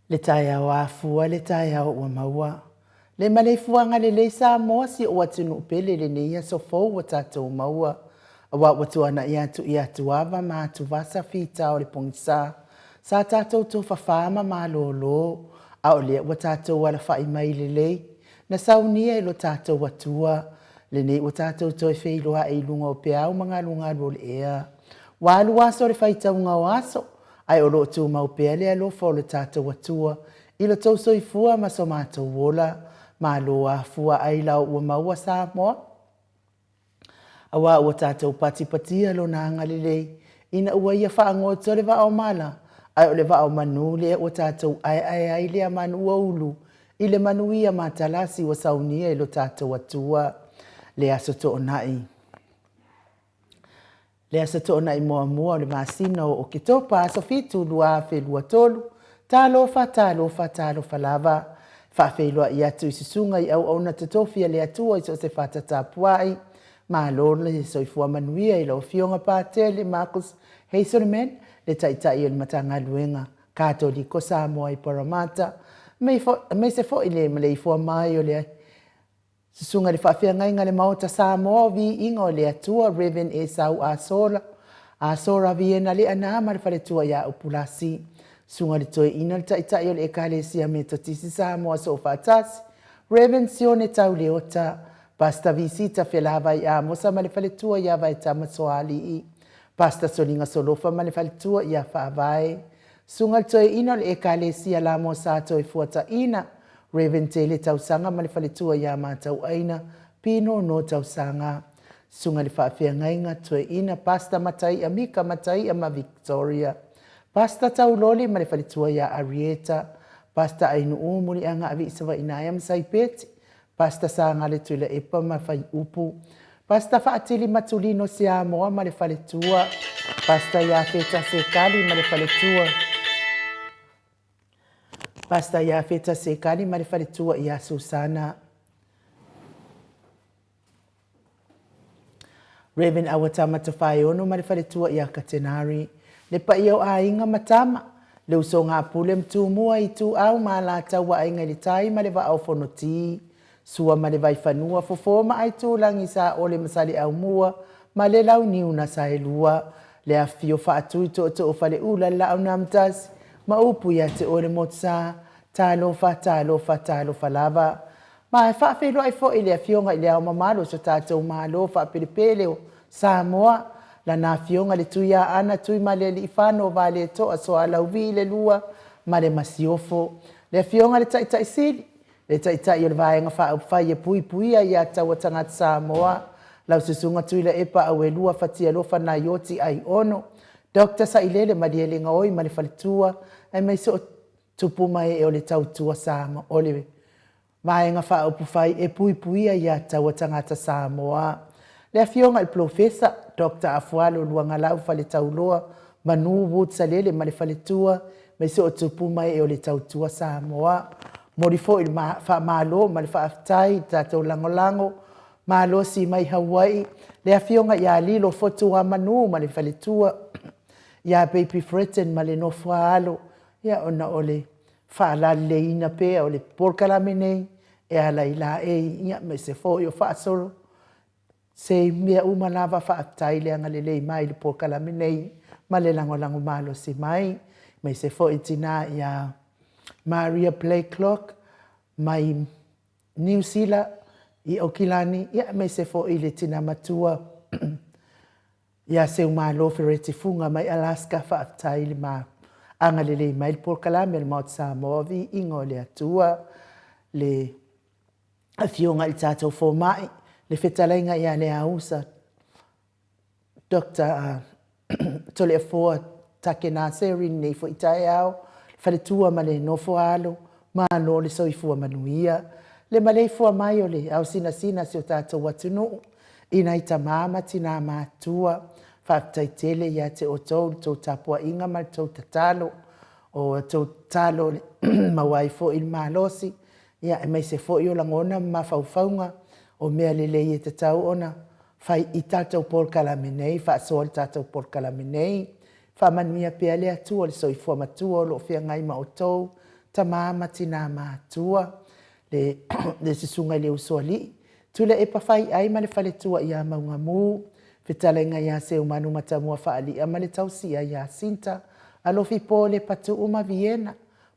Le taia o Afua, le taia o Maua. Le maleifuanga le Samoa si o atunu pele le neia so fou o tatou maua. Awa watu ana i atu ava ma atu vasa fita o le pongisa. Sa tatou to fafama ma lolo. A o le wa tatou wala fai mai le lei. Na saunia ilo tatou watua. Le nei o tatou to e feiloa e lunga o peau mga lunga lo le ea. Walu waso le faita unga o aso. Ai o lo tu mau pele alo fo le tatou watua. Ilo tau soifua ma so mātou wola. Ma lo Afua ai lau ua maua Samoa. Awa ua tātou pati alo na angalilei. Ina ua ia whaangoto le wao mala. Ai o le wao manu le ua tātou ai le manu ua ulu. I le manu ia matalasi wa saunia ilo tātou atua. Le aso to nai. Le aso to nai mua o le masino o kitopa aso fitu lua fe lua tolu. Talo fa lava. Whawheloa i atu i sisunga i au na tatofia le atua i so se whatatapuai. Ma lorna i soifua manuia i lau fionga pātele Marcus Heiselman le taitai o le matanga luenga. Katoliko Samoa i Paramata. Mei se fo i le maleifua mai o le sisunga le whawhia ngainga le Maota Samoa Viiga o le atua Reverend Esau Asola. Asora viena le anama le whaletua ia upulasi. Sunga le toe ina le taitai o le ekalesia me totisi Samoa so whatasi. Reverend Sione tau leota. Pasta visita felava i a mosa ma le whaletua ia vai tamasoali i. Pasta solinga solofa ma le whaletua ia whaavai. Sunga le toe ina le ekalesia la mosa toe fuata ina. Reverend Tele tau sanga ma le whaletua ia mātau aina. Pino no tau sanga. Sunga le whaafia ngainga toe ina pasta matai a Mika matai a ma Victoria. Pasta tau loli ma le whaletua ia Arieta. Pasta ainu umuri anga avi isawa inaya msai peti. Pasta sa ngale tuila epa ma fai upu. Pasta faatili matulino Samoa ma le whaletua. Pasta ia feta sekali ma le whaletua. Pasta ia feta sekali ma le whaletua ia Susana. Reverend Awatama tawhai ono ma le whaletua ia Katenari. Le pa iau a inga matama. Le uso ngā pule mtumua i tu au ma la taua inga li tai ma le wa au fonoti. Sua ma le vai whanua fofoma ai tūlangi sa o le masali au mua ma le lau niu na sa e lua. Le a fio whaatu i to o whale ula la au namtas. Ma upu ia te o le motsa. Talo fa lava. Ma e whaafelo ai fo i le a fionga i le au mamalo so tātou malo whaapelepele o Samoa. La na fionga le tuia ana tui ma le li whano va le toa so a lauvi le lua ma le masiofo. Le fionga le taitai sili. Le taitai o le vaenga whaai e puia i a taua tangata Samoa. Lau susunga tui la epa au e lua fatia lofa na yoti ai ono. Dr. Salele ma di elenga oi ma le whaletua. Ai mai so tupu mai e o le tautua Samoa. O le vaenga whaai e puia i a taua tangata Samoa. Le fionga il profesa Dr. Afualo luanga lau fale tauloa manu wut Salele ma le whaletua mai so tupu mai e o le tautua Samoa. Morifo il malo ma le whaaftai tatou langolango malo si mai Hawaii le afionga ia lilo fotua manu ma le whaletua ia baby Britain ma le nofualo ia ona ole whaalale ina pea o le porkalame nei e ala ila e ia me se fo yo whaasoro se mea umalava whaaftai le angalelei mai le porkalame nei ma le langolango malo si mai me se fo itina ia Maria Playclock, mai New Zealand, i Okilani, ia me se fo i le tina matua. Ia se umalo fereti funga mai Alaska whaaftai le ma angalele mai le porkalame le Maota Samoa Viiga le atua, le afionga i tātou fo mai, le whetalainga ia le ausa. Dr. Tole Afoa take nā serin nei fo i tae au, whaletua ma le nofoalo, ma lo le soifua manuia. Le maleifua mai o le au sina se o tātou watunu. Ina i tamama tina mātua. Whaftai tele ia te o tau tapua inga ma tau tatalo. O tau talo mawai fo il malosi. Ia e mai se fo i o langona ma faufaunga. O mea lele i te tau ona. Whai i tātou porkalame nei. Whaasoa i tātou porkalame nei. Whamanuia pea le atua le soifua matua lo fia ngai ma o tau. tamama tina matua le sisunga le usoli tula e pafai ai ma le faletua ia maungamu fitalenga ia se umanu matamua faali ama le tausia ia sinta alofi pole patu uma Viena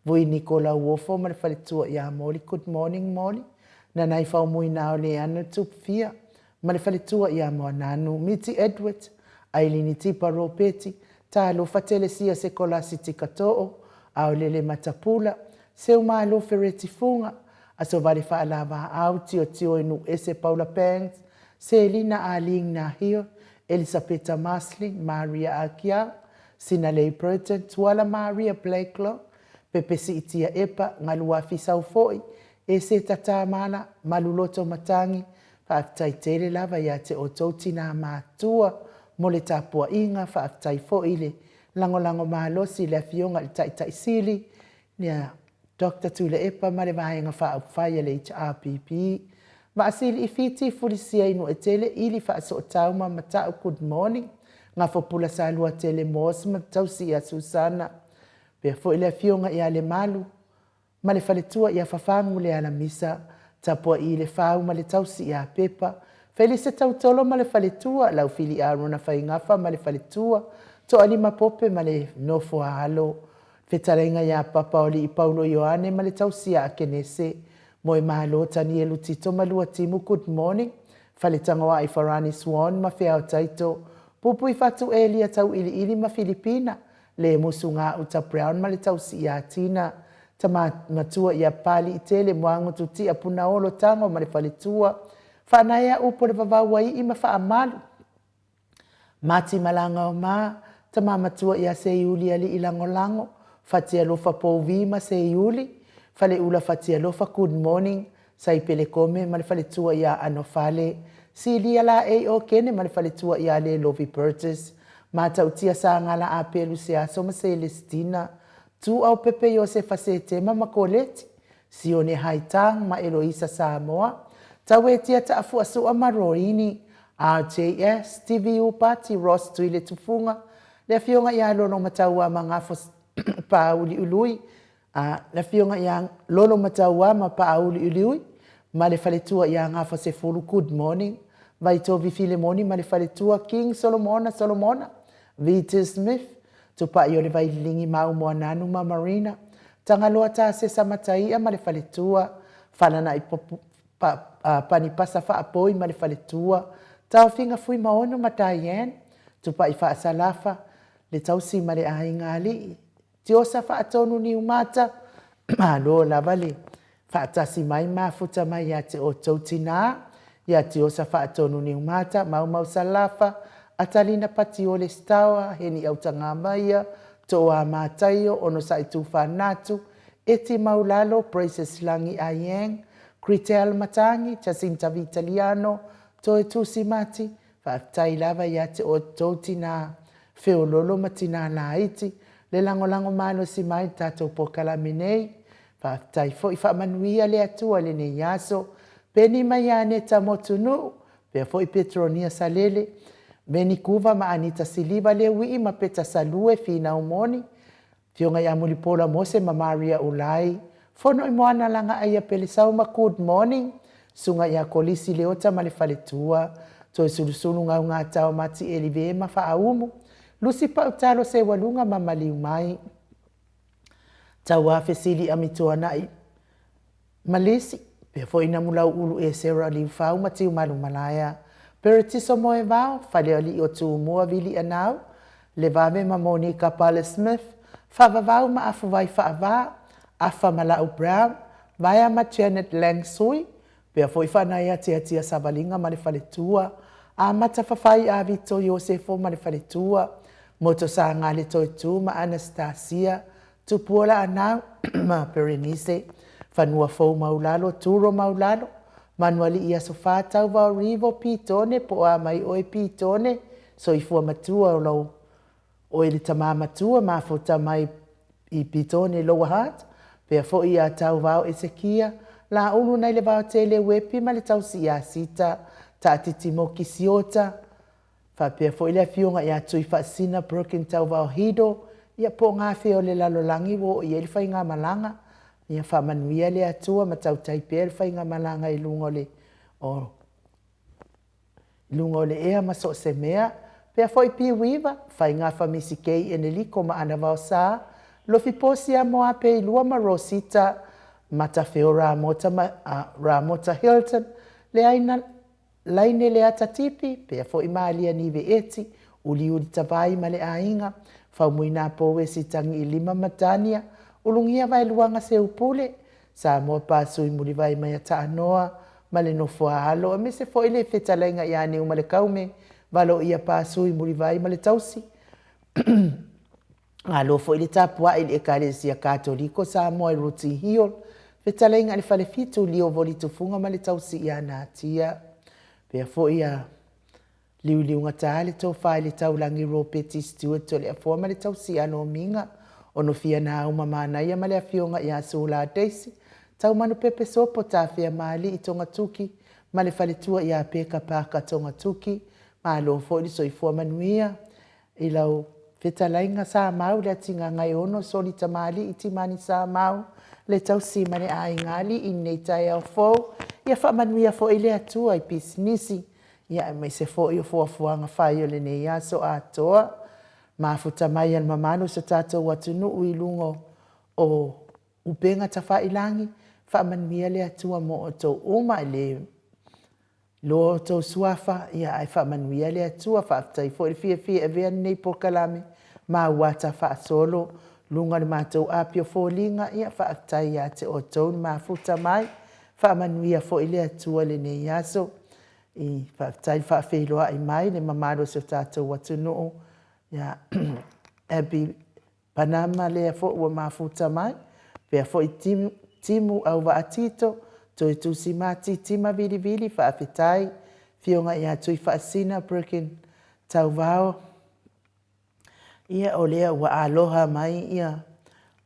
voi Nicola Uofo ma le faletua ia moli good morning moli na nai fau mui nao le anu tupfia ma le faletua ia mo nanu Miti Edward ailini tipa ropeti ta lo fatele sia se kolasi tikatoo au lele matapula se uma lo fereti funga aso vale fa alava au tio inu ese Paula Pangs Selina Aling na hio Elisabetta Maslin Maria Akia Sinalei Burton Tuala Maria Blakelow Pepe si itia epa ngalua fisau foi ese tata mana maluloto matangi faaftai tele lava ya te ototi na matua mole tapua inga faaftai foi le lango malosi le fionga tai sili nia Dr. Tule epa mare vahenga faafai le HRPP ma asili ifiti fulisia inu etele ili faaso tauma matau good morning nga fopula salua tele mos matausi ya Susana pe foi le fionga ya le malu ma le faletua ia fafangu le alamisa tapua i le fau ma le tausi ia pepa felise tautolo ma le faletua lau fili arona faingafa ma le faletua to alima pope ma le nofo halo fetarenga ia papa oli i Paulo Ioane ma le tausi ia kenese moe mahalo tani e lutito ma lua timu good morning faletangoa i Farani Swan ma fea o taito pupu i fatu elia tau ili ma Filipina le musunga uta Brown ma le tausi ia Tina tama matua ia pali itele mwangu tuti apuna olo tango ma le faletua whanaya upo le vavawai ima wha amalu mati malanga o maa tama matua ia se iuli ali ilangolango fatia lofa pouvi ma se iuli fale ula fatia lofa good morning sai pele kome ma le faletua ia anofale si lia la o kene ma le faletua ia le Lovi Burtis mata utia sa ngala apelu se aso ma Celestina tu au pepe Josefa se tema makoleti sione haitang ma Eloisa Samoa tawetia ta afu asu amaroini RJS TV upati Ross tuile tufunga le fionga ya lono matawa mangafo pauli ului le fionga ya lono matawa ma pauli ului ma le faletua ya ngafo se fulu good morning vaito vi Filemoni ma le faletua King Solomona Vita Smith tupa yo le vailingi mau mo nanu ma Marina tangaloa ta se samatai ma le faletua falana i pani pasa fa apoi ma le faletua tau finga fui maono ma Diane tupa i fa salafa le tausi ma le ainga ali tiosa fa atonu ni umata ma lo la vale fa tasi mai ma futa mai ya te o tautina ya tiosa fa atonu ni umata mau salafa atalina pati o le stawa heni au tangamaia toa mataio ono sa itu fanatu eti maulalo Praises Langi Ayeng Critel Matangi Jacinta Vitaliano toe tusi mati faaftai lava ia te o tautina feololo matina la iti le lango malo si mai tatou pokala minei faaftai fo i faamanuia le atua le nei aso peni mai ane tamotunu pe fo i Petronia Salele Beni kuva ma Anita Siliva le wi ma peta salue fina umoni fionga ya mulipola mose ma Maria Ulai fono i moana langa aya pelisau ma good morning sunga ya kolisi leota ma le faletua to sulusulu nga tau mati elive ma fa aumu lusi pa utalo se walunga ma maliu mai tawa fesili amitoana i malisi pe fo ina mulau ulu e sera li fau mati malu malaya Peritiso moe vau, fale ali o tu mua vili anau, le vave ma Monica Paula Smith, fava vau ma afu vai faava, afa Malau Brown, vaya ma Janet Lang Sui, pea foi whanaya tia sabalinga ma le faletua, a mata fafai a Vito Yosefo ma le faletua, moto sa ngale toi tu ma Anastasia, tupuola anau ma Berenice, fanua fau maulalo, turo maulalo, manuali ia sofa tau vau rivo pitone po a mai oe pitone so i fua matua o lau o ili tama matua ma fota mai i pitone loa hat pea fo ia tau vau Ezekia la unu nai le vau tele wepi ma le tau si ia sita ta atitimo kisiota fa pea fo ile fionga ia tui fa sina broken tau vau hido ia po ngā feo le lalolangi wo i elifai ngā malanga ia whamanuia le atua ma tau taipere whainga malanga I lunga o le ea ma so se mea, pea foi pi wiva, whainga whamisi kei ene liko ma ana vau sa, lo fi posi a moa pe I lua ma Rosita, ma ta feo ra mota Hilton, le aina laine le ata tipi, pea foi maalia nive eti, uli tawai ma le ainga, whau muina powe si tangi I lima matania, ulungia vai luanga se upule, sa moa pasui muri vai mai ata anoa, ma le nofua alo, me se foi le whetalenga I ane uma le kaume, valo ia pasui muri vai ma le tausi. Alo foi le tapua I le ekalesia katoliko sa moa I ruti hiol, whetalenga le fale fitu lio voli tufunga ma le tausi I ana atia. Pea foi a liuliunga tāle tō whai le taulangi Ropeti Stewart to le afua ma le tausi ano minga, ono fia na uma manaia ma le afionga I asula Daisy, tau manu pepe sopo ta fia mali I tonga tuki, ma le faletua I a peka paka tonga tuki, ma alo foi so I fua manuia, I lau whetalainga sa mau le atinga ngai ono soli tamali I timani sa mau, le tausi ma le aingali I nei tai au fau, ia wha manuia fo I le atua I pisinisi, ia mai se fo I o fuafuanga whai o le nei aso atoa, ma futa mai al mamano sa tato watunu ui lungo o upenga ta whailangi, whaamanuia le atua mo o tau uma le lo tau suafa, ia ai whaamanuia le atua whaatai fo I fia e vea nei pokalame, ma wata whaasolo, lunga le mātou apio fōlinga, ia whaatai ia te o tau ma futa mai, whaamanuia fo I le atua le nei aso, I whaatai whaafeiloa I mai le mamaro sa tato watunu, ia Abby Panama le fo ua mafuta mai, pea fo I timu au waatito, to I tusi mati tima vili vili whaafetai, fionga ia tui whaasina brekin tau vao. Ia o lea ua aloha mai ia,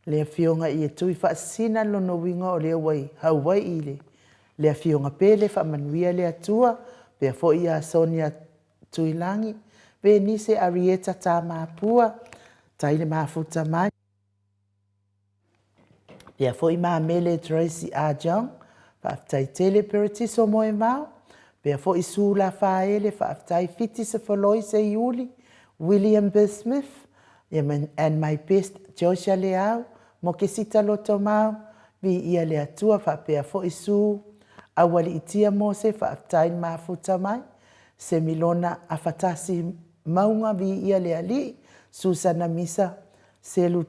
lea fionga ia tui whaasina lono winga o lea wai hauwai ile, lea fionga pele whaamanuia lea tua, pea fo ia Sonia tui langi, ve nise Arieta ta mapua, taile mafuta mai. Pea foi ma mele Tracy Ajong, whaaftai tele peritiso moe mau, pea foi sula whaele, whaaftai fiti se foloi se Iuli, William B. Smith, and my best Joshua Leao, mo ke sita loto mau, vi ia le atua whapea foi su, awali itia mo se whaaftai mafuta mai, se milona afatasi maunga vi ia le ali, Susana Misa, selu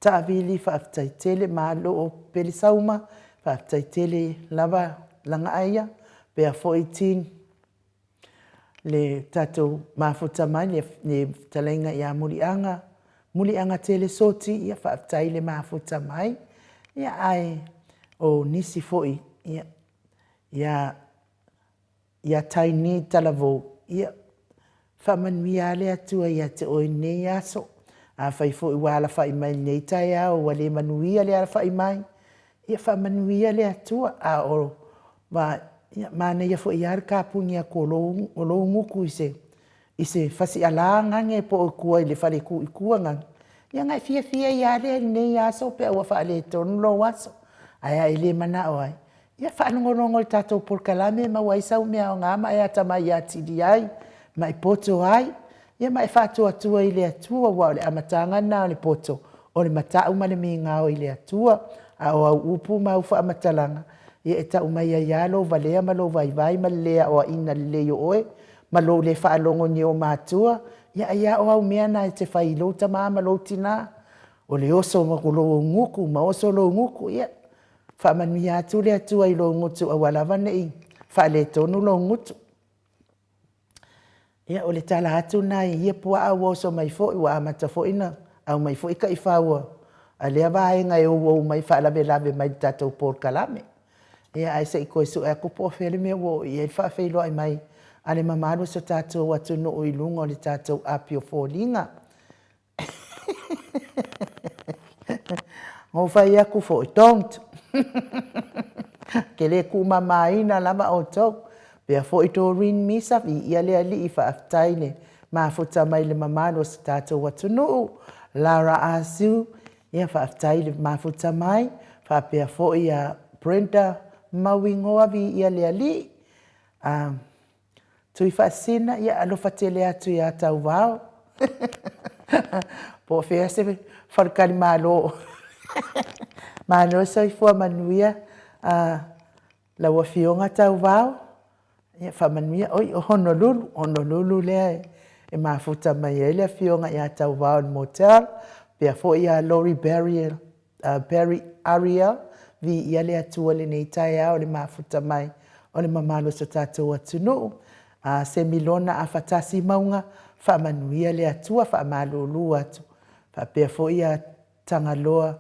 taavili whaaftai tele malo o pelisauma, whaaftai tele lava langa aia, pea foi tin le tatou mafuta mai le talainga ia mulianga tele soti ia whaaftai le mafuta mai, ia ai o nisi foi ia taini talavo, ia whamanuia le atua ia te oi nei aso, a whai fo I wala whai mai nei tai au, wale manuia le ala whai mai, ia whamanuia le atua, a oro, mana ia fo I ar kapungia ko lo nguku I se whasi ala ngange po o kua I le whale ku I kua ngang, ia ngai fia ia le nei aso, pe ua whaale tonu lo aso, aia I le mana o ai, ia whanongorongo le tatou porkalame, ma waisau mea o ngama, ia tama ia tidi ai, mai poto ai, ia mai whātua atua I le atua, wa o le amatanga na o le poto, o le matau ma le mingao I le atua, a o au upu ma ufa amatalanga, ia e tau mai a ialo, valea ma lo vai ma lea o a ina le yo oe, ma lo le whaalongo ni o mātua, ia o au mea na e te whailo ta maa ma lo tina, o le oso ma ko lo nguku, ma oso lo nguku, ia, whaamanu atu le atua I lo ngutu a walawane I, whaale tonu lo ngutu. Ia o le tala atu nai, ia pua au oso mai fo I wa amata fo ina, au mai fo I ka I whaua. A lea vaenga e o mai whaalawe mai tatou por kalame. Ia ai se I koe su e kupo where mea wo, ia I whaafeilo ai mai, ale mamaru so tatou atu no o I lunga o le tatou apio fōlinga. Ngau whai aku fo I tongt. Ke le kumamaina lama o tau. Pea fo I tō rin misa I ia lea li I whaaftaine. Ma futa mai le mamano sa tātou watunu. Lara Asu. Ia whaaftaile ma futa mai. Whapea fo ia Brenda mawingoa vi ia leali. Tui whaasina ia alofa tele atu ia tau wao. Po whea se wharkari malo. Malo sa i fua manuia la wa fionga tau wao. Ia whamanuia oi o Honolulu lea e mafuta mai e lea fionga ia tau wao ni motel. Pea fo ia Lori Berry Ariel vi ia lea tua le nei tai au le mafuta mai o le mamalo sa tātou atunu. Se milona a fatasi maunga whamanuia le atua whamalulu atu. Whapea fo ia tangaloa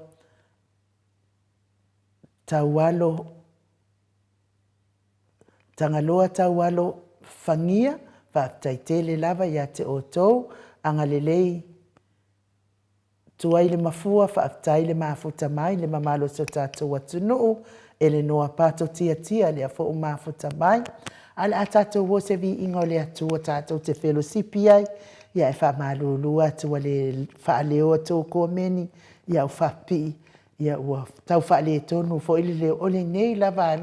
taualo whangia whaptaitele lava ia te otou angalelei tuai le mafua whaaptai le mafuta mai le mamalo sa tātou atunu ele noa pato tia le a fo mafuta mai. Ale a tātou wo se vi ingo le atua tātou te fellowshipi ai, ia e whamalulu atua le whaaleo atua kōmeni, ia u whapi, ia ua tau whaale tonu, fo ili leo ole nei lava e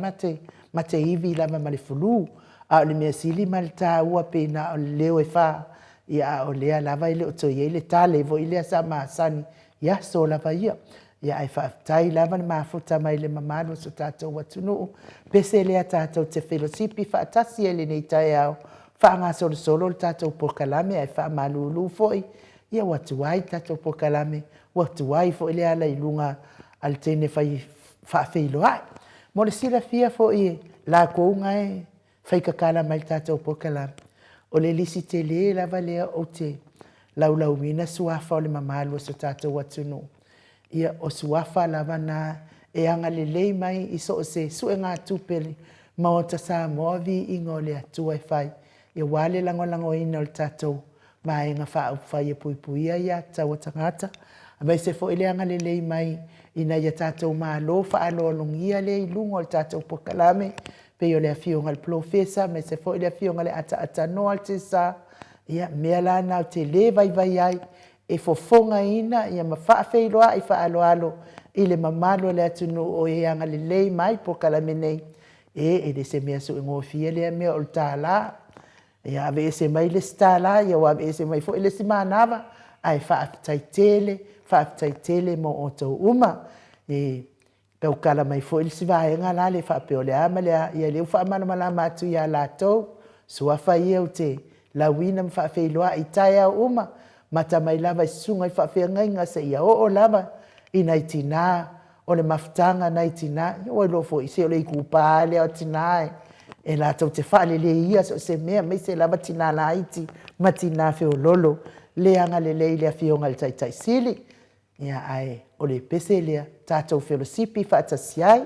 mate iwi lava male fulu, a ole mea sili male tā ua pēna o leo e wha, ia o lea lava ile o toi ile tale, vo ile a sa maasani, ia so lava ia. Ia ai whaaftai lava ni mafuta mai le mamalo so tātou watunu. Pese lea tātou te fellowshipi whaatasi ele nei tai au. Whaanga solo le tātou pokalame ai whaamalulu foi. Ia watuai tātou pokalame. Watuai foi lea la ilunga al tene whaafeilo ai. Mo le sila fia foi la kounga e whaikakala mai tātou pokalame. O le lisi te le lava lea o te laulauina suafa o le mamalo so tātou watunu. Ia o suafa lava na e anga lelei mai i so se sue ngā tupele Maota Samoa vi ingo le atua e whai. Ia wale lango ina o le tātou mai ngā wha whai e puipuia ia taua tangata. A mai se fo ile anga lelei mai ina ia tātou malo wha alo alongia le i lungo le tātou pokalame. Pe o le afionga le profesa, mai se fo ile afionga le ata noa te sa. Ia mea lana o te le vai ai. E fofonga ina ia mawhaafeiloa i whaaloalo i le mamalo le atunu o e anga le lei mai po kalamenei. E le se mea su ngofia le mea o le tāla. E ave e se mai le stala, ia ave e se mai fo ele si manava. Ai whaaftaitele mo o tau uma. E pau kala mai fo ele si vaenga la le whaapeo le ama le ia leu whaamana malama atu ia lātou. Suafa ia o te lawina mwhaafeiloa i tai au uma. Mata mai lava i sunga i whawhiangainga se ia o lava i nei tina, o le mafutanga nei tina, o e lofo i se o le ikupa lea o tina e la tau te whaale le ia so se mea, mai se lava tina la iti, ma tina whio lolo, le anga le lea whionga le tai sili, ia ai o le pese lea, tātou fellowshipi whaatasiai,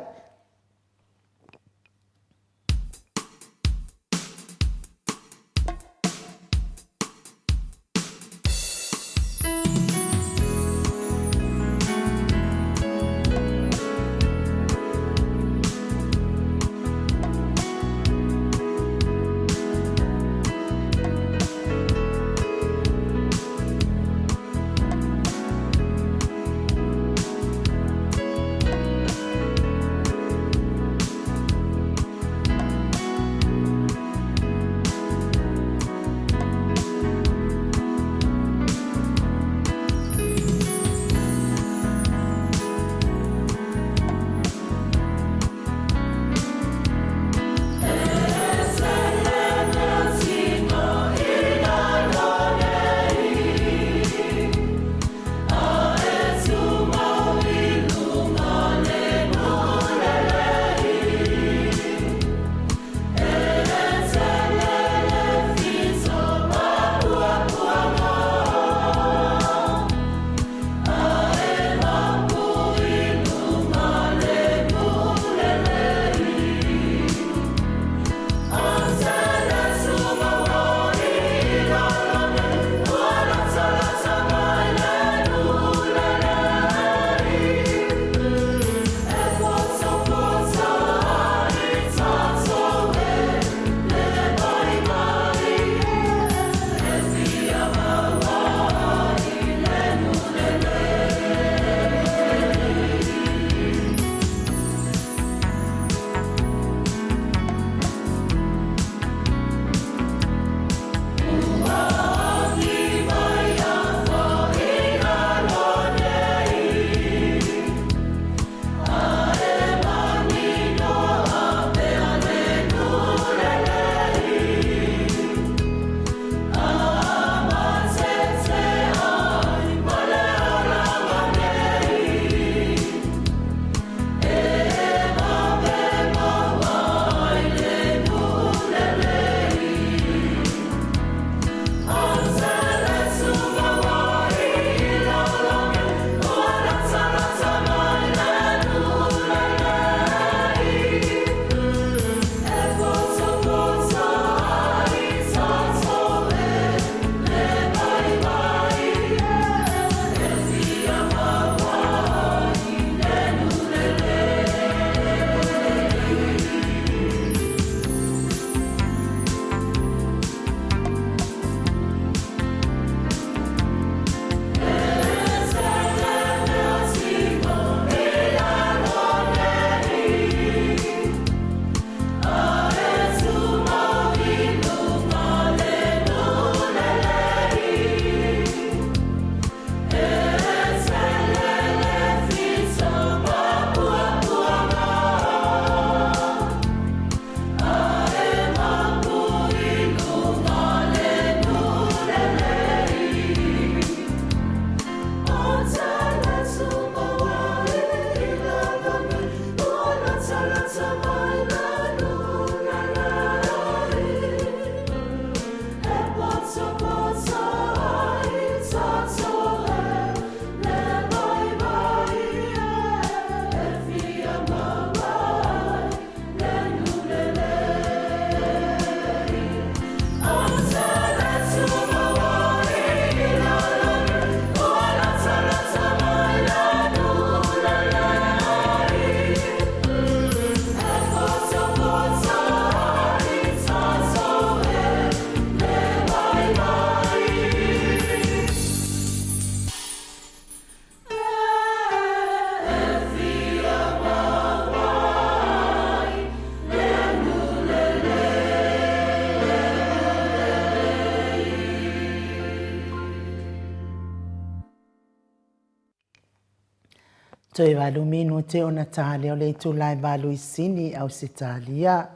Toi walu minu te o Natale o le tulai walu isini au sitalia.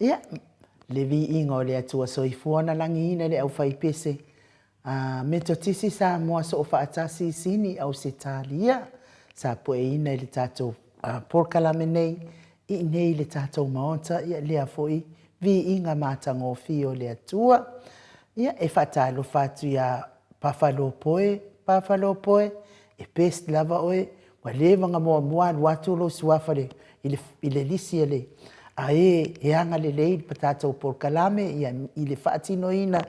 Ia, le vi inga o le atua soifuana langi ina le au whaipese. Me to tisi Samoa so o whaatasi isini au sitalia. Sa poe ina le tatou porkalame nei. I nei le tatou Maota ia lea foi. Vi inga matango fi o le atua. Ia e whatalo whatu ia pawhalo poe. E pest lava oe. Wa lewa nga mua watu lo suafare ile lisi ele. A e anga le lei patatou por kalame ia ile whaatino ina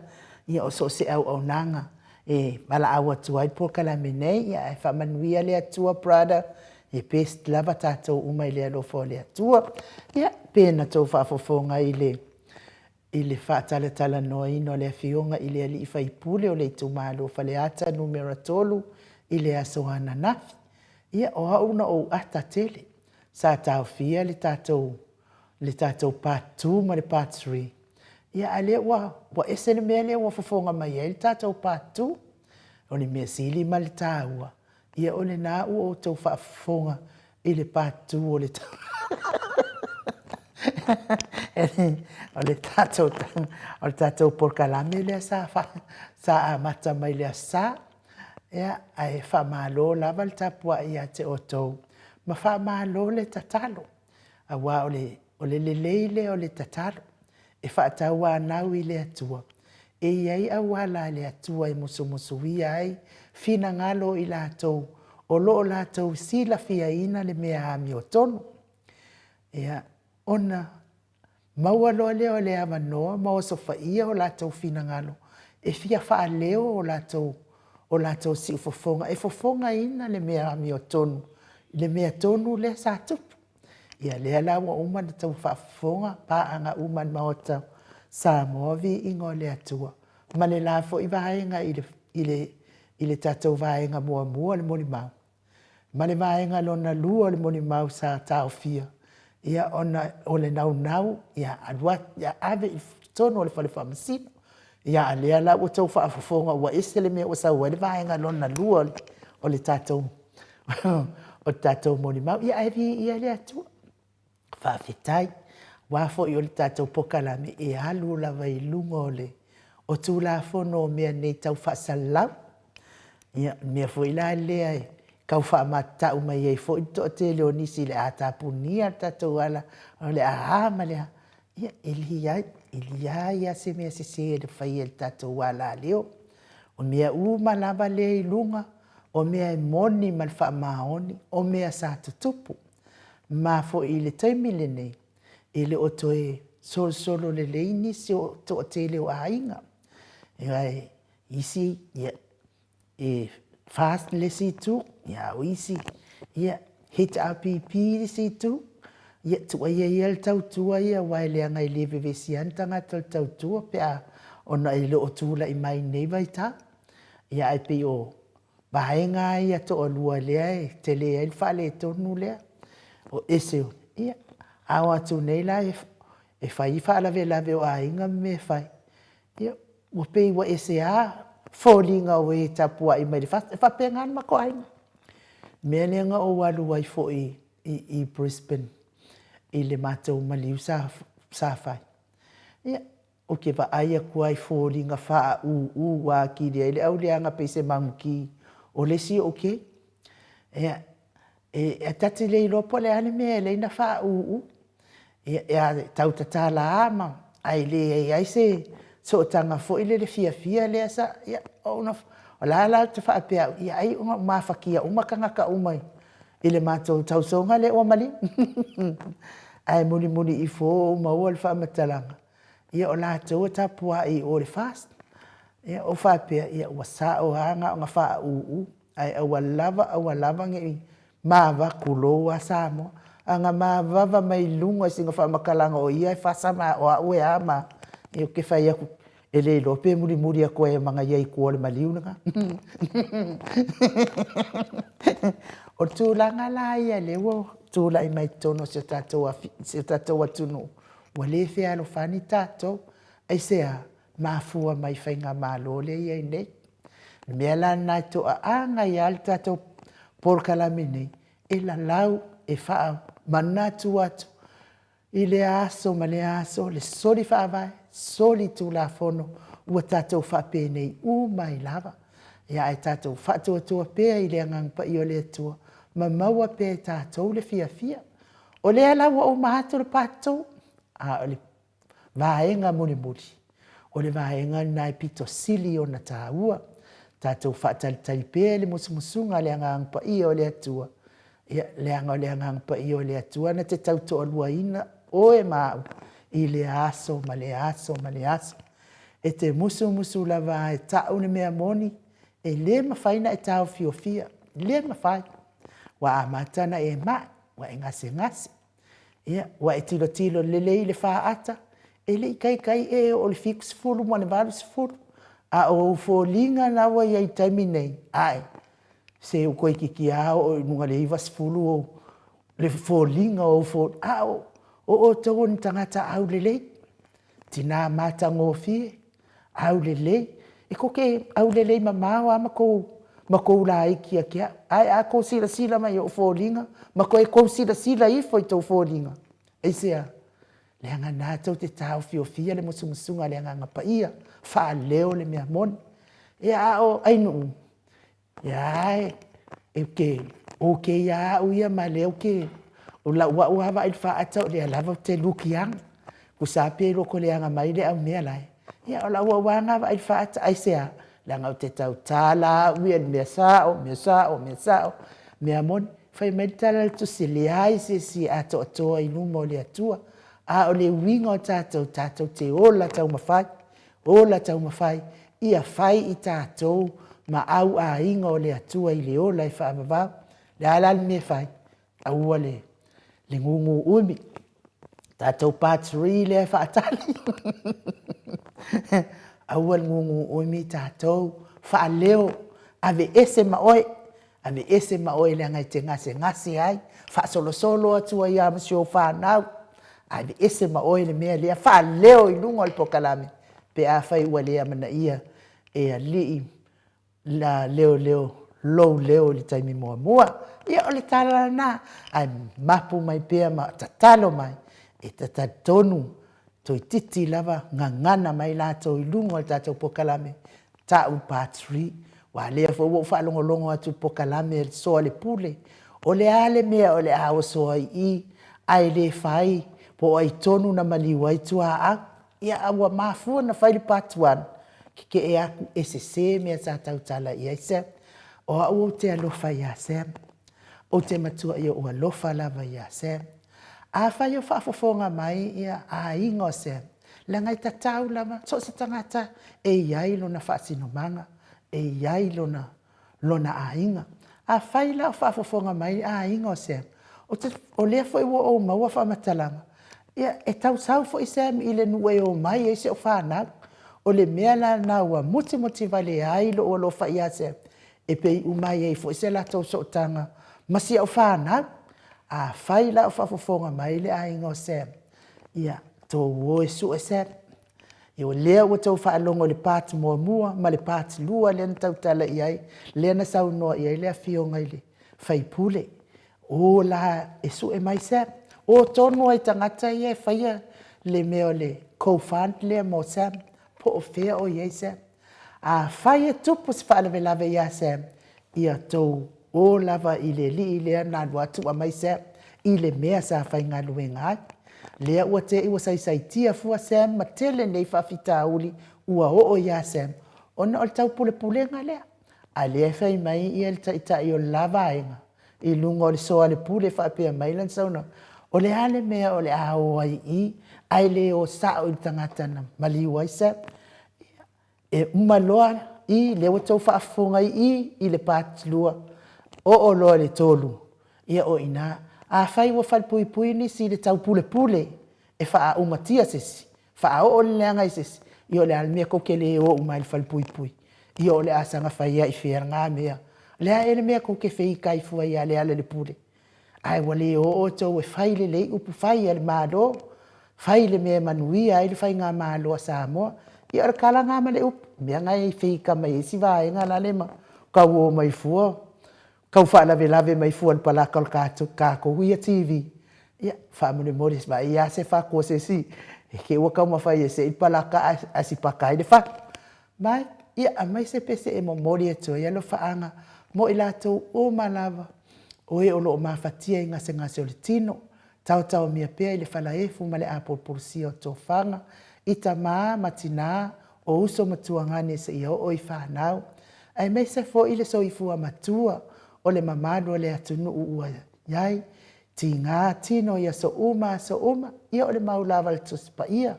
ia o so se au nanga. E mala awa tuai por kalame nei ia e whamanuia le atua Prada. E pest lava tatou umai le alofo le atua. Ia pena tau whafofonga ile whaatalatala noa ino le fionga ile ali i whaipule o le tumalo whaleata numera tolu ile asoana nafi. Ia o hauna o ata tele. Sa tau fia le tatou part 2 ma le part 3. Ia ale wa esene mea le wa fofonga mai le tatou part 2. O le mea sili ma le taua. Ia o le na o tau fofonga i le part 2 o le tau. O le tatou por kalame le sa amata mai le sa. Ia ai whamalo lava le tapua ia te otou. Ma whamalo le tatalo. A wā o le leile o le tatalo. E whaataua anau i le atua. E iai a wala le atua i musu ia ai. Fina ngalo i lātou. O loo lātou sila fia ina le mea ami o tonu. Ia ona maua loa leo le amanoa. Maua sofa ia o lātou fina ngalo. E fia wha leo o lātou. O lātou si ufofonga. E fofonga ina le mea ami o tonu. Le mea tonu le sa tupu. Ia lea lawa uman tau whaafonga. Paanga uman Maota. Samoa vi ingo le atua. Ma le lafo i vaenga i le tatou vaenga mua le moni mau. Ma le vaenga lona lua le moni mau sa tau fia. Ia ona o le nau. Ia aduat. Ia ave i tonu o le whale whamasino. Ia alea la o tau whaafofonga ua esele mea o sa wale vaenga lona lua o le tatou o tatou moni mau. Ia evi ia le atua. Whaafetai. Wafo i o le tatou pokalame e alu lava i lunga o le o tu la fono mea nei tau whaasalau. Ia mea fo i la lea e kau whaamata umai e fo i to te leo nisi le atapunia tatou ala o le ahama lea. Ia Eliai a se mea se de fai el tatou wala leo. O mea uma lava le i lunga. O mea moni mal wha maoni. O mea sa tutupu. Ma fo i le taimile nei. I le oto e solo le leini se o to te leo a inga. Ia isi e fast le si tu. Ia o isi. Ia hit RPP le si tu. Ia tua ia le tautua ia wai le anga i le vevesi antanga tautua pea ona i loo tula i mai nei vai ta. Ia ai pe o vaenga ia to o lua lea e te lea il whale e tonu lea. O ese o ia awa tu nei la e whai whaalawe lawe o a inga me whai. Ia o pe wa ese a fōlinga o e tapua i mai le fast. E whapengan mako ainga. Mea leanga o walu wai fo i Brisbane. I le mātou maliu sa whai. Ia, o ke wa aia kuai fōringa whaa wā ki rea. Ile au leanga pe se mamuki o lesi o ke. Ia, e tati lei lopo le ane mea leina whaa Ia, tau tatala ama. Ai le ai se so tanga fo ile le fia lea sa. Ia, o la te wha apea. Ia, ai unga mawhakia umakanga ka umai. Ile mātou tausonga le o mali. Ai muni i fō maua le whaamatalanga. Ia o lātou tapua i o le fast. Ia o whapea ia ua sa o hanga o ngā wha Ai aua lava nge māwa kulo a Samoa. A ngā māwawa mai lunga si ngā whaamakalanga o ia e whasama o a ue ama. Ia o ke whai aku e le lope muri a koe mga iai kua le maliunanga. O tūlanga la ia le wo tūla i mai tono se tātou atunu. Wa le whea alo whani tātou. Ai sea mafua mai whainga mālo le ia i nei. Mea la nai to a anga i al tātou por kalame nei. e la lau e wha manatu atu i le aso ma le aso le soli wha vai soli tu la fono ua tātou wha pēnei mai lava ia e tātou wha tua pēa i le angang pa i o le atua ma maua pēa tātou le fia o le ala ua o mahatu le pātou a o le vaenga muni o le vaenga nai pito sili o na tāua tātou whaatalitali pēa le musumusunga le angang pa i o le atua. Ia le angang pa i o le atua na te tauto alua ina o e mau i le aso ma le aso ma le aso. E te musu lava e tau ne mea moni e le mawhaina e tau fiofia. Le mawhai. Wa amatana e ma wa e ngase. Ia wa e tilo lelei le whaata e le kai e o le fix fulu mo le valu fulu. A o folinga na wa ia i taimi nei. Ai, se o koe ki ao o nunga le iwa sifulu o le folinga o fo a o tau ni tangata au lelei. Tina mata ngofie au lelei. E koke au lelei mamao ama ko la iki a kia. Ai a ko sila mai o folinga. Ma ko e ko sila ifo i tau folinga. E sea. Leanga nātou te tau fiofia le musumusunga leanga ngapa ia. Wha leo le mea mon. E a o ainu. Ia e ke. O ke ia au ia ma leo ke. O la ua hawa il wha atau le alava te lukiang. Kusape loko leanga mai le au mea lai. Ia o la ua wanga wa il wha atau. Ai sea. Leanga o te tau tala. Uia mea sao. Mea mon. Whai meditala tu se leai se si ato atoa inumo le atua. A o le winga o tātou te ola tau mawhai, ia whai i tātou ma au a inga o le atua i le ola i whaamavau, le alal me whai, a ua le ngungu umi, tātou pāturi le whaatali, a ua le ngungu umi tātou whaaleo, ave ese maoe le ngai te ngase ai, whaasolo atua i amasio whanau, ai ese maoe le mea lea wha leo i lungo le pokalame pe a whai ua lea mana ia e a lii la leo li taimi mua ia o le tala na ai mapu mai pea ma tatalo mai e tatatonu toi titi lava ngangana mai lato i lungo le tatou pokalame ta u patri wa lea fo wo fa longo atu pokalame so le pule o le ale mea o le a so i ai le fai po ai tonu na maliwa i tua a ia awa mafua na whaile patuan ki ke e aku e se mea sa tautala i aise o au te alofa i ase o te matua i o alofa lava i ase a whai o whaafofonga mai ia a ingo se la ngai tatau lava so se tangata e iai lona whaasinomanga e iai lona a inga a whai la o whaafofonga mai a ingo se o lea fo i o maua whaamatalanga ia e tau sau fo i sem i le nue o mai e se o whanau. O le mea la na ua muti vale ai lo o lo wha ia se. E pei umai e fo i se la tau so tanga. Masi o whanau. A whai la o whafofonga mai le a ingo sem. Ia tō o e su e sem. I o lea ua tau whaalongo le pāti mua ma le pāti lua le na tau tala i ai. Le na sau noa i ai le a fionga i le whaipule. O la e su e mai sem. O tonu ai tangata i e whaia le meo le co-fund le mo Sam, po o whea o iei Sam. A whaia tupu si whaalawe lawe ia Sam, ia tau o lava i le li i lea nā watu a mai Sam, i le mea sa whai ngā lue ngai. Lea ua te iwa sai tia fua Sam, ma tele nei whawhita uli, ua o ia Sam. Ona o le tau pule ngā lea. A lea whai mai i el ta i o lava inga. I lungo le soa le pule whapea mailan sauna. O le ale mea o le ao ai i, ai le o sao i tangata na maliwa isa. E umaloa i le o tau whaafonga i le pātilua o loa le tolu. Ia o ina, a whai wa whalpui ni si le tau pule e wha umatia sisi. Wha o le leanga i sisi. I o le ale mea koke le o umai le whalpui. I o le asanga whaia i whea ngā mea. Lea ele mea koke whei kai fua i ale ale le pule. Ai wale o tau e whai le lei upu whai ale mālo. Whai le mea manuia ai le whai ngā mālo a Samoa. I ora kala ngā male upu. Mea ngai whei ka mai esi vāe ngā la lema. Kau o mai fua. kau whaalave mai fuan palaka o kāko huia TV. Ia, whaamune moris ba, ia se whakua se si. E ke ua kau mawhai e se i palaka asipakai de wha. Mai, ia, a mai se pese e mo mori e toa, ia lo whaanga, mo i lātou o malava. O e olo o mawhatia i ngase o le tino. Tau mia pea i le whala e fu male a polisia o tō whanga. I ta maa matina o uso matua ngane se i o i whanau. Ai mai se fo i le so i fua matua o le mamado le atunu ua iai. Ti ngā tino ia so uma, ia o le maulava le tospa ia.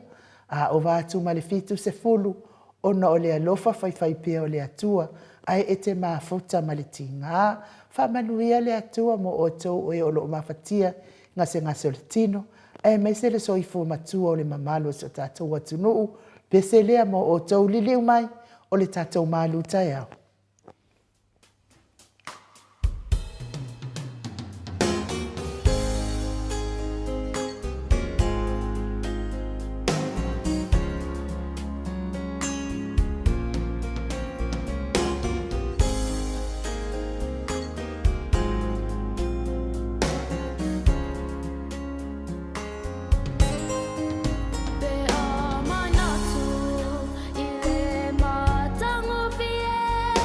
A o vātu ma le fitu se fulu, ona o le alofa whai pia o le atua, ai e te mafuta ma le ti ngā, whamanuia le atua mo o tau o e o lo mawhatia, ngase o le tino, ai mai se le so i fu matua o le mamalo so tātou atunu, pese lea mo o tau liliu mai, o le tātou malu tai au. Be a manatu i le matango fie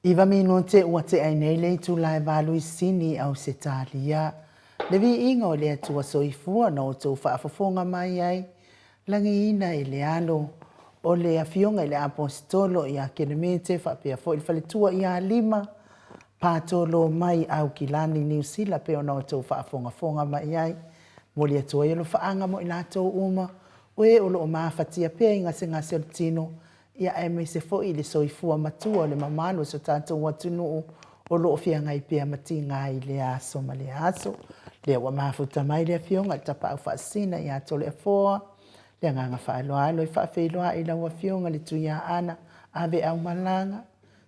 Iwa mino te ua te ai nei le tu lai walu I sini au se talia. Le vi inga o le atua soifua na o tau whaafafonga mai ai. Langi ina I le alo o le afionga I le apostolo I a kenemete whapea fo I whaletua I a lima. Pātolo mai au ki lani New Zealand pe ona o tau whaafonga mai ai. Mo le atua I lo whaanga mo I lātou uma. Oe o lo o mawhatia pia I ngase o tino. Ia e me se foi le soifua matua le mamalo so tātou watunu o lo fia ngai pia mati ngai le aso ma le aso. Le wa mafuta mai le fionga tapa au fasina ia to le foa. Le nganga whaeloa alo I whaafeiloa I la wa fionga le tuia ana ave au malanga.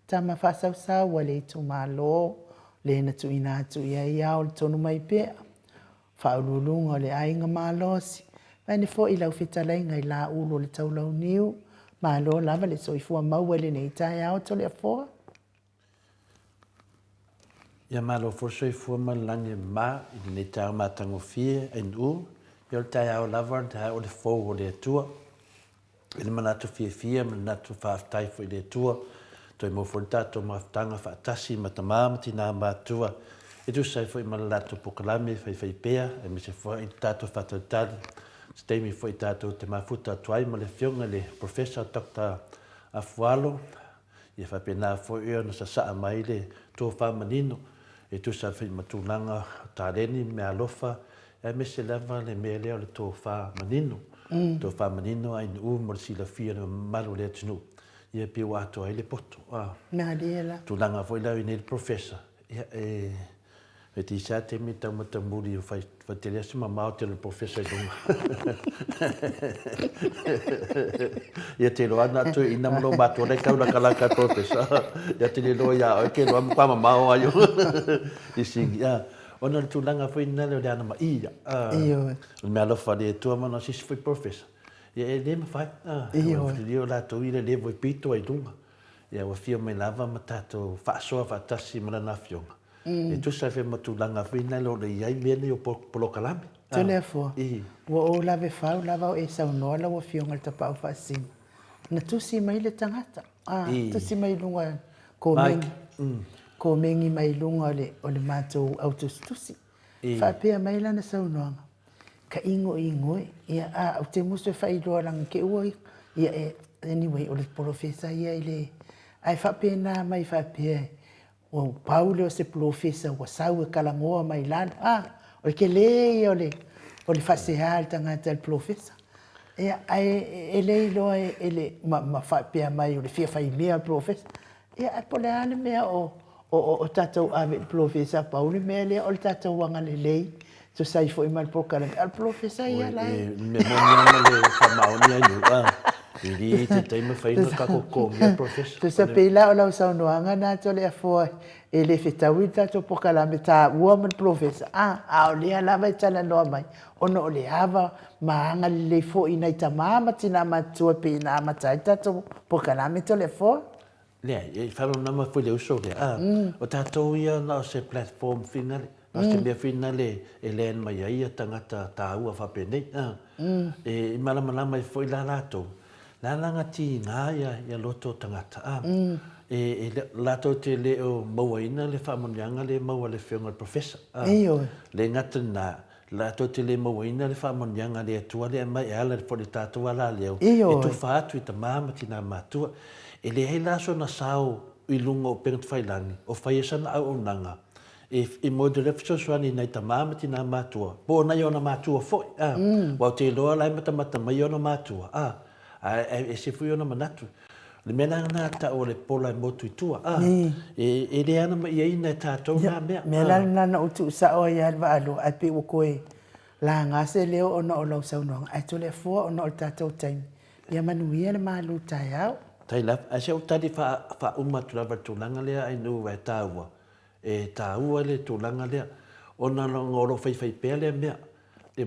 Tama whaasau wa le tu malo. Le na tuina atu ia ia o le tonu mai pia. Whaululunga le ainga malosi. Vane foi lau fitalainga I la ulo le taulau niu. Malo lava le soifua maua le nei tae au to le afoa. Ia malo for soifua malange ma I le tae matango fie en u. Ia le tae au lava tae o le fou o le atua. Ile manatu fie manatu whaaftai fo I le atua. Toi mo for tato maftanga whaatasi matamamati nā matua. E tu sai fo I malalato pokalame whai pea. E me se fo I tato whatautali. Stemi foi tātou te mafuta tuai ma le fionga le Professor Dr. Afualo. Ia whapena foi eo na sasaa mai le tō whamanino. E tu sa whi matulanga tāleni me alofa. E me se lava le mea leo le tō whamanino. Tō whamanino ai ni mo le sila fia na malu le tunu. Ia piu ato ai le poto. Mea diela. Tulanga foi lau I le Professor. Ia e ti sa te mi tau matamuri o fai te lea sima Maota le Professor dunga. Ia te loa na tu ina mano matua nei kauna kalaka Professor. Ia te le loa ia o ke loa mkwama mao ayo. I singi ia. Ona le tulanga foi nale le ana ma ia. Iyo. Me alofa le tua mana sisi foi Professor. Ia e le mawhai. Iyo. Ia la tu ile le voi pito ai dunga. Ia wa fia me lava matato whaasoa whaatasi mana na fionga. E tu sa fe matulanga fina lo le iai mene o polokalame. Tu le fo. Wa o lave fau lava o e sau noa la wa fionga le tapau whaasim. Na tu si mai le tangata. Tu si mai lunga ko mengi mai lunga o le mātou autostusi. Whapea mai lana sau noa. Ka ingo ia au te muso whailoa langa ke ua ia anyway o le professor ia ile ai whapena mai whapea. O Paulo o se professor wa sau e kalangoa mai lana. O ke le o le whasehal tangata le professor. Ia e le loa e le ma whapea mai o le fia whai mea professor. Ia e pole ane mea o tatou ave professor Paulo mea lea o le tatou wanga le lei. So sai fo I mal pokala. Al professor ia lai. Me moniana le whamaoni anu. Ili te teima whaina kako mea Professor. Tu sa pila o lau saunoanga na to le afoa e le whetawita to pokala me tā ua man Professor. O lea lava I tala noa mai. Ono o le hawa maanga le fo I nei ta mama tina matua pe ina matai tato pokala me to le afoa. Lea, e wharo nama fui le uso lea. O tātou ia na o se platform finale. Na se mea finale e lean mai aia tangata tā ua whapenei. E malamalama I fo I la lātou. La langa ti ngā ia loto tangata. E lato te leo mauaina le whamonianga le maua le whionga Professor. Le ngata nā. Lato te le mauaina le whamonianga le atua le mai ala le fori tātua la leo. E tu whaatu I ta māma tina mātua. E le hei laso na sao I lunga o pengat whailangi. O whaiasana au nanga. E mo de refso swani nei ta māma tina mātua. Po na iona mātua foi. Wau te loa lai mata mai iona mātua. E se fui ona manatu. Le mena na ta o le pola motu I tua. E le ana mai ina tātou nā mea. Mea na utu sa o ia alwa alo. Ai pe o koe. La ngase leo ona o lau saunoanga. Ai to le fua ona o tātou taimi. Ia manuia le malu tai au. Tai laf. Ai se o tadi wha umatu lava tūlanga lea ai nu vai tāua. E tāua le tūlanga lea. Ona ngoro whai pēa lea mea.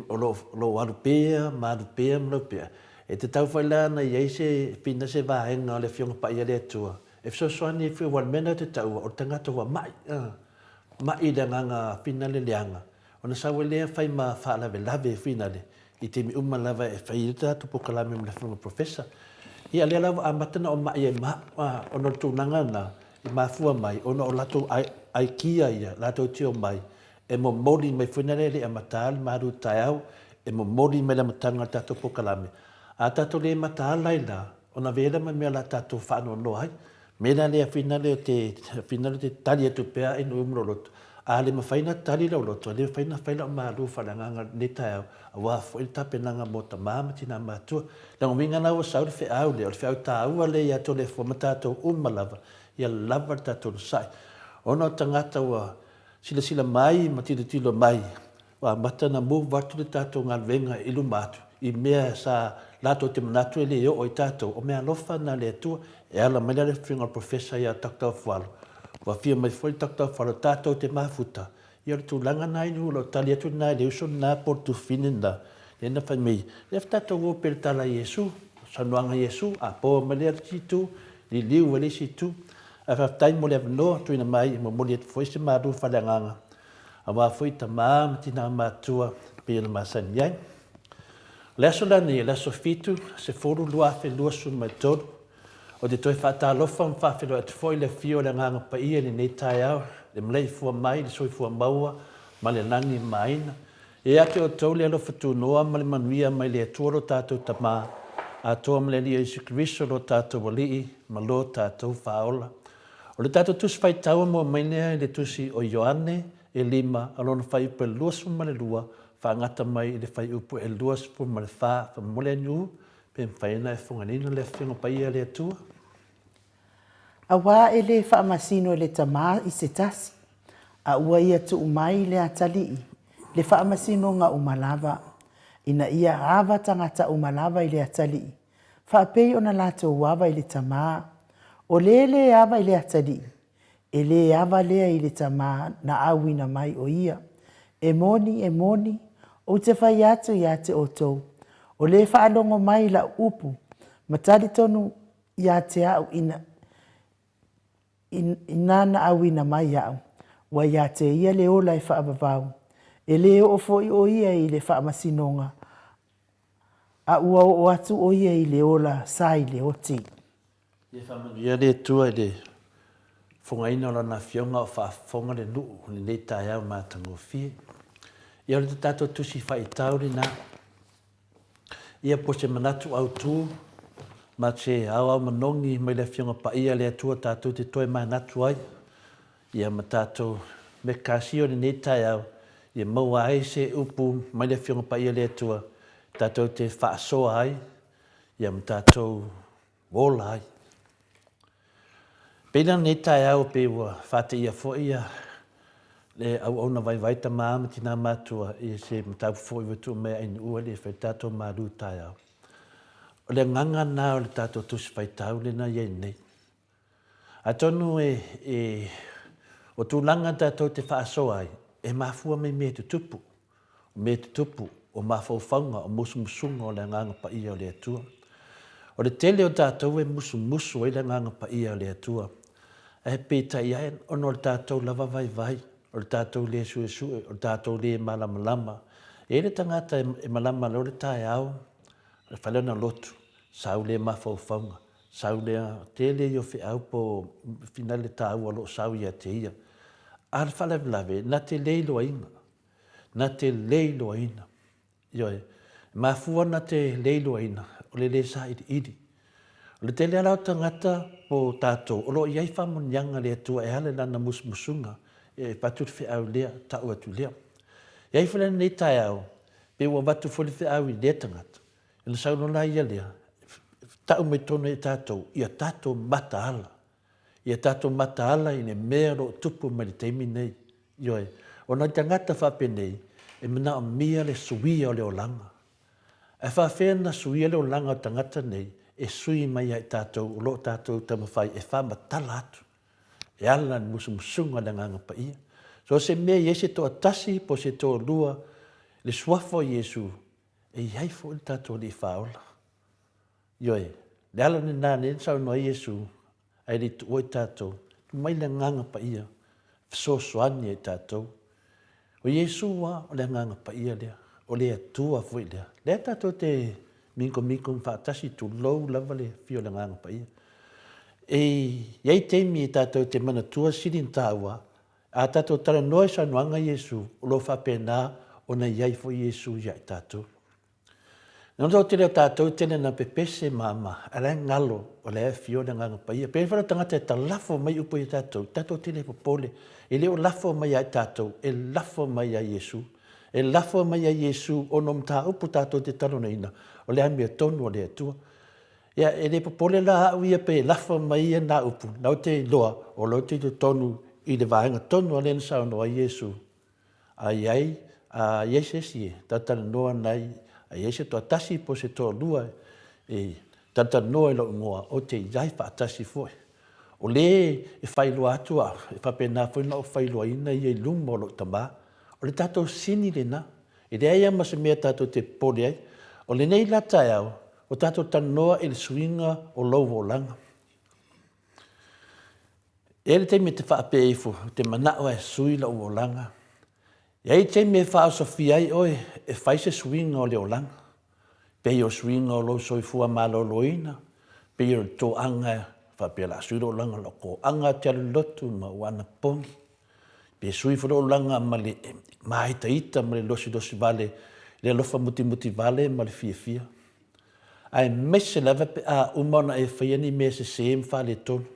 O lo alu pēa, malu pēa, mlo pēa. E te tau whaila na iei se pina se vāhenga o le whionga pa ia le atua. E fsoswani e wan mena te tau o tangata wa mai. Mai le nganga pina le leanga. O na sawe lea whai ma whaalawe lave fina le. I te mi lava e whairita tu pokalame mo le whionga Professor. Ia le lawa a matana o mai e ma. O no tūnanga na. I mafua mai, ona o lato ai kia ia, lato tio mai, e mo mori mai whenarele a matali maru tai au, e mo mori mai la matanga tato pokalame. A tato le matala i la, ona vera mai mea la tato whano no hai, mena le a whinare te tali atu pea e no umroloto. A le mawhaina tali lau loto, le mawhaina whaina o maru whananganga ne tai au, a wā fwoi tape nanga mota māma tina mātua. Lango minga na o sauri whi au le, o le whi au tā ua le i ato le fwoma tātou umalava, ia lava tātou sai. Ono tangata ua sila mai, ma tilo mai, wa mata na mu watu le tātou ngā venga ilu mātu, i mea sa lato te manatu e le o i tātou, o mea lofa na le atua, e ala mai le whinga professor ia Dr. Afualo. Wa fia mai foi Dr. Afualo tātou te mafuta, ia le tūlanga nai nu, lo tali atu nai le uso nā portu finenda, le na whai mei, le tātou o pere tala Yesu, sanuanga Yesu, a po ma le atitu, li liu wale situ, a whaftai mo le avanoa tuina mai, mo moli atu foi se maru whalanganga. A wā foi ta māma tina mātua pe le masani ai. Leso lani, leso fitu, se foru lua fe lua sun mai tolu. O te toi whata lofa mwhawhelo atu foi le fio le nganga pa ia ni nei tai au, le mlei fua mai, le soi fua maua, ma le langi maina. E ake o tau le alofa tu noa ma le manuia mai le atua lo tātou tamā, a toa ma le lia Iesu Kristo lo tātou walii, ma lo tātou whaola. O le tātou tusi whai taua mo mainea le tusi o Ioane, e lima, alona whai upu e lua sumu ma le lua, whaangata mai le whai upu e lua sumu ma le wha, whamole anu, pe mwhaina e whanganina le whinga paia le atua. A wā e le whaamasino le tamā i se tasi. A ua ia tu umai le atalii. Le whaamasino ngā umalava. Ina ia hawa tangata umalava i le atalii. Whaapei ona lato wawa i le tamā. O le awa i le atalii. E le awa lea i le tamā na awina mai o ia. E moni, o te whai atu i ate o tou. O le whaalongo mai la upu. Matari tonu i ate au ina na awina mai au. Wa ia te ia le ola i whaabavau. E le o foi o ia i le whaamasinonga. A ua o atu o ia i le ola sai le oti. Ia le tua i le whungaina o lana whionga o whaafonga le nuu, ni nei tai au mātango fie. Ia le tātou tusi whai tauri nā. Ia po se manatu au tū, ma te au manongi mai le whionga pa ia le atua tātou te toi mai natu ai. Ia ma tātou me kāsio ni nei tai au, ia maua ai se upu mai le whionga pa ia le atua, tātou te whaasoa ai, ia ma tātou wola ai. Pena nei tai au pe ua whate ia fo ia, le au ona vai ta māma tina mātua, ia se matau fo i watu mea in ua le whai tātou māru tai au. O le nganga nā o le tātou tusi whai tau le na iei nei. A tonu o tūlanga tātou te whaasoa ai, e mafua me me tutupu. Me tutupu o mafaufaunga o musumusunga o le nganga pa ia o le atua. O le tele o tātou e musumusu o le nganga pa ia o le atua. E pēta ia e ono le tātou lava vai, o le tātou le sue, o le tātou le malama. E le tangata e malama leo le tae au, le whalena lotu, sau le mafaufaunga, sau le tele i o whi au po finale tā ua lo sau ia te ia. A le whalawelawe, na te leilo aina, na te leilo aina. Ioe, mafua na te leilo aina, o le sa iri. O le tele alau tangata po tātou, o lo iai whamonianga le atua e hale lana musmusunga, e patu te whiau lea, tau atu lea. Iai whalena nei tai au, pe ua watu foli whiau i lea tangata. E na sauno la ia lea, tau mai tono e tātou, ia tātou mata ala. Ia tātou mata ala i ne mea ro tupu mai le teimi nei. Ioe, o na tangata whape nei, e mana o mia le suia o le olanga. E whawhena suia le olanga o tangata nei, e sui mai ai tātou, o lo tātou tamawhai, e whamatala atu. E ala ni musumusunga le nganga pa ia. So se mea iese toa tasi, po se toa lua, le suafo Iesu, e iai fo le tātou li whaola. Ioe, le ala ni nāne, sau noa Iesu, ai li tu oi tātou, mai le nganga pa ia, fisosoani ai tātou. O Iesu wa, o le nganga pa ia lea, o le atua fwoi lea. Lea tātou te miko whaatasi tu lou lava le fio le nganga pa ia. iai teimi tātou te mana tua sirin tāua, a tātou tara noa sa noanga Iesu, o lo whapena o na iai fo Iesu iai tātou. Nō tō te reo tātou tēne na pepese māma, a rea ngalo o lea fio na nganga paia. Pēr whara tangata e ta lafo mai upo i tātou, tātou tēne popole. E leo lafo mai ai tātou, e lafo mai ai Iesu. E lafo mai ai Iesu o nom tā upo tātou te talo na ina. O lea mea tonu o lea tua. Ia, e le popole la au ia pe lafo mai ia nā upo. Nau te loa o lo te tonu i le vaenga tonu a lena sao no a Iesu. Ai ai, a Iesesi e, tatana noa nai, a Iesu toa tasi po se toa lua e tatana noa i lo ngoa o te iai wha tasi foi. O le e whailua atua, e whapena foi na o whailua ina i e lumo lo tamā. O le tātou sini le na, e le aia masa mea tātou te pole ai, o le nei lata e au, o tātou tanoa i le suinga o louvo langa. E le teime te whaape eifo, te manao e sui la o langa. Iai teime e whao sofia ai oe, e whaise suinga o leo langa. Pei o suinga o lo soifua malo loina, pei o tō anga, whapea la sui lo langa loko, anga te alu lotu ma wana pongi. Pei sui fu lo langa ma le maita ita, ma le losi vale, le lofa muti vale, ma le fia. Ai mese lava pe a umana e whaiani me se seem whale tonu.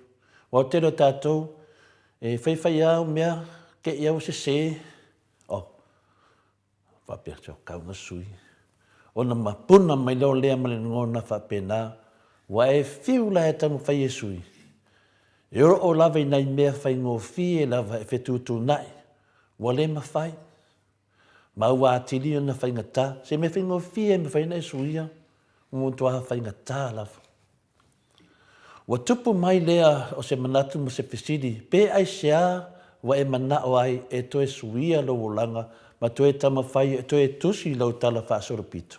Wa te ro tātou, e whai au mea, ke iau se whapea tau kaunga sui. O na mapuna mai leo lea male ngona whapena, wa e whiu la e tamu whai e sui. E oro o lava i nei mea whai ngō fie lava e whetūtū nai, wa le ma whai. Ma ua atili o na whai ngata, se me whai ngō fie me whai nei suia, ngō tua whai ngata lava. Wa tupu mai lea o se manatu mo se pesidi, pe ai sea wa e manao ai e toe suia lo wolanga, ma toe tama whai e toe tusi lau tala whaasoro pito.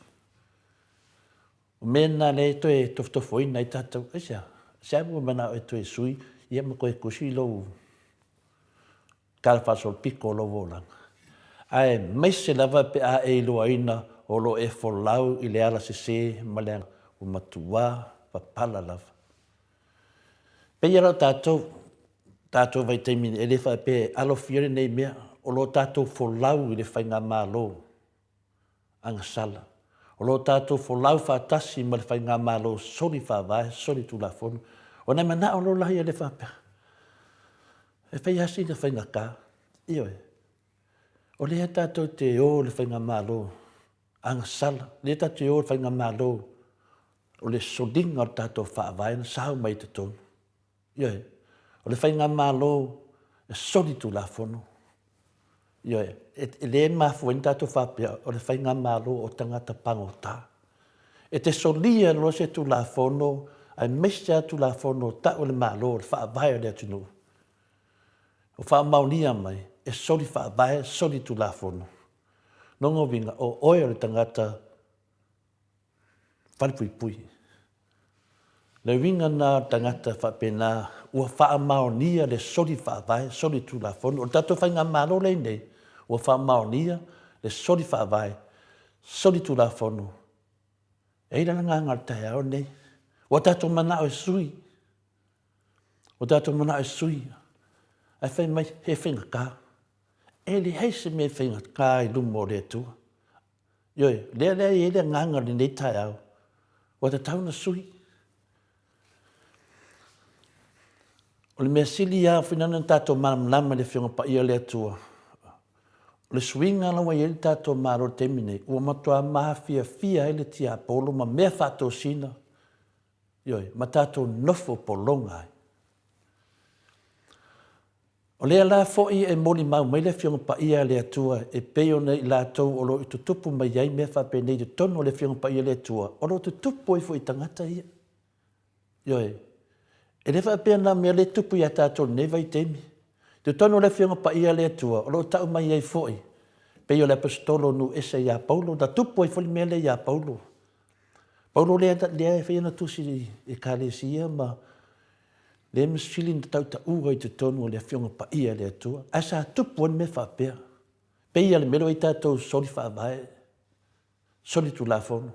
O mena le toe toftofo ina i tātou, e sea mua manao e toe sui, ia ma koe kusi lau kala whaasoro piko lo wolanga. Ai meise lava pe a e loa ina o lo e folau i le ala se ma le o matua papala lava. Pe ia rau tātou vai teimini, e le wha pe alo fiore nei mea, o lo tātou folau i le whainga mālo, anga sala. O lo tātou folau whātasi ma le whainga mālo, sori whāwai, sori tūla whonu. O nei mana o lo lahi a le whapea. E whai hasi na whainga kā, io e. O le tātou te o le whainga mālo, anga sala. Le tātou te o le whainga mālo, o le solinga o tātou whāwai, na sao mai te tonu. Io e. O le whainga mālo, e sori tūla whonu. Io e le mafuen tātou whapea o le whainga mālo o tangata pangota. E te solia lo se tu la whono, ai mesea tu la whono ta o le mālo, o le whaavai o le atunu. O whaamaunia mai, e sori whaavai, sori tu la whono. Nongo winga o oe o le tangata whalipuipui. Le winga nā tangata whapena, ua whaamaunia le sori whaavai, sori tu la whono. O tātou whainga mālo le nei, ua whaamaunia le sori whaavai, sori tu la whono. E ira ngā ngartai au nei. O tātou mana o sui. O tātou mana o sui. Ai whai mai he whinga kā. E li heise me whinga kā i lumo le tua. Ioi, lea e le nganga le nei tai au. O ta tauna sui. O le mea sili a whinana tātou manamlama le whionga pa ia le tua. Le swinga la wai ele tātou maro temine, ua matua maha fia ele tia polo, ma mea whatou sina. Ioi, ma tātou nofo polonga ai. O lea la foi e moli mau, mai le whionga pa ia le atua, e peo nei la tau o lo i tutupu mai ai mea whape nei de tono le whionga pa ia le atua, o lo tutupu i foi tangata ia. Ioi, e le whape na mea le tupu ia tātou ne vai temi. Te tono le whionga pa ia le atua, o lo tau mai ai foi. Peo le apostolo nu esa ia Paulo, da tupu ai foi mea le ia Paulo. Paulo lea e whiana tusi e kālesia, ma le masili na tau ta ua i te tono le whionga pa ia le atua. A sa tupu an me whapea. Pea le mero i tātou sori whaavae, sori tu la whono.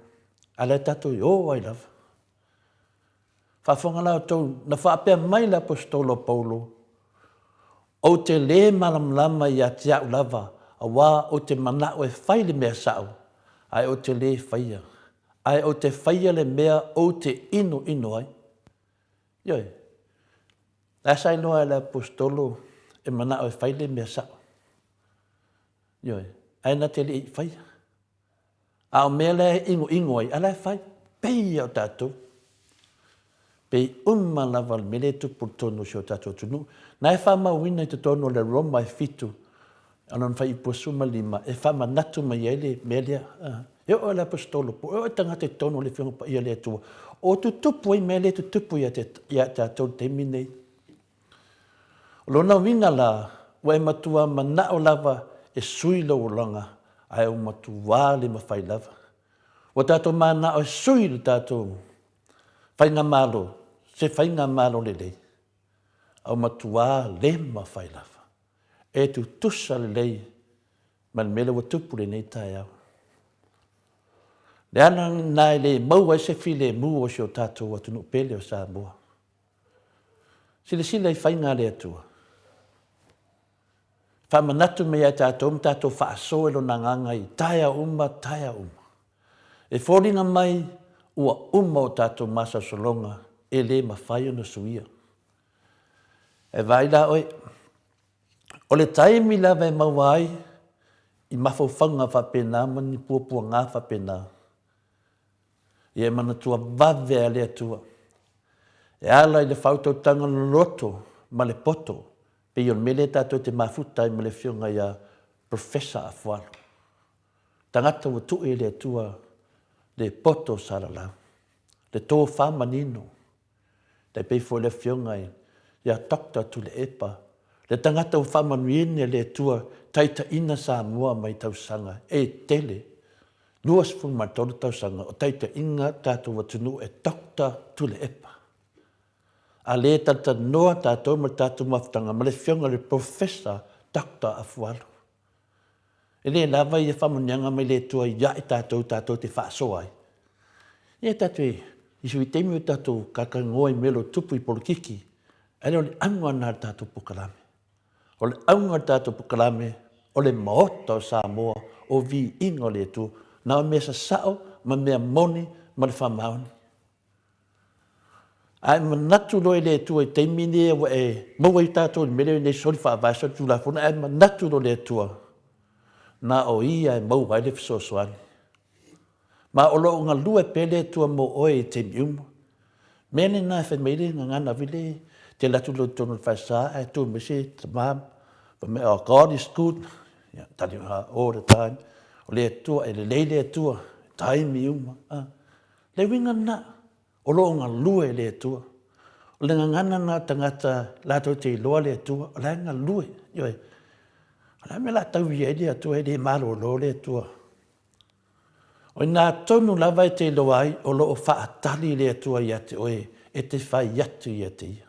A le tātou i o ai lava. Whafonga lau tau, na whaapea mai la apostolo Paulo. O te le malam lama i a te au lava, a wā o te mana o e whai le mea sao, ai o te le whaia. Ai o te whaia le mea o te ino ai. Ioi, asai noa le apostolo e mana o e whai le mea sao. Ioi, ai na te le i whaia. A o mea le ingo ai, ala e whai, pei au tātou. Pei lava le mele tupu tono si o tātou tunu. Na e whama wina i te tono le Roma e fitu. Anon whai i posuma lima. E whama natu mai ele melea. E o le apostolo po. E o tangata i tono le whiunga pa ia le atua. O tu tupu ai mele tu tupu ia tātou te minei. Lona wina la, wa e matua mana o lava e sui lo langa. Ai o matua le mawhai lava. O tātou mana o e sui le tātou. Whainga malo. Se whainga malo le lei. Au matua le mawhai lava. E tu tusa le lei. Man mele wa tupu le nei tai au. Le ana nai le maua se file mu o si o tātou atu no pele o Samoa. Sile i whainga le atua. Whamanatu mea tātou whaaso e lo nanganga i taia uma. E whoringa mai ua o tātou masa solonga e le mawhai o na suia. E vaila oi, o le taimi lawa e mawai i mawhauwhanga whapena mani puapua ngā whapena. I e manatua vave a le atua. E ala i le whautautanga loto ma le poto pe ion mele tātou te mafuta i ma le whiunga ia Profesa Afualo. Tangata wa tu e le atua le poto saralau. Le tō whamanino. Te pei fo le whiunga ia Dr. tu le epa. Le tangata o whamanuine le atua taita ina Samoa mai tausanga. E tele. Luas fun matolu tausanga o taita inga tātou watunu e Dr. tu le epa. A le tata noa tātou ma tātou maftanga ma le whiunga le Profesa Dr. Afualo. E le lava i e whamunianga mai le tua ia e tātou te whaasoai. Ia tātou i sui teimi o tātou kakangoi melo tupu i polokiki. Ele o le aunga nā tātou pukalame. O le aunga tātou pukalame o le Maota o Samoa o Viiga o le tu. Na o mea sasao, ma mea moni, ma le whamaoni. Ai manatu loe le tua i teimi ne e maua i tātou ni mele nei sori whaavasa tu la funa. Ai manatu lo le tua. Na o ia e maua i le fisosoani. Ma o loo ngā lua pele tua mo oe i te miuma. Mene nā e whameire ngā ngana vile, te latu lo tono whaisa, e tu mese, te mam, oh, God is good, tani all the time, o le tua, e le leile tua, tai miuma. Le winga na, o loo ngā lua e le tua. O le ngana nā tangata, lato te iloa le tua, o le ngā lua, ioi. O le me la tau i e le tua, e le malo o lo le tua. O nā tonu lava e te loai o loo whaatali le atua i ate oe e te whai atu i ate ia.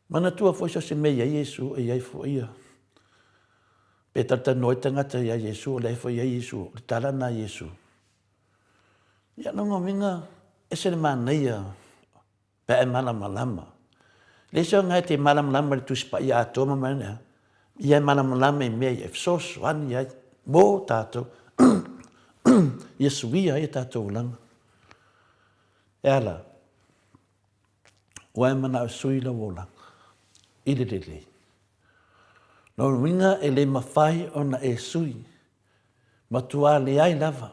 Mana tua fwisa se mea Yesu e iai fo ia. Pe tata noi tangata ia Yesu o lei fo ia Yesu, le talana Yesu. Ia nongo minga e se le manaia pe e malamalama. Le so ngai te malamalama le tuspa ia atoma mana. Ia malamalama i mea i e fsoso ani iai mo tātou. Yesu ia e tātou langa. E ala, wai mana o sui la wolanga. Ile le le. No winga e le mawhai o na e sui. Matua le ai lava.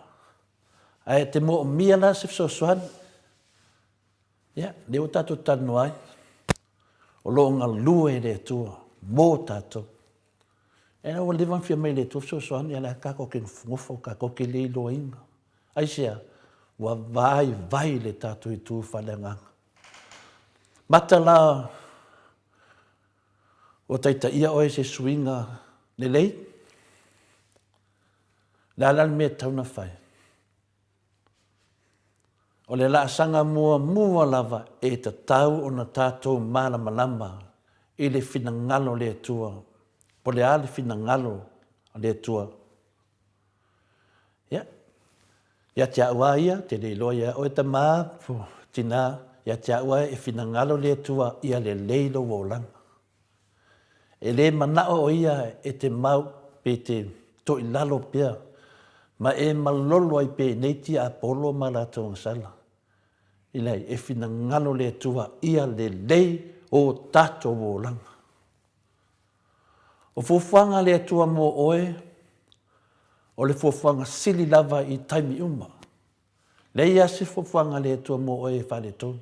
Ai te mo o mia la se fsosoani. Ia, le o tātou tanu ai. O lo ngā lua e le tua. Mō tātou. E na o levan fia mai le tua fsosoani. Ia le kako ke ngofo, kako ke le ilo inga. Ai sea, wa vai le tātou i tū whalenganga. Mata la, o taita ia oe se suinga le lei. Le alal mea tauna whai. O le la sanga mua lava e ta tau o na tātou malama i le finangalo le tua. Po le ale finangalo le tua. Ia. Ia te aua ia, te le loa ia, o e ta maa, tina ia te aua e finangalo le tua ia le leilo wolanga. E le manao o ia e te mau pe te to ilalo pia, ma e malolo ai pe neiti a polo ma la tonga sala. Ilai e finangalo le tua ia le lei o tato wolanga. O fufuanga le tua mo oe, o le fufuanga sili lava i taimi uma. Le ia si fufuanga le tua mo oe e whale tonu,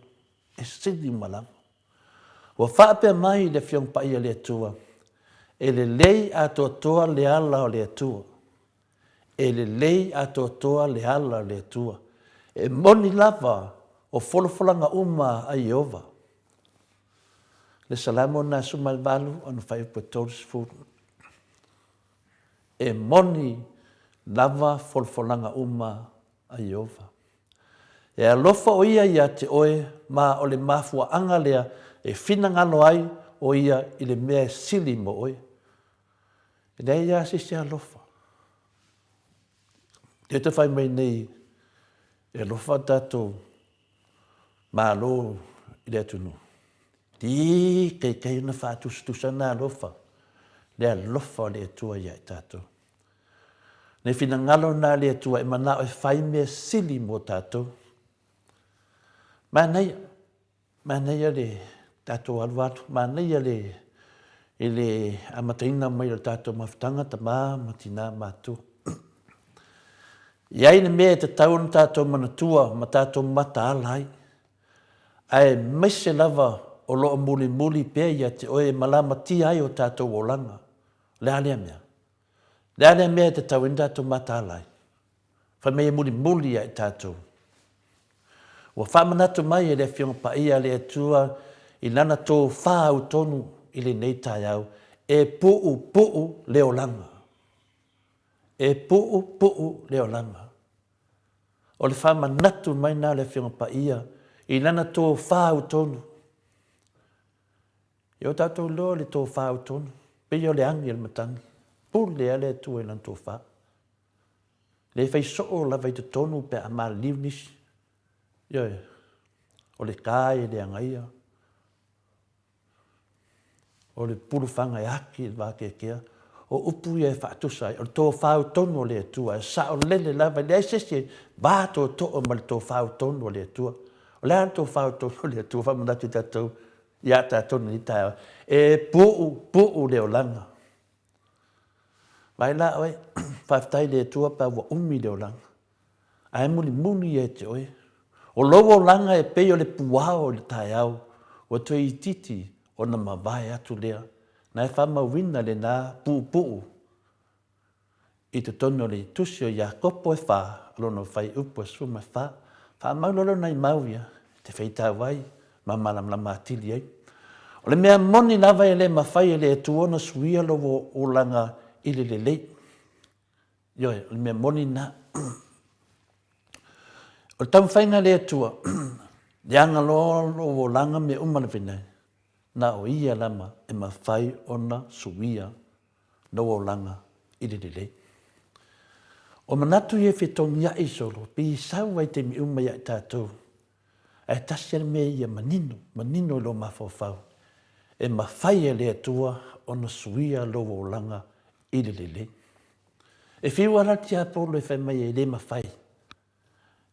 e sili malama. Wa whaapea mai le fiong pa ia le tua, e le lei a toa le ala o le tua. E le lei a toa le ala o le tua. E moni lava o folofolanga uma a Iova. Le salamo na sumalvalu on fai patoris food. E moni lava folfolanga uma a Iova. E alofa o ia te oe ma o le mafua anga lea e finangalo ai o ia i le mea sili mo oe. E nei ia si alofa. Te te whai mai nei e alofa tatou ma alo i le atunu. Di kei una whātustusana alofa. Le alofa le atua ia i tatou. Ne finangalo na le atua e mana o e whai mea sili mo tatou. Manaya le tatou aluatu, manaya le amataina mai le tatou mafutanga ta matina matu. Iai ne mea te tau na tatou manatua, ma tatou mata alai. Ai maise lava o loo muli pea ia te oe malama ti ai o tatou olanga. Lea mea. Lea mea te tau inda tatou mata alai. Wha mea muli ai tatou. Wa whamanatu mai e le fionga pa ia le atua i lana tō whāu tonu i le nei tai au e puu leo langa. E puu leo langa. O le whamanatu mai nā le fionga pa ia i lana tō whāu tonu. I o tātou loa le tō whāu tonu. Pei o le angi le matangi. Pū lea le atua i lana tō whā. Le whai soo la vai te tonu pe a mā livnisi. Ioi, o le kāi le angaia, o le purufanga e aki e wāke kia, o upu e whātusai, o tō whāu tonu o le atua, e sa o lele lava, le aisese bāto to'o ma le tō whāu tonu o le atua. O le an tō whāu tonu o le atua, whamanatu tātou, ia tātou ni tāua, e puu leo langa. Vai la oe, whaftai le atua pa wa umi leo langa. Ai muni e te oe. O lowo langa e peo le puao le tai au, o to i titi o na mawai atu lea, na e whama wina le nā puu. I te tono le tusi o ia kopo e whā, alono whai upo e suma whā, wha maulolo nei mauia, te whaita wai, ma malamlama atili ai. O le mea moni lava e le mawhai e le e tuona suia lowo o langa i le lei. Ioi, o le mea moni na... O tau whainga le atua, le anga lolo o langa me umana whenei, na o ia lama e ma whai ona suia no o langa i le lei. O manatu e whetong ia i solo, pi sau ai te mi uma ia i tātou, e tasir me ia manino lo mawhawhau, e ma whai e le atua ona suia lo o langa i le lei. E whiwara tia polo e whai mai e le ma whai,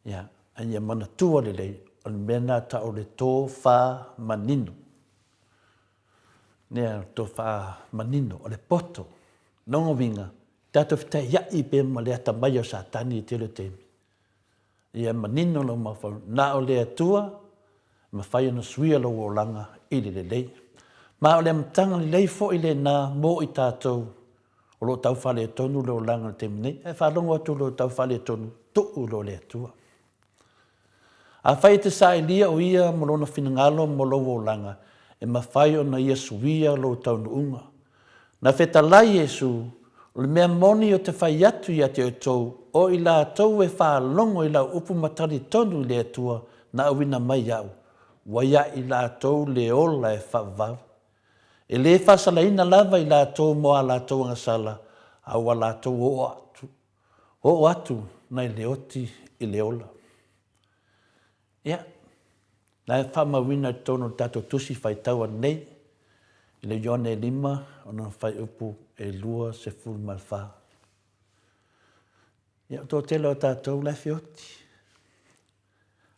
ia, ia mana tua le lei, o le mena ta o le tō whā manino. Nea tō whā manino, o le poto, nongo winga, tātou whitai iai pe ma le ata mai o sa tani i tele temi. Ia manino lo mawhau, nā o le atua, ma whai ana suia lo o langa i le lei. Ma o le amtanga le lei fo i le nā mō i tātou, o lo tau whale tonu lo langa temi nei, e whalongo atu lo tau whale tonu, tuu lo le atua. A whai te sa lia o ia mo lona finangalo mo lo o langa, e ma whai o na ia suia lo taunu unga. Na whetalai Jesu, o le mea moni o te whai atu ia te o tau, o i la tau e wha longo i la upu matari tonu le atua na awina mai au, waia i la tau le ola e wha vau. E le whasalaina lava i la tau mo a la tau ngasala, au a la tau o atu na i le oti i le ola. Ia, Nā whamawina tono tātou tusi whai taua nei, i le Ione 5, ona whai upu e lua se fulu malwha. Ia tō telo o tātou lai whioti.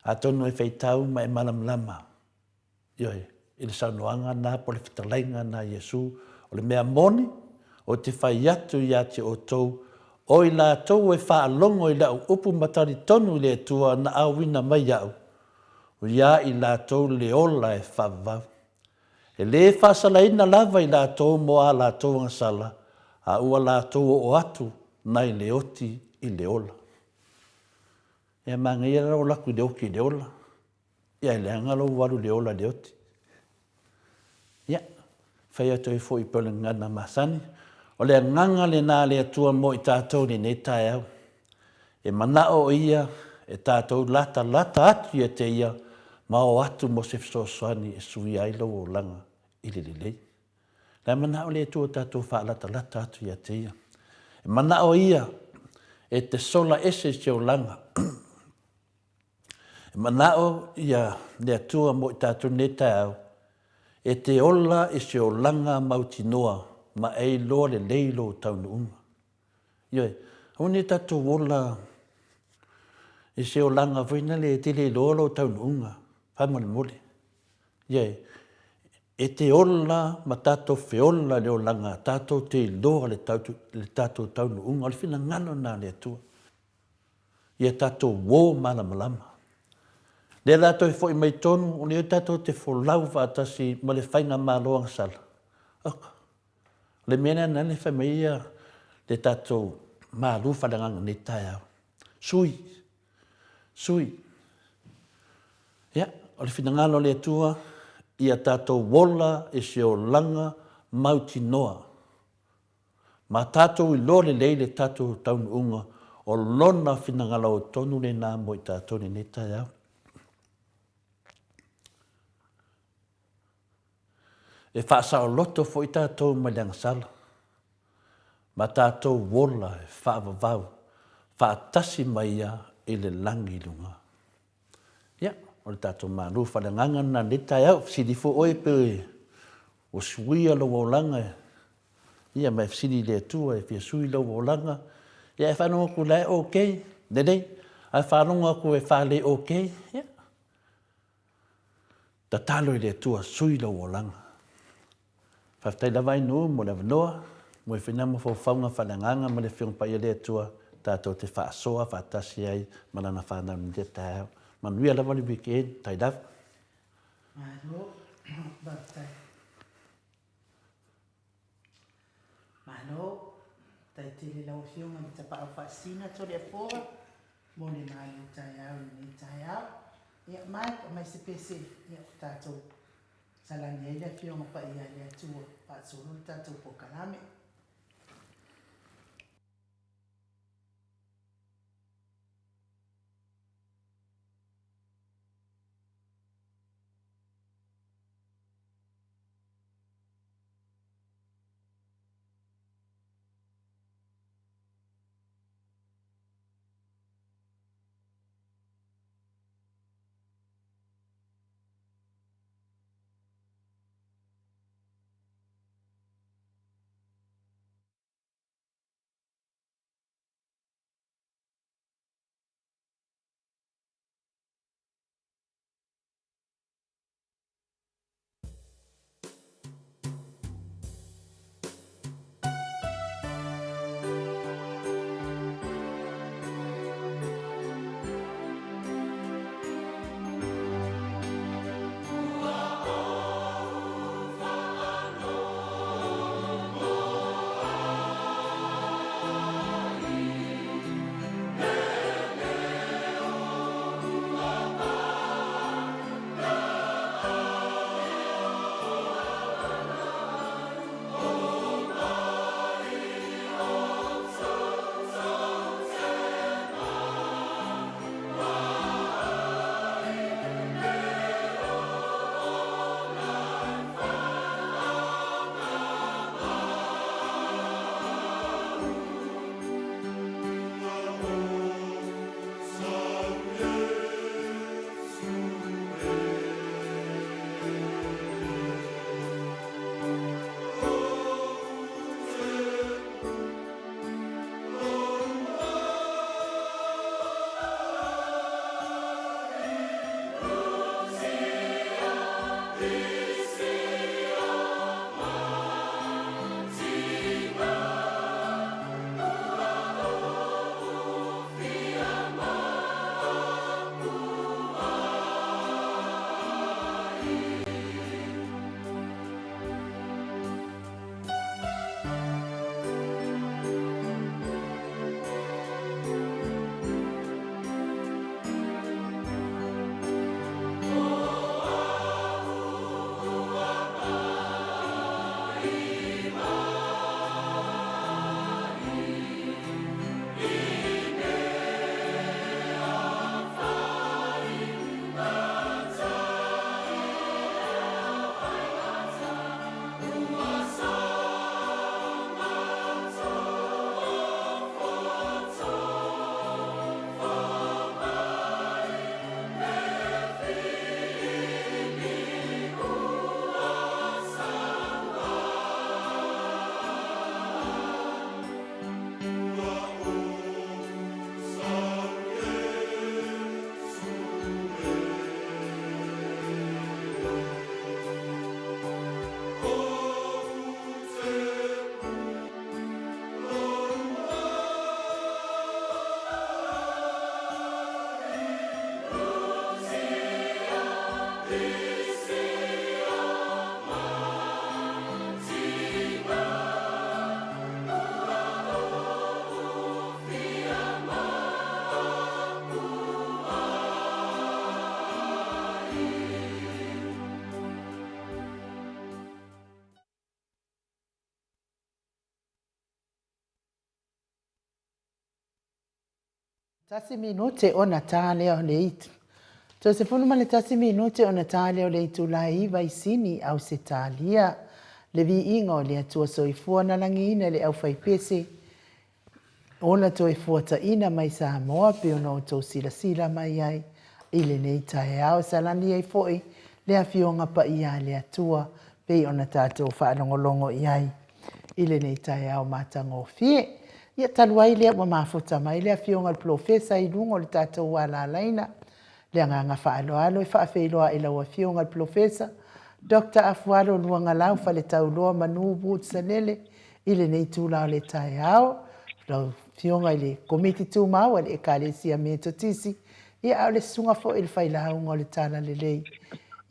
A tonu e whai tau ma e malam lama. Ioi, i le saunoanga nā pole whitalainga nā Iesu, o le mea moni, o te whai atu i ati o tau, o i la tau e wha alongo i lau upu matari tonu i le tua na awina mai au. O ia i la tau le ola e whavau. E le whasalaina lava i la tau mo a la tau ngasala, a ua la tau o atu nai le oti i le ola. Ia manga ia rau laku le oki le ola. Ia le angalo waru le ola le oti. Ia, whai atu e fo i pole ngana masani. O le nganga le nā le atua mo i tātou ni ne tae au. E manao ia, e tātou lata atu ia te ia, ma o atu mo se fisosoani e sui ailo o langa i le lelei. Le manao le atua tātou wha lata atu ia te ia. E manao ia, e te sola ese se o langa. E manao ia le atua mo i tātou ne tae au. E te ola e se o langa mauti noa, ma e loa le leilo taunu unga. Ioi, honi tātou ola e se o langa vina le te le loa taunu unga, whamole mole. Ioi, e te ola ma tātou whiola le o langa, tātou te loa le tātou taunu unga, o le whina ngano nā le atua. Ia tātou wō malama. Le tātou e fo i mai tonu, o le tātou te wholau whaatasi ma le whainga māloa ngasala. Aka. Le mena nane whai mai ia le tātou mālu whananganga ne tae au. Sui. Ia, o le whinangalo le atua, ia tātou wola e se o langa mauti noa. Ma tātou i lo le leile tātou taunu unga, o lona whinangalo o tonu le nā mo i tātou ne tae au. E whaasa o loto fo i tātou mai langasala. Ma tātou wola e whaavavau, whaatasi mai ia i le langi lunga. Ia, o le tātou mālu whananganga na netai au, sidi fo oe pe o suia lo o langa. Ia mai sidi le atua e fia sui lo o langa. Ia e whanonga ku lai okei, nenei, ai whanonga ku e whale okei. Ia. Ta talo i le atua sui lo o langa. Whaftai lawa inu mo le wanoa, mo e whinama fo whaunga whananganga ma le whiong pa ia le atua, tātou te whaasoa, whaatasi ai, malana whanau ni te tau. Manuia lawa ni weekend, tai dawa. Malo, tai tele lau whionga ni tapa au whaasina to le apoa, mo le nāli tai au ni tai au. Ia mai, o mai se pese, ia tātou. Salani ele whionga pa ia le atua, pa suru tātou po kalame. Tasi minute ona tale o leitu. To se funu male tasi minute ona tale o leitu la iwa isini au se talia. Le Viiga o le atua soifua na langina le au faipese. Ona to ifuata ina mai Samoa pe ona o to sila mai ai. Ile nei tae au salani ai foi. Le afionga pa ia le atua pe ona tato whaanongolongo iai. Ile nei tae au matango fie. Ia taluai lea wa mafuta mai lea fionga le profesa I lungo le tatou wala laina. Lea nganga whaaloalo I whaafeiloa ila wa fionga le profesa. Dr. Afualo luanga lau fa le tauloa manubu Salele. Ile nei tūlao le tae au. Lau fionga ile komiti tu maua le ekalesia me totisi. Ia au le sunga fo il whailaunga le tala le lei.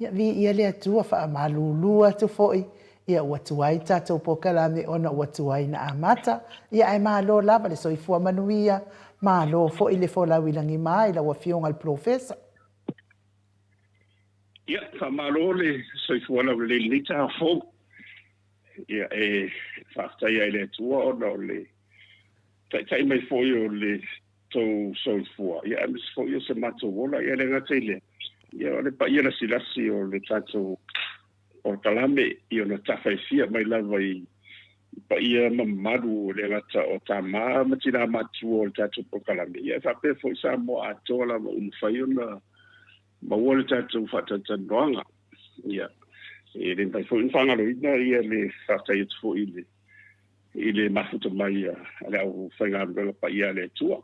Ia vi ia le atua wha malulua tu foi. Ia watuai tatou pokala me ona watuai na amata. Ia ai malo lava le soifua manuia. Malo fo ile fo la wilangi mai la wafionga le profesa. Ia, malo le soifua la le lita fo. Ia whaftai ai le atua ona o le tai mai fo o le tau soifua. Ia amis fo o se mato wola. Ia le ngatele. Ia ole pa ia la silasi o le tatou o kalame I ona tawhaifia mai lava I pa ia mamaru le ngata o ta maa matina matu o tatou o kalame. Ia whape fo I Samoa atoa la ma umwhai ona maua le tatou whatatanuanga. Ia. E le ntai fo whangaro ina ia le whatai atu fo I le mafuta mai ale au whaingaru pa ia le tua.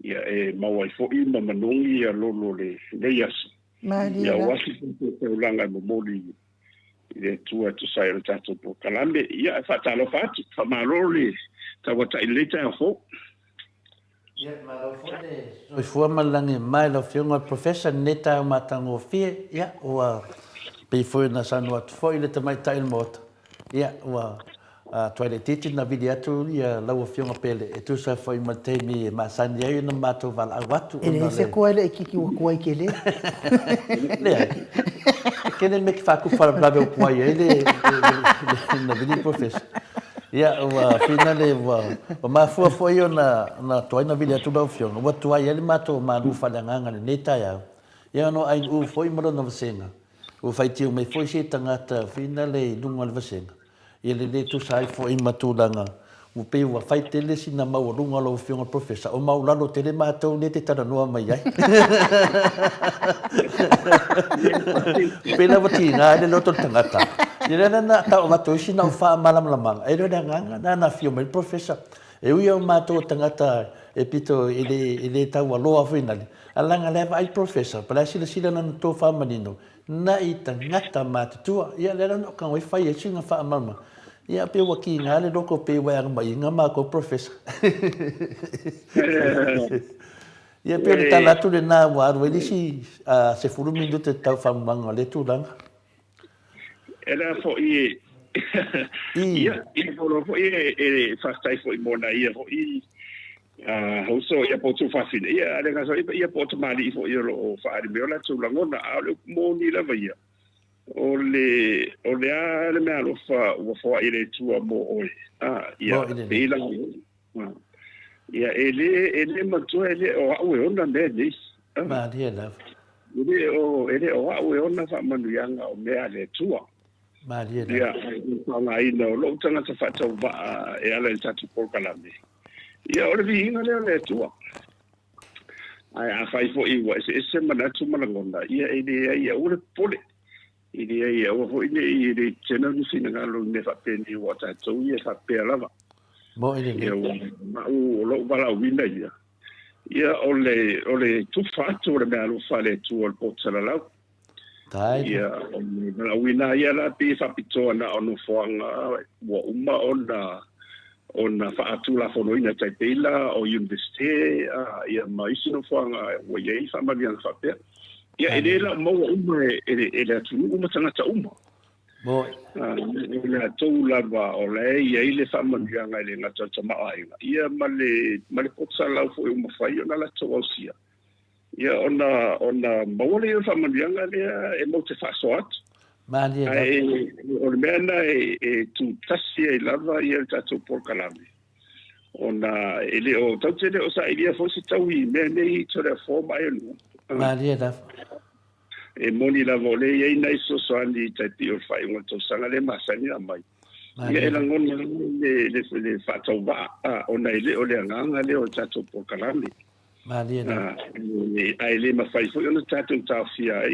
Ia mawai fo I mamanongi ia lolo le aso. Ia wasi te ulanga momoli ile tua tu sai o tato po kalame ia fatalo fatu famalole tawata ileta fo ia malofone so fua malangi mai lo fionga professor neta matango fie ia wa pe foi na sanu at foi le tamai tail mot ia wa toilet titi na video tu ia la fionga pele e tu sa foi matemi ma sandia na mato val awatu ele se ko ele kiki wa ko ikele kene me fa ku fala bla o kwai ele na video professor ia wa finale wa ma foi na toina video tu ba fionga wa tu ai ele mato ma du fala nganga neta ia no ai u foi mo na vasenga o fai tio me foi se tangata finale dunga vasenga ele le tu sai fo I matulanga o pe wa fai tele sina mau runga lo fionga professor o mau lalo tele matou le te tana noa mai ai pela watinga ele lo tangata ele na ta o matou sina o fa malam lamang ele nga na fionga professor e ui o matou tangata e pito ele ta wa loa finale alanga leva ai professor pela sila na to fa manino na I tangata matutua ia le no kan wi fai e singa fa mama ia pe waki ngale loko pe wa mai ngama ko professor ia pe le tala tu le na wa ro ele si se fulu minuto te tau fa manga le tu lang era fo ia fo e fastai fo mona ia fo hoso ia po tu fa fine ia le gaso ia po tu mali fo ia lo fa ri me la tu langona a le moni la vai o le ale me alo fa o fo ile tu mo oi ia bila ia ele ma tu ele o ona me ni ma dia la ele o ona fa manu yanga o me ale tu ma dia ia nga ina lo tanga ta fa tu va e ale ta tu por kalame ia ora Viiga le tua ai a fai fo I wa se mana tu malangona ia ia ora pole ia o fo ile chena ni sina ngalo ne fa peni wa ta tu ia fa pe lava mo ile ma o lo bala winda ia ole tu fa tu le malo fa le tu al potala la tai ia la wina ia la pe fa pitona ono foanga wa uma ona faatula fonoina taipela o university ia maisi no fanga o ye fa mabian fa pe ia ele la mo uma ele atu uma tanga ta uma mo ele atu la ba o le ia ile fa mabian ile ngata ta mai ia male potsa la fo uma fa ia la tsosia ia ona mo le fa mabian ile e mo te fa soat ma dia o le mena tu tasi e lava ia tatou por kalame ona ele o tautele o sa ilia fosi taui me nei tore forma e lu. Maria da. E moni la vole e nei so soani tati o fai un to sanga le masani a mai. Ia e langon le fatau va ona ele o le nganga le o tato po kalami. Maria da. Ai le mafai fo ona tato tafia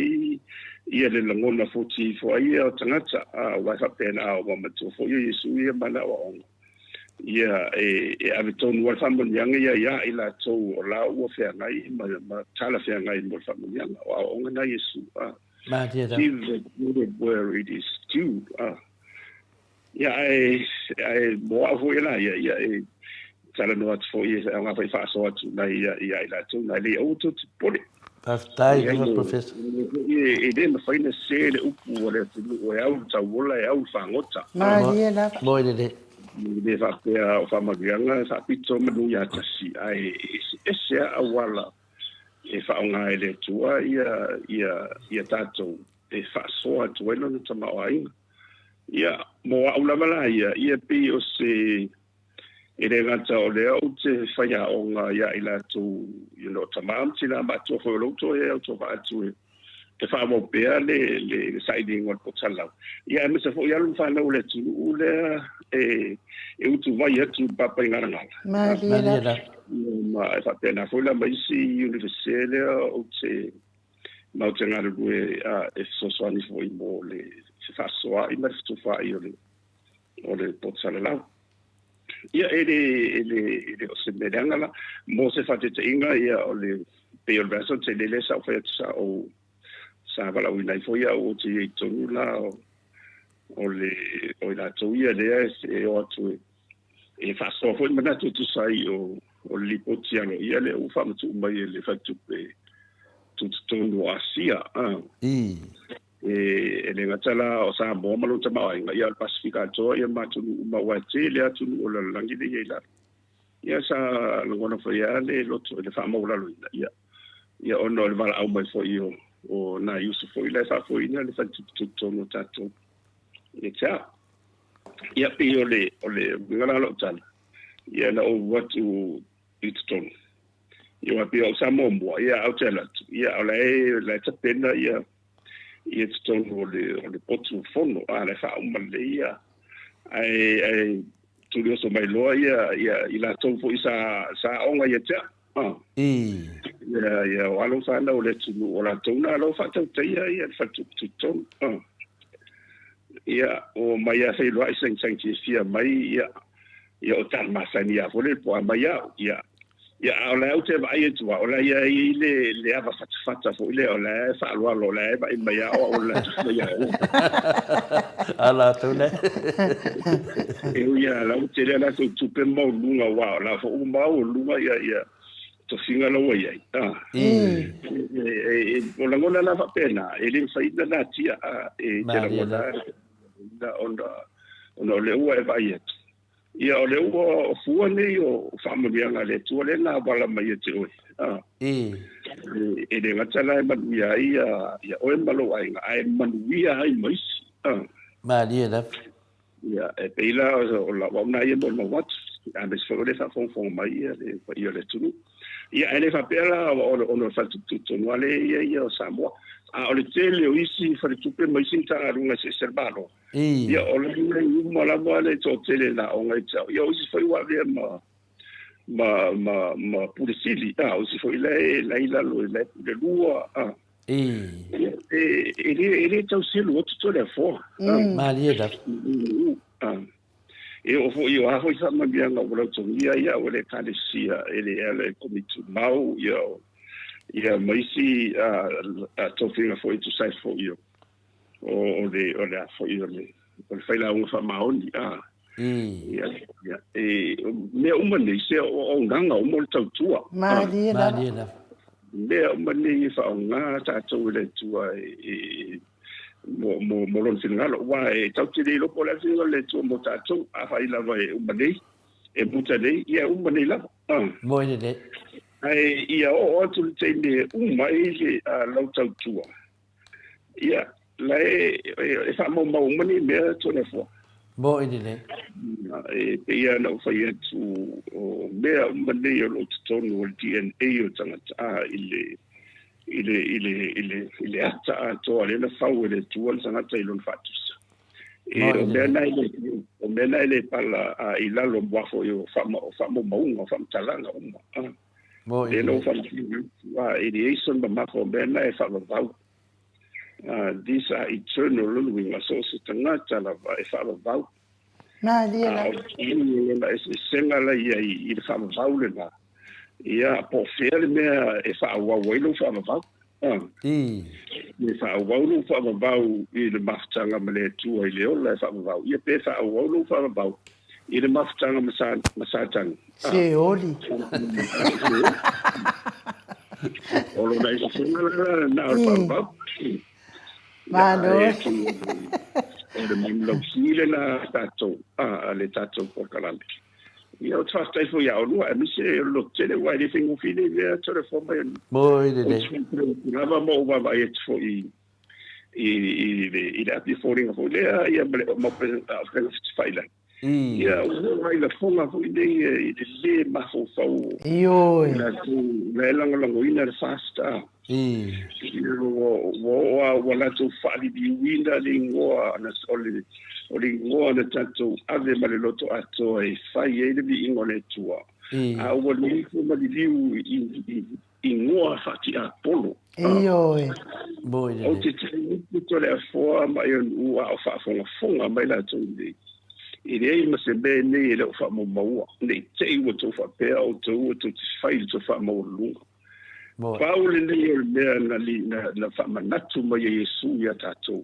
ia le langon na foti fo ia o tangata wa fa pena o matu fo Yesu ia mana o ia ave tonu wa famon yanga ia ila to la o fe ngai ma tala fe ngai mo famon yanga o ngana Yesu Maria da. Where it is due ia ai mo avo ila ia tala no at fo ia nga fa fa so atu na ia ila to na le o to pole pastai no professor e de fa ina se le upu o le o au ta wola au fa ngota Maria da. moi de le fa pe o fa magianga sa pizzo menu ya tasi ai ese awala e fa nga ele tua ia tato e fa so atu elo no tama ai ia mo aula mala ia pe o se ele ngata o le o te fa ya o nga ia ila tu tamam tina ba to fo lo to e to va tu te fa mo pe le siding o potala ia me se fo ia lu fa no le tu le e utu vai atu papa ngara Maria da. ma fa pena foi la mai si universele o te ma te ngara due e so so ani foi mo le se fa so i ma stu fa io le potala la ia ele o se medanga la mo se fa te inga ia o le pe o verso te le sa fa o sa vala wina foi o te tonu la o la toia le e o tu e fa so foi mana tu sai o lipotiano ia le u fa tu mai le fa tu pe tu no asia e le ngatala o sa mo malo tama ia al pacificato ia ma tu ma wa te le tu o la langi de ia sa lo gono foi le lo tu le fa mo la ia ono le vala au mai foi o na yusu foi le fa foi na le fa tu no tato e tia ia pe ole ngala lo tal ia na o watu itton ia pe o samombo ia au tela ia ole la tapena ia itton ole potu fono ale fa umale ia ai tu lo so mai lo ia ila to fo sa onga ia tia ia walo sa na ole tu ola tona lo fa tu ia fa tu ton ia o mai a sei lo ai sen ki sia mai ia o tan masani a fole po mai ia ola o te vai tu ola ia le ava fata fo ile ola fa lo la ba mai o ola ia ala tu ne ia la o te la tu pe mo lunga wa la fo o ma o lunga ia to singa lo ia o la ngona la fa pena ele fa ida na tia e te la ngona ona le ua e vai atu. Ia o le ua o fua nei o whamurianga le tua le nā wala mai e te oi. E le ngatala e manuia ia oe malo ainga, ai manuia ai maisi. Maria da. Ia e peila o la wauna ia mo ma watu. A me se le fa fong mai ia le tunu. Ia e le fa pela o no fa tutonu ale ia o Samoa. O le tele o isi fa le tupe mai sinta arunga se serbalo. Ia o le uma la vale to tele la o ngai tau. Ia o si foi wa vea ma purisili. O si foi la ila lo le lua. Ele tau selu o tuto le fo. Maria da. E o fo io a foi sa ma bia no lo tongia ia o le kalesia ele komitu mau ia maisi a tofinga foi tu sai fo io. O le fo io le fai la un fa maoni ia me uma nei se o nganga o mo tau tua Maria da. me uma nei fa nga ta to le tua mo lon finalo wa tau te le lo la finalo le tua mo ta to a fai la vai uma nei e muta nei ia uma nei la moi de ai ia o tu te ne uma e lo tau tua ia lai e fa mo mau mani me to ne fo Mo ini le. Pe ia na whai atu o mea mane o lo tonu o DNA o tangata ile ata atoa le na whau ele tua tangata ilon fatusa. O mea nai le pala i lalo mwafo o whamo maunga o wham talanga uma. Mo ini le. le. No wham ideation ba mako mea nai whamavau. These are eternal living associates tangata la whamavau. Na dia la. Ina senga la i whamavau le na. Ia po fere mea whaawawai lo whamavau. I whaawau lo whamavau i le maftanga ma le tua i le ola whamavau. Ia pe whaawau lo whamavau i le maftanga masatanga. Se oli. Olo na isa senga la na whamavau. Mano. Le mamlau sile na tatou le tatou po kalame ia o taftai fo ia o lua e mise lo tele wai le fingo fine ia tore fo mai mo ile le lava mo wa vai et fo i le api fo ringa fo le ia mo pre faila ia o vai la fonga fo i le ma fo fo yo la lango ina le fasta wala tu fali di winda lingua na o lingua na tanto ave maleloto ato e fai e bi ingole tua a o li ma di liu ingua fati a polo yo boy o te to le fo ma yo u fa fonga mai la tu di ile ma se be ne le fa mo mo ne te wo to fa pe o to fai to fa mo lunga Paul ni o mea na whamanatu mai Yesu ia tātou.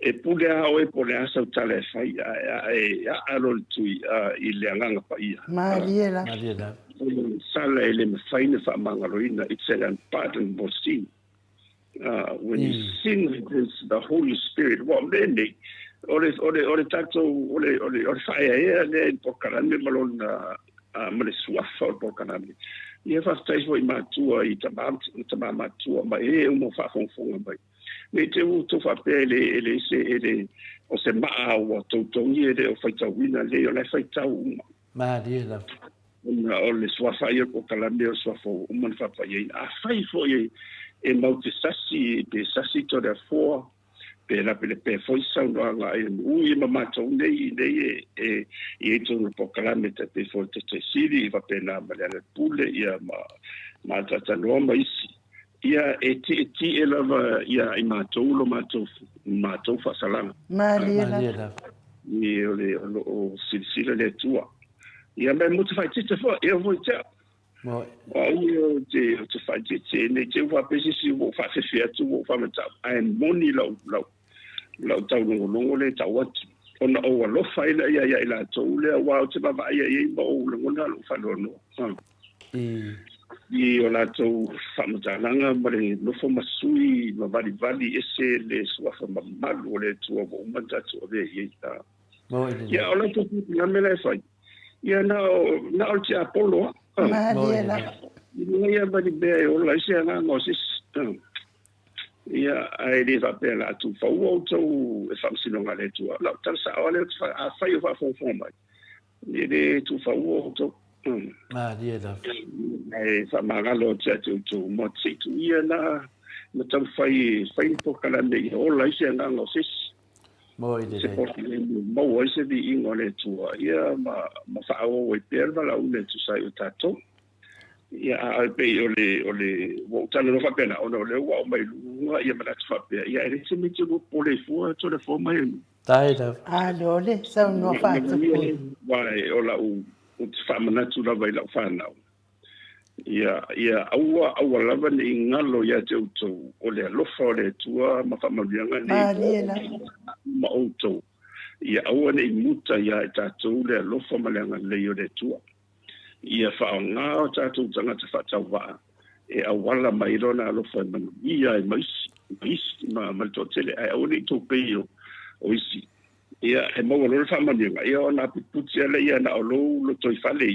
E pule hao e pole asa o tale whai a alol tui i le anganga pa ia. Mariela. Sala e le mawhaina whamangaroina, it's an unpardonable sin. When you sin against the Holy Spirit, well, mene, ore tātou, ore whaia ea ne pokarame malona male suafa o pokarame. Ia whaftai fo i mātua i tamā mātua mai e umo whafonga mai. Me te uto whape ele o se maa o tautongi ele o whaitawina le o lai whaitau uma. Maria la. O le swafai o kalame o swafo uman whapaiei. A whai fo e mau te sasi, pe sasi to rea fōa. Pe la pe le pe foi saunoanga e ui mamatou nei e tonu pokalame te pe foi te siri i va pena malele pule ia ma tatanoa ma isi ia e ti e lava ia i matou lo matou fasalanga Mariela ni o silsila le tua ia me mutu fai tite fo ia voi te mo o te fai tite ne te wa pesi si wo fa fe tu wo fa mata ai moni lo tau longo le tau atu. Ona o alo faila ia ila tau le wa o te baba ia ba o longo na lo fa lono. I o la tau whamatananga mare no fo masui ma vali ese le suafa mamalu le tua o umantatu o le ta. Ia o la tau na mele fai. Ia na o te Apollo. Mariela. Ia ba di be o la ise na no sis. Ia ai le va pe la tu fa o tu e fam sino ngale tu la tal sa ole a fa yo fa fo mai le tu fa o tu dia da ai fa magalo tu mo si tu ia na tal fai po kala ne o la ise na no sis mo ide mo ise di ingole tu ia ma fa o e per la une tu sai o tato ia ai pe ole wo tala no fa pena ono le wa mai lunga ia mana fa pe ia ele se meti go pole fu to le fo mai tai da lole sa no fa tu vai ola u fa mana tu la vai la fa na ia aua lava ni ngalo ia te uto ole lo fa le tua ma fa ma bianga ni ma auto ia aua ni muta ia ta tu le lo fa ma le yo le tua ia whaonga o tātou tangata whatawa e awala mai rona alofa ia e maisi ma tele ai au nei tō pei o isi ia e maua lore whamanianga ia o nā piputi ala ia na o lo toi whale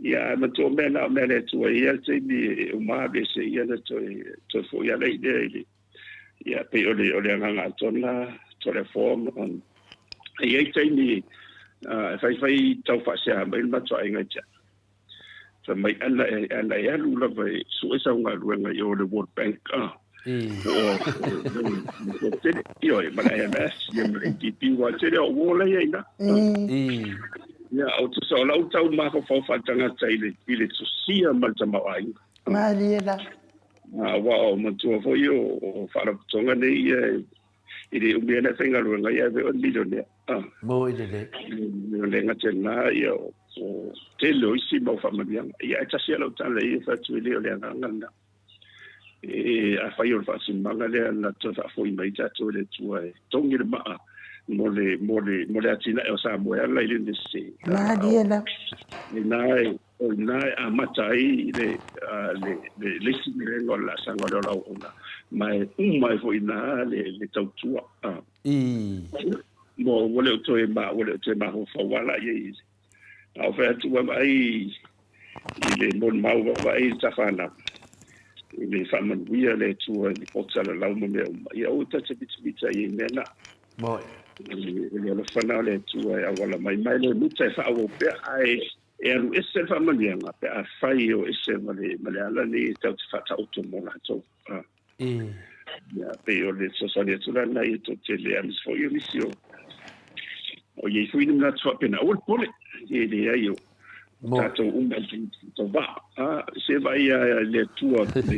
ia ma tō mea na o mea le tua ia te mi o maa bese ia na toi fo ia lei ia pe ole anganga tona tole form ai tai ni fai tau whasia mai matua inga tia. Sa mai ana ya lula vai su esa unga luenga i o le World Bank. Io ma la MS, io me le tipi wa tere o wola ia ina. Ia o tu sa la utau ma ko fa tanga tai le tu sia ma ta mai. Mariela. Wa o ma tu fo io o fa la tonga nei ile umia na thenga luenga ia ve o millionaire. Mo ile le ngatena ia o te lo isi mo fa mamianga ia ta sia lo tala ia fa tu ile le nganga a fa yo fa sin manga le na to fa fo mai ta to le tu ai tongi le ma mo le atina o sa mo ala ile de se na diela nai a matai le simile la sanga lo la ona mai fo ina le tau tua mo wole to e ma ho fa wala ye au fa tu mai ile mon mau va e tafana ile fa man wia le tu ni potala la mo me ya o ta te bitsa ye mena mo ile lo fa na le tu ya wala mai le mutsa fa o pe ai e ru ese fa man ya pe a fa yo ese male ala ni ta fa ta auto mo na to ya pe o le so sa le tu la na i to te le am fo yo misio o ye fui na tso pena o pole ye le ayo tato to va se vai le tua di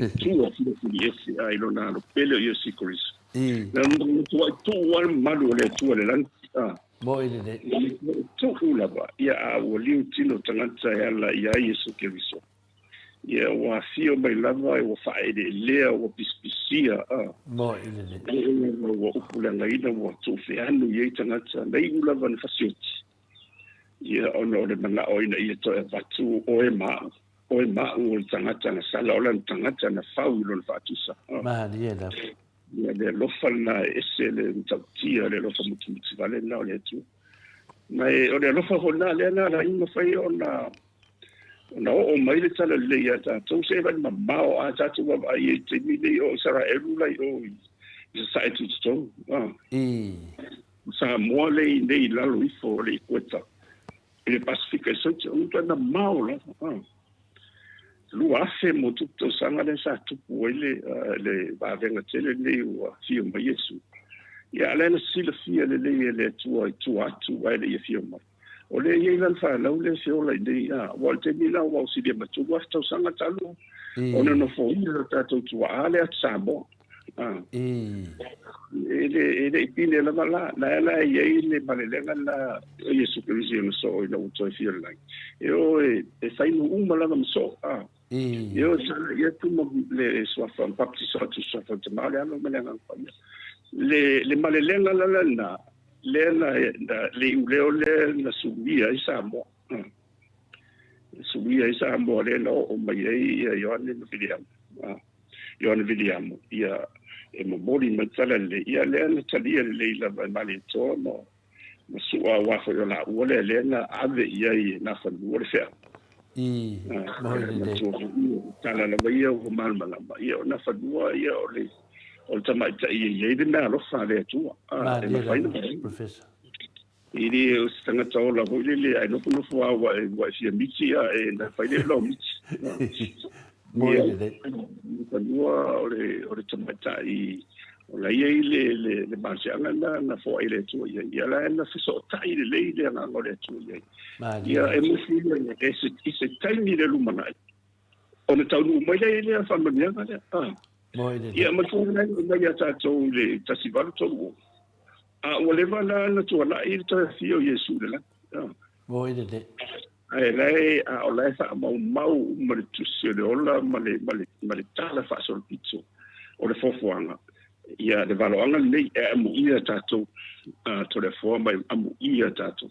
esse ai lo na lo pelo io sicuris non tu al malu le tua le lan mo ile tu la va ya o liu tino tangata ya la ya yesu ke viso ya wa fio mai lava o fa ide le o pispisia mo ile o kula ngai na mo tu fe anu ye tangata nei ula van fasioti ia ono le mana o ina ia to e batu o e ma o tangata na sala o lan tangata na fau lo fatusa ma dia ia le lofa na ese le tautia le lofa mutu vale na o le tu mai o le lofa hona le na la ina fai ona o mai le tala le ia ta to se van ma o a ta tu va ia te mi le o sara e rula o sa e tu sto sa mo le nei la lo fo le quota le Pacifica Sochi un na maula lu afe mo tutto sanga le sa tu puele le va venga tele le o fio ma Yesu ya le sila fia le tu vai le fio ma o le ye lan fa la le fio la de wa te mi la wa si de ma tu wa sto sanga talu o no fo ina ta tu ale at sabo ele pine la mala la ye le malenga la Yesu Kristo no so ina uto fio la e sai no mala no so io ya tu mo le so fa papti so tu so fa mala no malenga le malenga la le na subia isa mo le no o mai io ne vediamo ia e mo mori ma Salele ia le na talia le la mali to mo su wa fa yo la o le na ave ia na fa o le fa mo ile tala la ia o mal mala ia na fa ia o tama ia na lo fa le tu professor ili o stanga tola ho ile ai no fo wa si miti e na fa le lo miti mo ile o le tamata o la ia le marcianga na fo ile tu ia la na so tai le na ngore tu ia e mo fi le se tai ni le lumana o le tau mo ile fa mania mo ile ia ma tu na ia ta to le tasivar to o le vala na tu la ile to fio Yesu le mo ile ai o lai fa mau ma le tusi le ola ma le tala fa sol pizzo o le fofuanga ia le valoanga nei e mo ia tato to le forma amu ia tato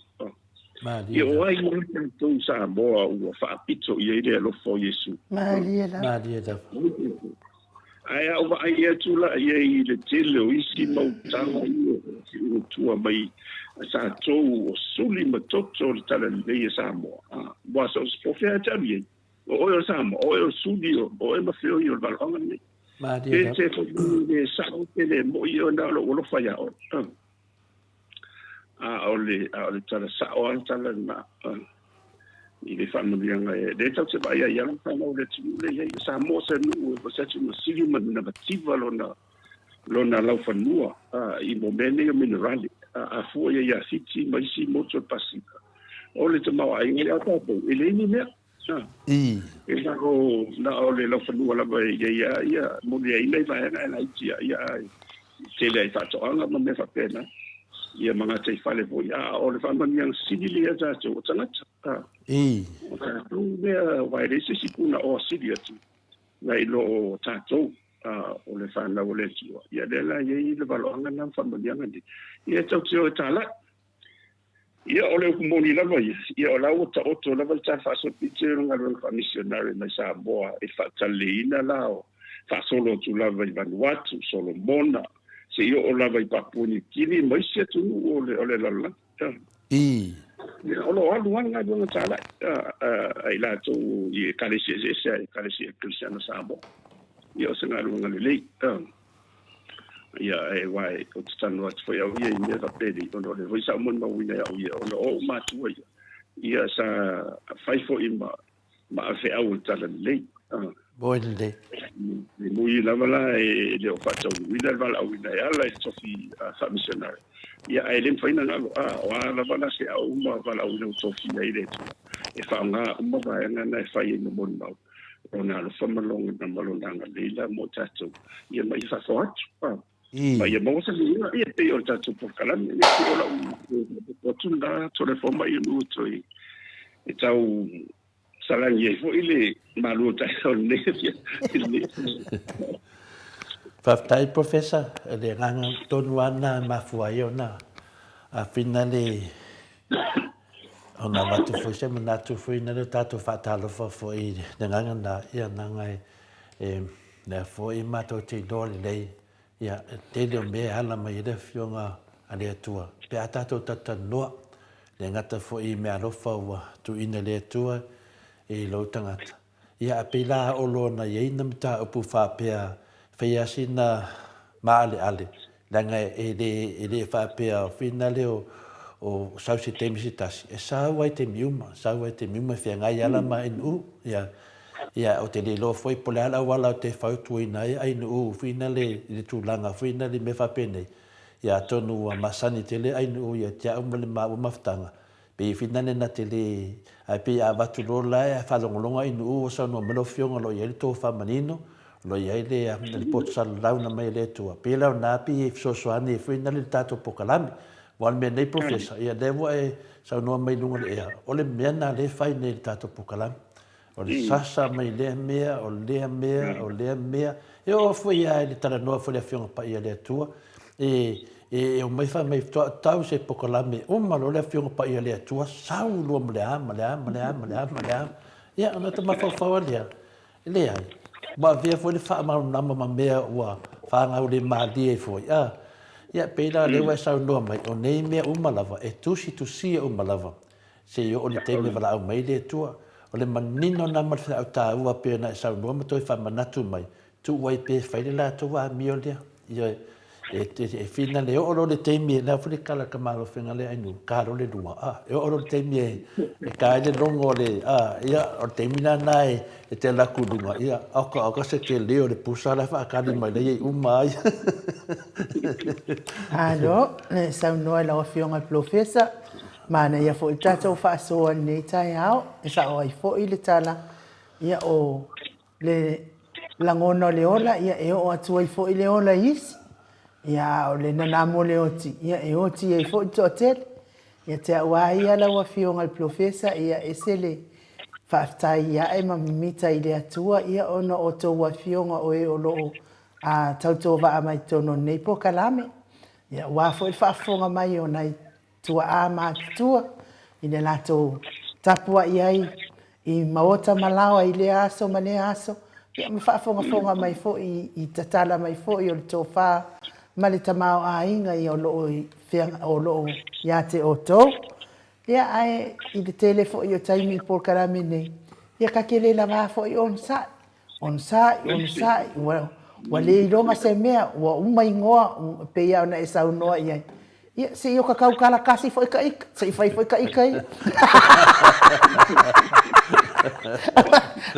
ia o ai mo to sa boa o fa pizzo ia ile lo fo Yesu ma dia ai o ai tu la ia ile tele o isi mau tanga o tua mai sa to o suli ma to tala le sa mo boa so spofia tamie o sa mo o studio o ma fio io valonga ni ma dia se fo de sa o le mo io na lo fa ya ole tala sa'o tala na i le whamurianga le tau te vai ai ala whanau le tunu le iei Samoa se nuu e se tunu siri manu na mativa lona lau whanua i mo mene o minerali a fua ia fiti maisi moto pasika o le te mau ai ngere atapo i le ini mea e na ole lau whanua lava ia mo le ai nei vai ana itia ia te le ai whatoanga ma me whapena ia mga te whale po ia o le whamaniang siri le ata o tangata mea wai le se sikuna o siri atu nai lo tātou o le whanau o le tua ia lela i le waloanga na whamanianga ni ia tau te o tāla ia o le ukumoni lava ia o lau ta oto lava ta whasoti te runga runga missionary mai Samoa e whataleina lao whasolo tu lava i Vanuatu Solomona se io o lava i Papua Kini mai se tunu o le lala o lo alu anga dunga tala ai la to i kalesi Cristiano Samoa io se ngalu ngali le ia e wai o tano at foi au ia ia da pedi o le voi sa mon ma wina ia o ma tu ia sa fai fo ima ma fe au tala le Boile. Mui la vala e le o fato wina vala wina ala e tofi fa missionary. Ia ai le faina na o la vala se au ma vala wina tofi ai le tu. E fa nga uma va na e fai no mon mau. Ona lo fa malong na malonga le la mo tato. Ia mai fa fort. Ma ia mo se ia te o tato por kala ni o la o tunda to le forma ia no to e tau salangi e fo ile malu ta ne Faftai professor le ranga tonu ana mafuai ona a finale ona matu foi se manatu foi na tato fatalo fo i de ranga na ia nanga na foi mato te dole lei ia te le me ala mai de fionga ale atua pe atato tata no le ngata foi me alofa wa tu ina le atua e lo tangata ia apela o lona ia ina mta upu whapea whea sina maale ale langa e le whapea whina leo o sau se te misitasi e sau ai te miuma whea ngai ala ma inu ia o te le lo foi pole ala wala o te whautuina ia inu whina le tūlanga whina le me whapene ia tonu a masani te le inu ia tia umale ma umaftanga pe finane na tele ai pe a vatu lo la e fa longa inu o sa no melo fionga lo ye to fa manino lo ye le pot sal la una mai le to pe la na pi so so ani finale tato pokalami wan me nei professor ia devo e sa no mai lunga le o le mena le fai nei tato pokalami o le sasa mai le mea e o foi ai le tala no foi le fionga pa ia le tua e o mai fa mai tau se pokolame o malo le fionga pa ia le tua sau lo mle ama ia ona te mafa le ai ma via foi le fa ma ma mea ua fa nga le mali e foi ia pela le wa sau no mai o nei mea o malava e tusi o malava se yo o le teme vala au mai le tua o le manino na ma fa ta ua pe na sau no ma toi fa manatu mai tu wai pe fa le la to wa mi o le ia e fina le o le temi na fuli kala ka malo fenga le ainu ka ro le dua e o le temi e ka le longo le ia o temi na nai e te la kudunga ia o ka se ke le o le pusala fa ka di mai le umai alo ne sa no la ofionga professor mana ia fo tato fa so nei tai ao e sa o fo ile tala ia o le langono le ola ia e o atu fo ile ola is ia o le nana mo le oti ia e oti e fo to hotel ia te wa ia la wa fionga professor ia esele fa tai ia e mamita ile atua ia ono o to wa fionga o e o lo a tauto va mai tono nei po kalame ia wa fo fa fonga mai o nai tua a ma tua ine lato tapua ia I Maota malawa I le aso mane aso ia me fa fonga mai fo I tatala mai fo I o le tofa ma le tamao a inga I o lo fianga o lo ia te oto ia ai I le telefo I o taimi por karame nei ia ka kele la va fo I on sa wa le ilonga se mea wa umai ngoa pe ia na esa unoa ia Ia se yo kakau kala kasi foi ka ik, se foi ka ikai.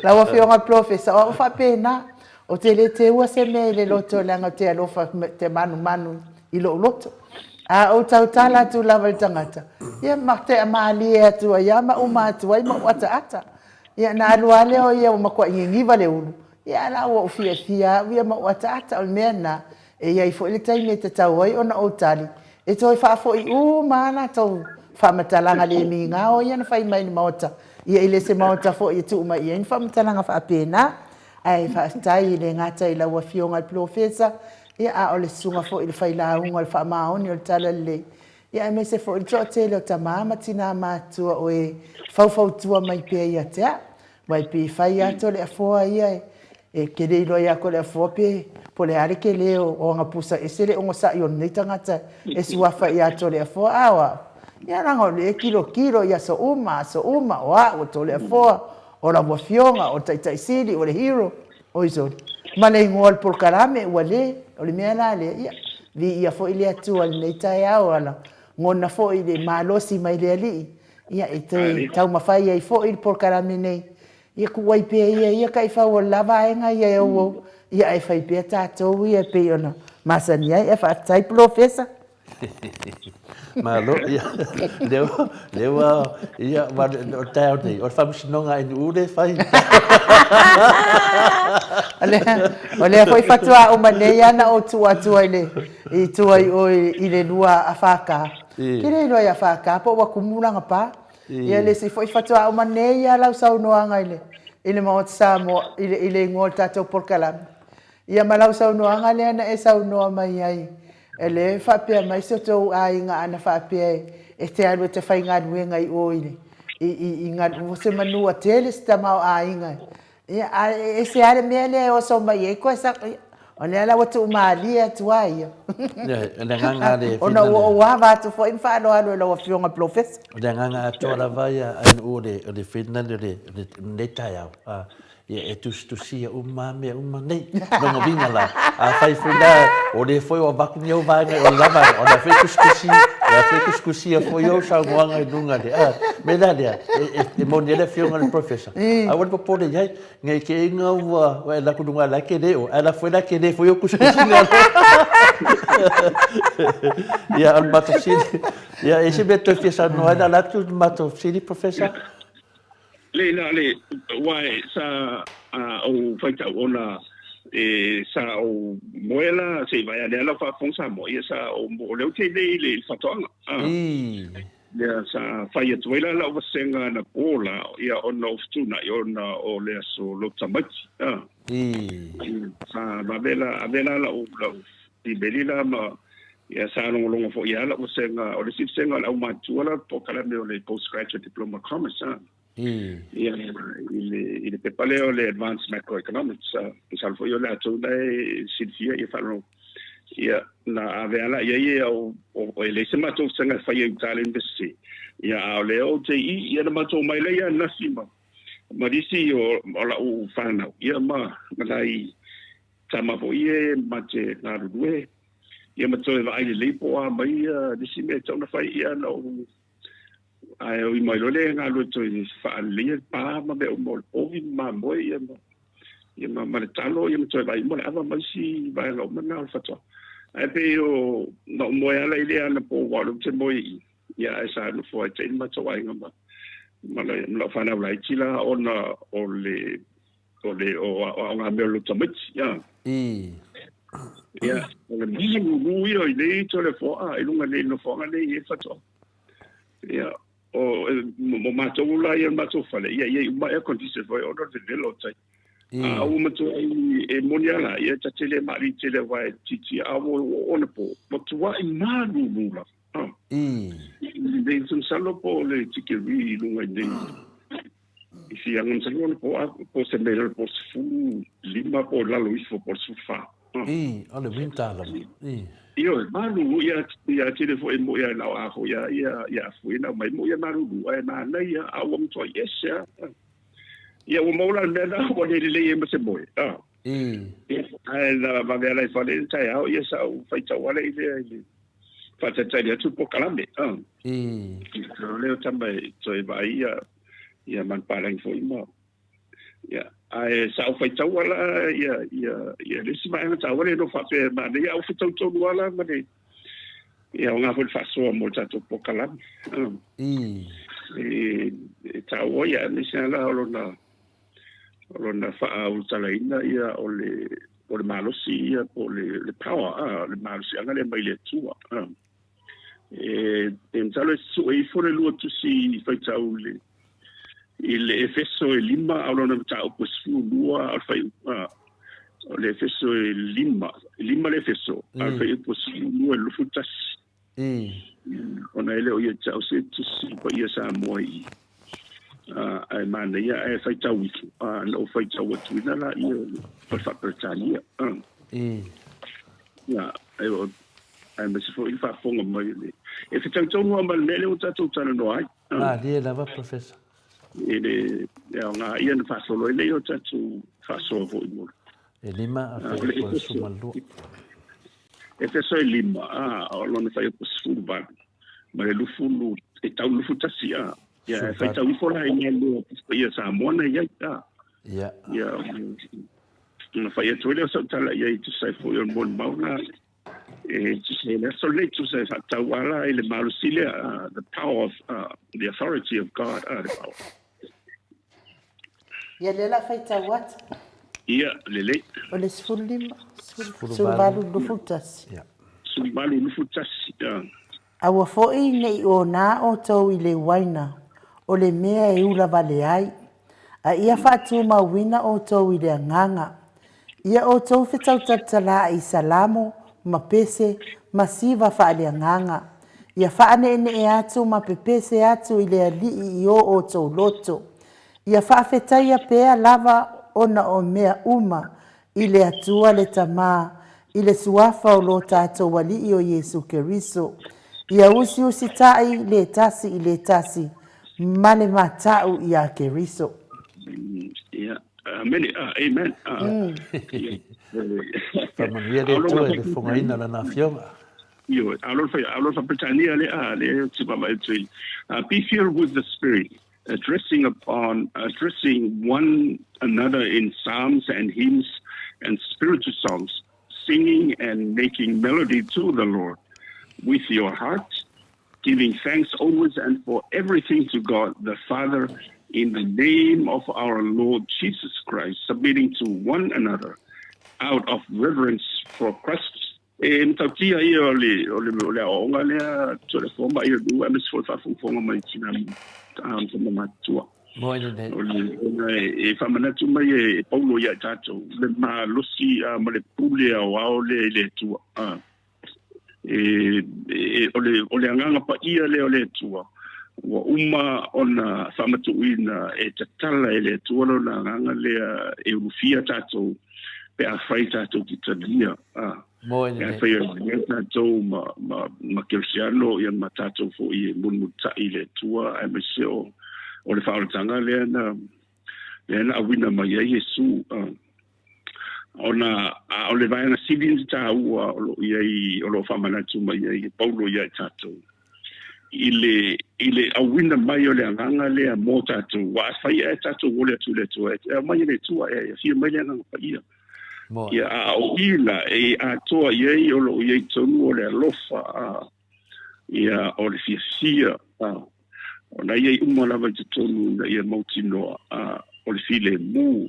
La wa fionga professor o fa pena. O te le te ua se me le loto langa te alofa te manu I lo loto. A o tau tala tu lava I tangata. Ia mate a maali e atua, ia ma uma atua, ima wata ata. Ia na alua leo ia o makua ingiva le ulu. Ia la ua o fia, ia ma wata ata o mea na. E ia I fo ile taime te tau ai ona o tali. E toi wha fo I mana tau wha matalanga le mi ngā o ia na whai mai ni maota. Ia ile se maota fo I tu uma ia ni wha matalanga wha apena. Ai whaastai le ngata I laua fionga profesa. Ia a o le sunga fo I le whailaunga le whaamaoni o le tala le. Ia me se fo I tro te leo ta maama tina mātua o e whau tua mai pia ia tea. Mai pi whai ato le afoa ia e ke reilo ia ko le afoa pe po le are ke leo o ngā pusa e sele o ngosa I o nei tangata e suafa ia ato le afoa awa. Ia rango le kilo ia so uma wa o to le afoa. O la wafionga, o tai siri, o le hero, o iso. Ma le ngol por karame, ua le, o le mea la le, ia. Vi ia fo ile atua le nei tai au ala. Ngona fo ile malosi mai le ali. Ia e te tau mawhai ai fo ile por karame nei. Ia kuwai pe ia kai whau o lava enga ia o. Ia e whai pe tātou ia pe ona. Masani ai, e whaatai profesa. Malo ia lewa ia wa o tau nei o whamusinonga I ure whai ole foi fatua o maneia na o tua ile I tua I le lua a whaka kire loa a whaka po wa kumuranga pa ia le si foi fatua o maneia lau sau noanga ile maot Samoa ile ngol tatou porkalam ia malau sau noanga le ana e sau noa mai ai ele whapea mai so tau a inga ana whapea e te alu te whainga nuenga I oile. I ngā se manua tele sta mau a inga. E se are mea lea o so mai e koe sa... O lea la watu umaali e tua ia. Le nganga le Ona o wawa atu fo in whaano anu e lawa fionga professor. Le nganga atua la vai an ure o le whina le netai au. Ia e tusia umame nei no vinga la a fai funa o le foi o baku ni o vai o lava o da fai kuskusia foi o sa ngoanga I dunga de me da dia e mo le fionga le professor a won po de ai ngai ke inga wa la ku dunga la ke de o ala foi la ke de foi o kuskusia ia al matosini ia e se beto fiesa no ada la tu matosini professor le wai sa o faita ona sa o moela se vai ale la fa fonsa mo ia sa o le te le fatonga ia sa fai tuela la o senga na pola ia ona ftuna ona o le so lo tamati sa avela la o di belila ma ia sa longo fo ia la o senga o le senga la o matuala po kala me o le postgraduate diploma commerce ia ile pe paleo le advanced macroeconomics salvo io la tu dai silfia ia fallo ia na avela ia o le sema tu sanga fai Italian besi ia o le o te ia na mato mai le ia na sima ma disi o la u fana ia ma dai tama po ia ma te na ruwe ia ma to vai le po a mai disi me tona fai ia no ai o mai le nga lo to fa le pa ma be o mo ma mo ia ma talo ia to vai mo ava ma si vai lo ma na fa to ai pe o no mo ia le ile ana po wa lo te mo ia sa no fo te ma to ai nga ma lo fa na lai chila ona o nga me lo to mit ia o le mu ia ile to le fo a ilunga le no fo nga le ia fa to ia o mo matula ia matufale ia ma e kontise foi o de lo tai a o matu e moniala ia tele mari tele vai titi a o po tua I manu lula de sun salo po le tiki ri lunga de si ang salo po se mele po fu lima po la luis po su fa ole vintala io malu ia tele foi mo ia la a ia foi na mai mo ia malu ai na ia a o mto yes ia o mo la na o le le me se boy ai la va ver la fale tai ia sa o fai tau ale ile whatatai atu po kalame. Leo tamai toi vai ia man palang fo ima. Ia ai sa o fai tau ala ia lesi mai na tau no fa pe ma ia o fai tau wala ma ne ia nga fo fa so mo tato po kalame. Tau ia ni sala olona fa au talaina ia o le malosi ia o le power le malosi anga le mai le tua talo su e fore lu tu si fai tau le il efeso e lima olona tau po su lua al fai le efeso e lima le efeso al fai po su lua lu futas ona ele o ia tau se tu si pa ia Samoa ai mana ia e fai tau itu no fai tau tu na la ia per fa Britania ia ai me se fo il fa fonga mai le e se tau no ma le o tatu tana no ai dia lava professor ele nga ia na fa solo ele o tatu fa solo vo mo e lima a fai por sumalu e fe so lima o lo na fai por sumalu ma le fulu e tau lu futasia ia fai tau fo la ia lo ia Samoa na ia ia na fai tu le so tala ia tu sai fo yo mon mauna e tu sei na so le tu sai tau wala ile malusile the power of the authority of God the power ia le la fai tau wat ia le o le sfulima subalu lu futas subalu lu futas aua fo'i nei o na o tau i le waina o le mea e ula vale ai. A ia whaatu mawina o tau i le anganga. Ia o tau whetau tatala i salamo, ma pese, ma siva wha le anganga. Ia whaane ene e atu ma pepese atu i le alii i o tau loto. Ia whaafetai a pea lava ona o mea uma i le atua le tamaa, i le suafa o lo tātou wali i o Yesu Keriso. Ia usi tai le tasi i le tasi. Male matau ia Keriso. Amen. Amen. Familia de tu e fonga ina la nafionga. Yo, alor fa Britannia le tipa mai tui. Be filled with the Spirit, addressing one another in psalms and hymns and spiritual songs, singing and making melody to the Lord with your heart, giving thanks always and for everything to God the Father in the name of our Lord Jesus Christ, submitting to one another out of reverence for Christ. Mtautia ia ole onga lea tole forma ia du ames for fa fonga mai tina sama matua. Moine ne. Ole famana tu mai e Paulo ia tato le ma losi ma le pule au le tua. Ole anganga pa ia le tua. Wa uma ona famatuina e tatala ele tua no anganga le e rufia tato pe a fai tato titalia. Moine ne. Fai tato ma Cristiano ia matato fo i munmuta ile tua e meseo o le fautanga le na wina mai Yesu ona o le vai na sidin ta ua o ia o lo famana tu mai Paulo ia tato ile awina mai o le anganga le mota tu wa fai e tato ole tu le tu e mai le tu e fi mai le nganga pa ia ia o ila e atoa ia o lo ia tonu o le lofa ia o le fia ona ia umala va tonu na ia mautino o le file mu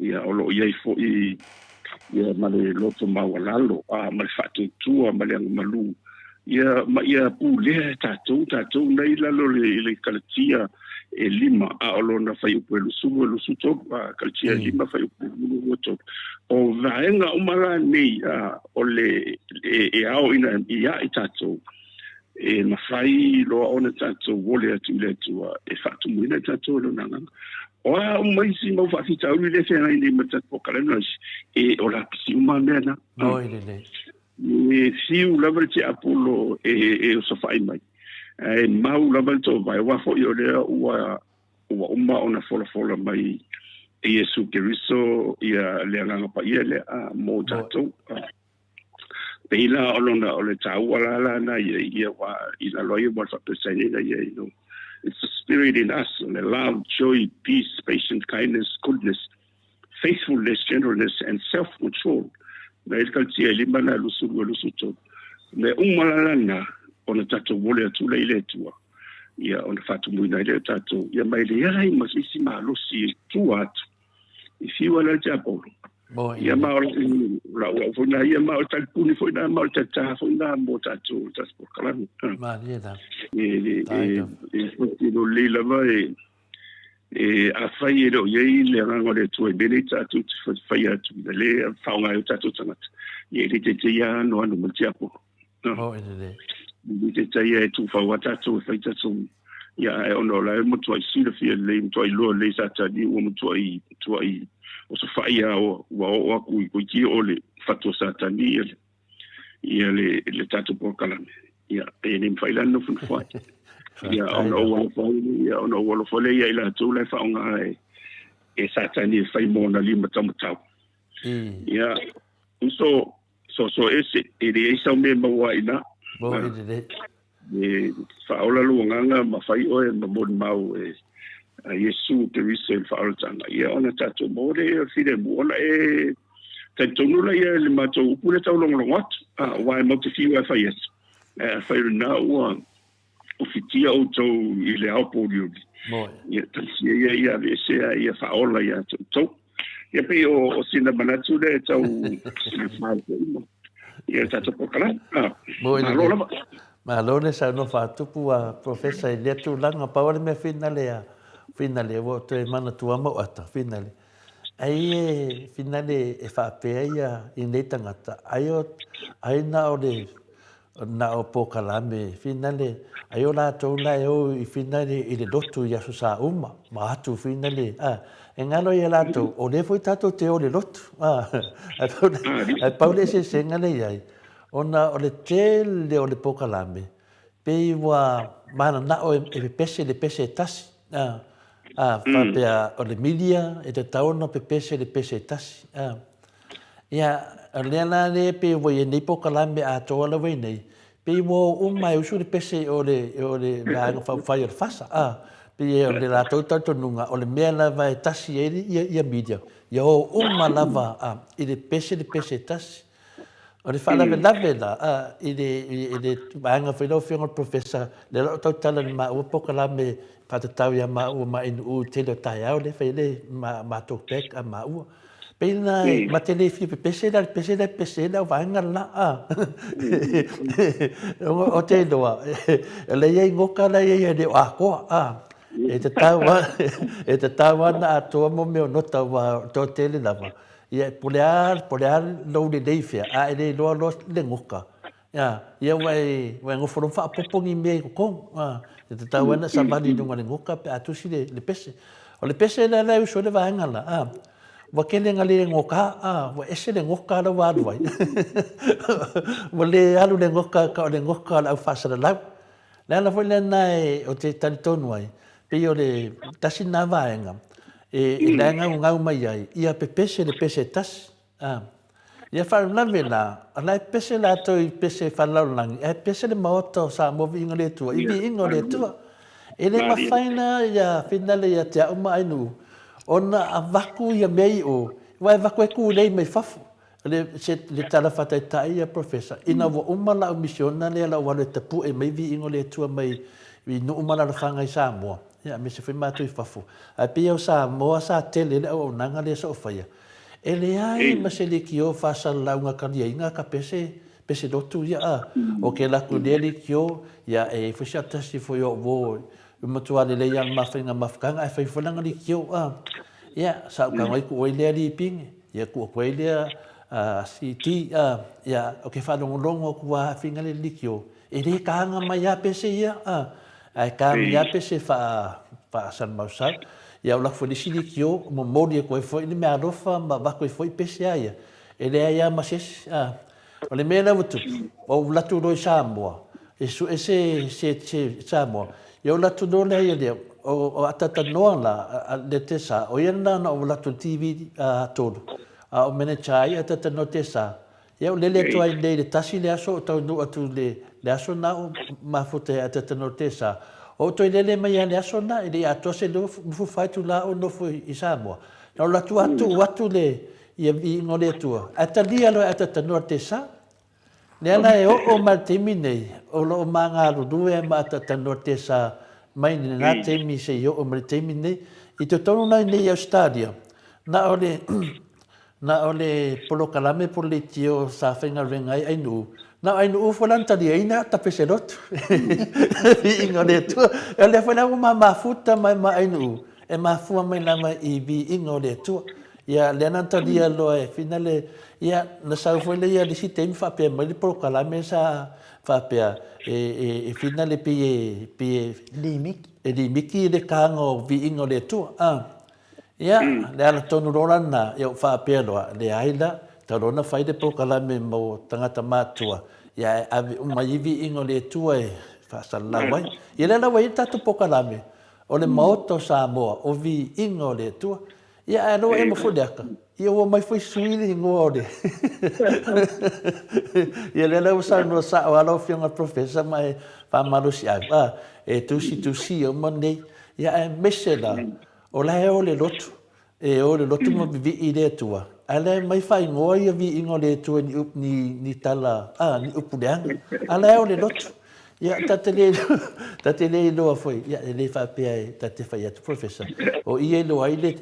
ia o lo ia fo ia male loto mawalalo mal fatu tua male malu ia pu le tatu nei la lo le kaltia e lima o lo na fai upo lu suto kaltia lima fai upo lu to o vaenga umala nei o le e ao ina ia tatu e na fai lo ona tatu wole atu le tua e fatu muina tatu lo nanga o mai si mo fa fita u le fena ni mata po kalenos e o la si umana no ile e si u la verti apolo e o so fai mai e mau la verto vai wa fo yo le wa uma ona fola mai e Yesu Keriso ia le nganga pa ia le mo tato peila olona ole tau ala na ia wa ina loia mo fa pesai ia no. It's the spirit in us, and the love, joy, peace, patience, kindness, goodness, faithfulness, gentleness, and self-control. Na ilkaltia limana lusuto. Me umalana ona tato wole atula ile tua. Ia ona fatu muina ile tato. Ia maile ia masisi malusi tuat. If you want to jump ia ma la fona ia ma o talpuni fona ma o tata fona mo tato tas por kalan. Ma ia da. No lila vai a fai ro ye le rango le tu benita tu fai tu le fa nga tato tanat. Ye le te ya no anu mo tiapo. Oh ine. Ni te ya tu fa wata tu fai tato. Ya ono la mo tu ai sila fi le mo tu ai lo le sa ta di mo tu ai o so fai wa ku ki ole fatu sa ta ni ia le tato por kalan. Ia e ni fai la no fu fai. Ia ono wala fole ia ila tu le fa nga e sa ta ni fai mo na lima tamu. Ia so ese e de esa me mo wa ina. Bo ide. E fa ola lu nga ma fai o e mo mau e Yesu te risel fa ola tanga. Ia ona tato mo de fide mo ona e tanto no la ia le mato upule tau longot. Wa mo te fi wa fa yes. Fa na wa ofitia o tau I le aupo riuri. Ia tansia ia vesea ia faola ia tau. Ia pe o sina manatu le tau sina whae. Ia tato pokala. Ma lone sa no whātupu a profesa I lea tūlanga paore mea whinale wo te mana tua Maota whinale. Ai whinale e whapea ia I nei tangata. Ai na o le na o pokalame finale ai o la to la o I finale I le lotu ia sa uma ma atu finale engalo ia la to o le foi tato te o le lotu ai paule se ngale ai ona o le tele o le pokalame pe wa mana na o e pese le pese tasi fa pe o le media e te taono pe pese le pese tasi ia Lena le pe wo ye nei pokalame a tola we nei pe wo mai usu le pese o le la fa fire fasa pe o le la to nunga o le mela vai tasi ia media yo lava I le pese tasi o le fala la I le banga filo finger professor le to tala ma o pokalame fa tau ia ma o ma in u tele tai au le fe le ma to tek ma u Pena matele fi pese da vanga la o te doa le ye ngoka la ye de ko e te tawa na to mo me no tawa to tele lava ye polear lo de defia ele lo le ngoka ya wai ngo forum fa popongi me ko te tawa na sabani dunga le ngoka pe atu si le pese o le pese la uso de vanga la wa kele ngale ngoka wa ese le ngoka la wa dwai wa le alu le ngoka la fa sa la la foi le nai o te talitonu ai pe o le tasi na vaenga e la nga mai ai ia pe pese le pese tas ia fa na vela ala pese la to pese fa la lang e pese le Maota sa mo vinga le tu I vi ingo le tu ele ma faina ia finale ia te uma inu ona avaku ia mei o vai vaku e ku nei mai fafu le tala fata tai ia professor ina wo umala o misiona le la wale te pu e mai vi ingo le tu mai vi no umala la fanga I Samoa ia me se foi matu I fafu a pe o Samoa sa tele le o nanga le so faia ele ai ma se le kio fa sa la nga kalia inga ka pese do tu ia o ke la ku le kio ia e foi sa tasi foi o wo matua le ia mafinga mafkanga ai fai fulanga li kio ia sa ka ngai ku ile li ping ia ku ko ile city ia o ke fa longo ku wa finga le likio e le kanga mai a pese ia ai ka ia pese fa san mausa ia la fo li likio mo modi ko foi ni me arofa ma va ko foi pese ia e le ia mases o le mena vutu o la tu do Samoa e su ese Samoa yo la tu do le ia o atata noa la le tesa o ia na o la tu TV todo o mene chai atata no tesa ia o lele atu ai nei le tasi le aso o tau nu atu le aso na o mafuta ata tano te sa o toi lele mai le aso na ile ato se lo fu fai tu la o no fu i Samoa na la tu atu le ia vi ngole tu ata dia lo ata tano te sa le ana e o ma temi nei o lo manga ru due ma ata tano te sa mai ni na temi se yo o ma temi nei i te tonu na nei Australia na ole polo kalame por le tio sa fenga rengai ai nu na ai nu folan ta dia ina ta peselot i ngole tu ele fa na ma futa mai ma ai nu e ma fu mai na mai i bi i ngole tu ya le na ta dia lo e finale ya na sa foi le ya di si tem fa pe mai polo kalame sa fa pe e finale pe limiki le kango vi ngole tu ia le ala tonu rora na ia fa pelo le aila tarona fai de pokalame mo tangata matua ia ave mai vi ingo le tua e fa sala wai ia le wai tatu pokalame o le Maota Samoa o vi ingo le tua ia alo e mo fodeka ia o mai foi suili ngode ia le usa no sa o alo fianga professor mai fa malusi e tusi o monday ia e mesela o la e o le lotu mo vi i le tua ala mai fai ngoa ia vi ingo le tua ni tala ni upuleanga ala e o le lotu ia tatele lo foi ia le fa pe tate fai atu professor o ia lo aile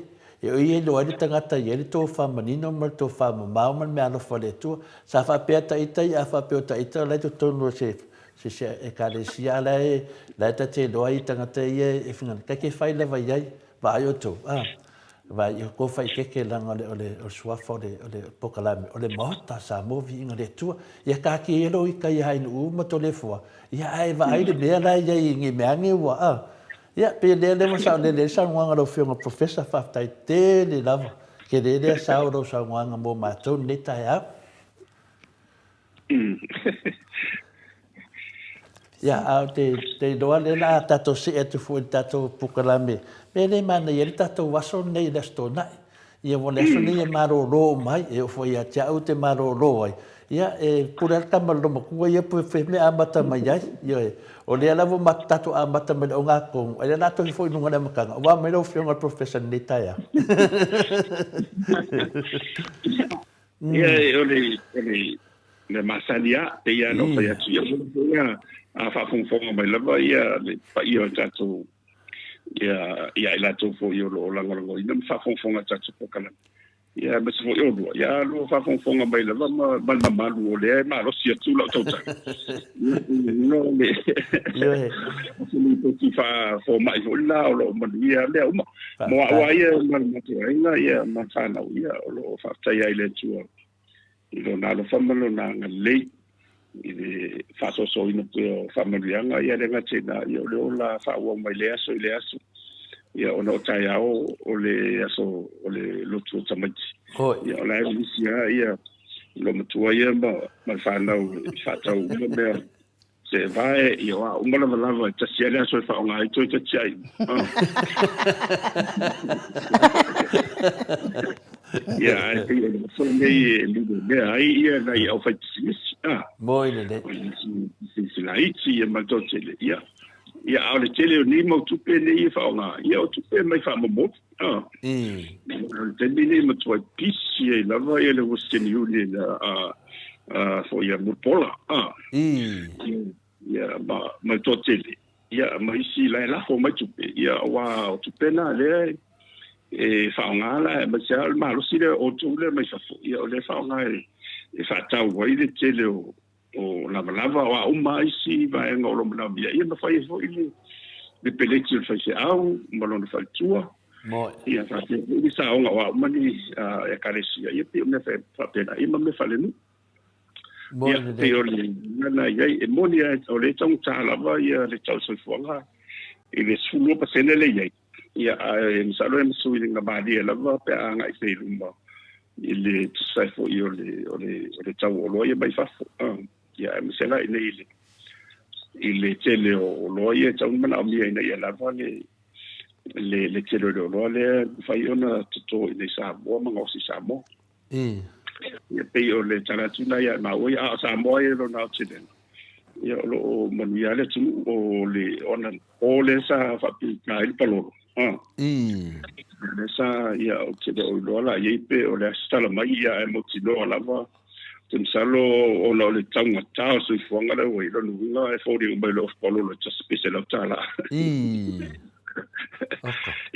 tangata ia le to fa manino ma to fa ma me alo fa le tua sa fa pe ta ita ia fa pe ta ita la to no se e kalesia la tate lo ai tangata ia e finga ka fai le vai ai vai o to vai ko fai ke langa o suafa ole pokalame ole Maota Samoa vi inga le tua ia ka ki elo i kai hai nu ma to le fua ia ai vai le mea la ia i ngi meangi wa ia pe le mo sa le sa nganga lo fianga professor fa tai te le lava ke le sa o sa nganga mo ma to le ta ya ia au te doa le la tato se e te fu tato pokalame pele mana ia tato waso nei le sto nai ia vo le so nei maro ro mai e fo ia tia o te maro ro ai ia e pura ka malo mo ku ia pu fe me amata mai ai ia o le ala vo matato amata me o nga ko ele na to fo nunga le makanga wa me lo fianga professor nei ta ya ia le masalia te ia no fa ia a fa fonga mai lava ia le pa ia tato ia ila to fo yo lo la ngolo ina fa fonga tato pokala ia me se fo yo lo ia lo fa fonga mai lava ma lu le ma lo sia tu la tota no le ni to ti fa fo mai fo la lo ma ia le mo wa ia ma ia ma fa na ia lo fa tai ile tu lo na lo fa malo na le ile fa so ina to familianga ia le ngatina ia le ola fa wa mai le aso ia ono tai ao o le aso o le lotu tamati ia ola ia lo matua ia ma fa na fa tau me se vai ia wa uma lava ta sia le aso fa nga to ta chai ia so nei ia na ia fa moi le si la iti ma to tele ia ole tele ni mo tu pe nei fa nga ia o tu pe mai fa mo te ni mo tu pisi la va ia le Western Union for ia mo pola ia ma to tele ia ma isi la fo mai tu pe ia wa tu pe na le e fa nga la ma se al ma lo si le o tu le mai fa ia ole fa nga e fa tau wai le tele o lava wa uma isi va en o lo na via ia na fai fo ile de peleti fa se au ma lo fa tua mo ia fa se ni sa o wa uma ni e karesia ia pe me fa pena ia me fa le nu ia te o le na ia e monia o le tong ta lava ia le tau so fo nga ile sulo pa se le ia e sa lo em su ile nga ba dia lava pe anga i se lumba ile sai fo io le tau o lo ia mai fa ia me se la ile tele o lo ia tau mana mi ina ia la vale le tele o lo le fa io na to ile sa mo ma o si sa mo ia pe o le taratuna ia maui a Samoa e lo na tele ia lo manuia le tu o le ona o le sa fa pika il palolo le sa ia o te o lo la ia pe o le stala mai ia e mo tino la va ten salo o lo le tanga ta so fonga le o lo no e fori un bello palolo just special of tala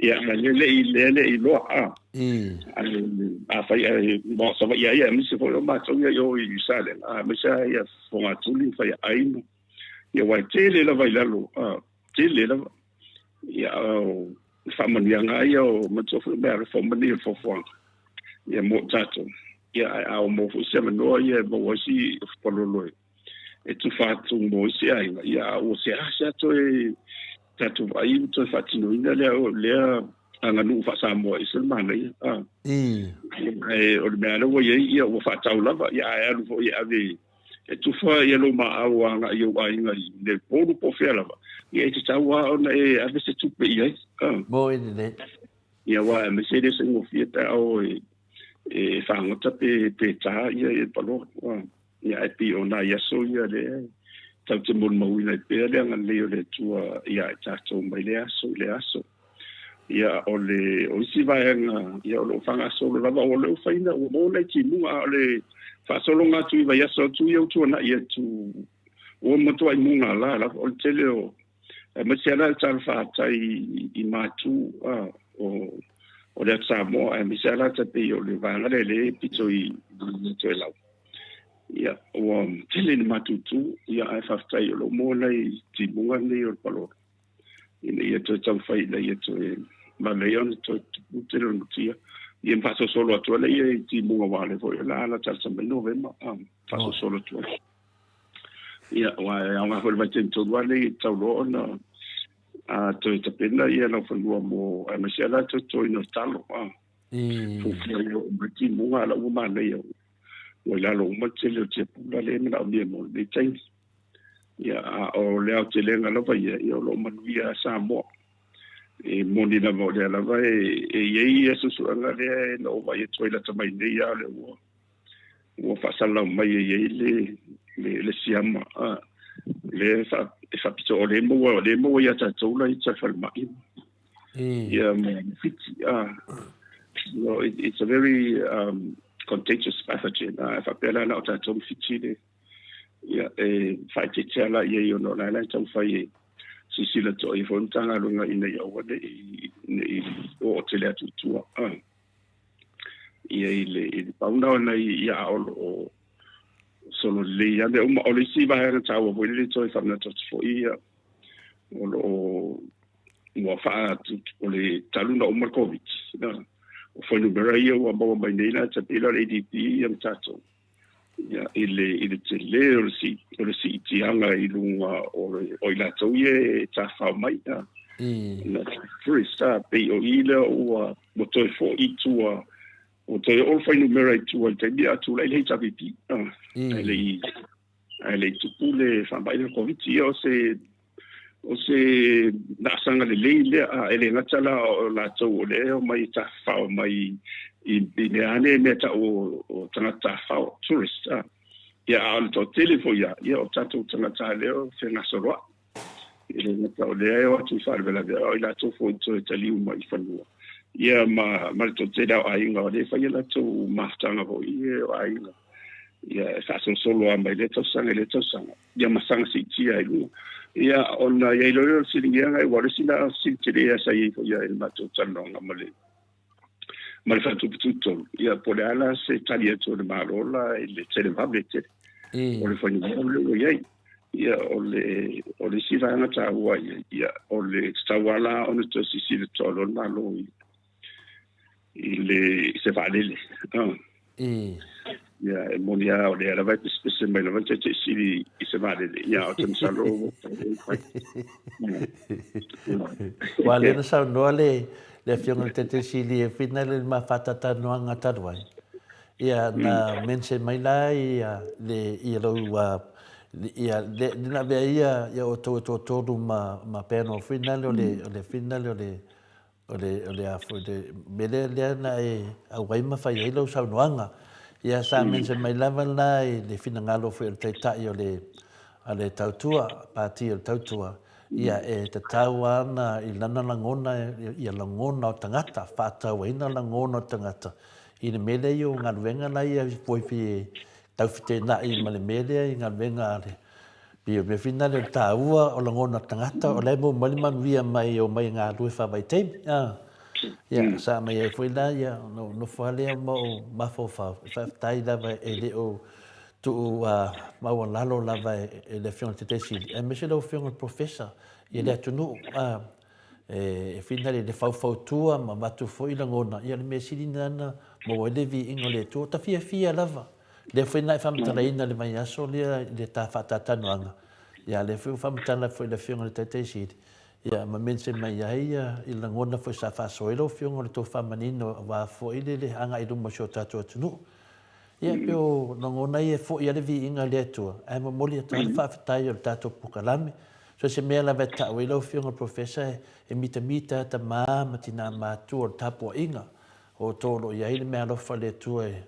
ia le lo a fai mo so ia mi se foi ma so ia yo i sale mi sa ia fonga tuli fai ai ia wai tele la vai lalo tele la ia fa manianga ia o mo so foi mer fo mani fo fo ia mo tato ia a mo fo se no ia mo si pololo e tu fa tu mo si ai ia o se asa to tato vai to fa tino ina le anga nu fa Samoa is mana ia o le mea lewa ia o fa tau lava ia e alu fo ia ave e tu fa ia lo ma au anga ia wa inga le polu po fea lava ia te tau wa ona e ave se tupe ia mo i ne ia wa me se de se mo fia ta o e fa ngota pe ta ia e palo ia e pi ona ia so ia le tau te mon mau ina pe le anga le tua ia ta to mai le aso ia ole o si vai ia o fanga solo lava o le faina o mo le ti munga le fa solo nga tu vai aso tu ia tu na ia tu o mo tu ai munga la o tele o me se ala tal fa tai I matu o le Samoa me se ala te o le vanga le pito I to la ia o tele ni matu tu ia ai fa tai o mo le ti munga ni o palo ia to tau fai la ia to ma leon to tero tia I paso solo a tu le ia ti mo vale foi la tarsa me novembre paso solo tu ia wa nga foi vai tento vale tau lo na a to te pena ia no foi mo a me sia la to no talo fu fio mo ti mo ala o ma le ia o la lo mo te le te pula le na o mo de tens ia o le au te le nga lo vai ia lo manuia Samoa e moni na mo le lava e ye so so nga le no vai toi la tamai nei ya le o fa sala mai ye le siama le fa pito le mo ya ta tola I fa mai yeah no it's a very contagious pathogen fa pela na ta tom fiti ya fa te tela ye yo no la ta fa ye si la to I fontanga lunga ina ya wa de o tele tu ia ile pauna na ia o solo le ya de o le si va a ta o le to fa na to fo ia o fa o le taluna o Markovic na o foi no beria o ba ba nei ta pila le DP am tato ia ile te le o si ti anga I lunga o la to ye ta fa mai na first pe o ile o to fo I tu o te o fai numero tu o te dia tu le ta vipi ele tu pule fa bai le covid o se na sanga le ele na tala o la to le mai ta fa mai I ne ane me ta o tanga ta fa tourist ia al to telefo ia o tato tanga ta le o se na so ro ele na ta le o tu fa le o la to fo to tali o mai fa no ia ma to te da ai nga le fa ia to ma tanga vo ia ai ia sa so solo a mai le to sanga ia ma sanga si ti ai ia ona ia lo si ngia ai wa si na si te ia sa ia ia ma to tanga male ma fa tutto ia por ala se talia to de marola le tele va vete o le fa ni ia o le si va na ta wa ia o le sta wala on to si le tolo na lo ile se va lele ia e monia o le ala vai spese mai no te si se va lele ia o te salo wale na sa no le fiona te sili e finale ma fatata no anga tarwai ia na mense mai lai le ia lo ia na be ia o to ma peno finale o le finale o le afu de bele le na e a wai ma fai lo sa no anga Ia sa men se mai lava lai le finangalo fo le taitai o le tautua, pati o tautua. Ia e te tauana I lana langona, ia langona o tangata, whātau ina langona o tangata. I le mele I o ngaruenga lai ia poipi taufite na I ma le mele I ngaruenga ale. Pio me fina le tāua o langona o tangata, o le mo malimanuia mai o mai ngā rui whawai teimi. Ia, sa mai e foi la, ia, no whale mo mafo whaftai lava e le o tu maua lalo lava e le whionga te tesili. E mese lau whionga professor, ia le atunu, e whina le whau tua, ma matu foi la ngona, ia le me sili nana, mo e le vi ingo le tua, ta fia lava. Le whina e whamatara ina le mai aso, le ta whatatanoanga. Ia, le whamatara foi le whionga te tesili. Ia, ma mense mai ai I la ngona foi sa whasoelo whionga le tō whamanino wa fo le hanga I ruma sio tātua tunu. Ia, pio na ngona I e fo I ale vi inga le atua. Ai ma moli ata le whawhitai o le tātua pukalame. So se mea la ve ta'welo whionga professor e mita ta ma tina mātua o le tāpua inga. O tōlo ia I le mea lofa le atua e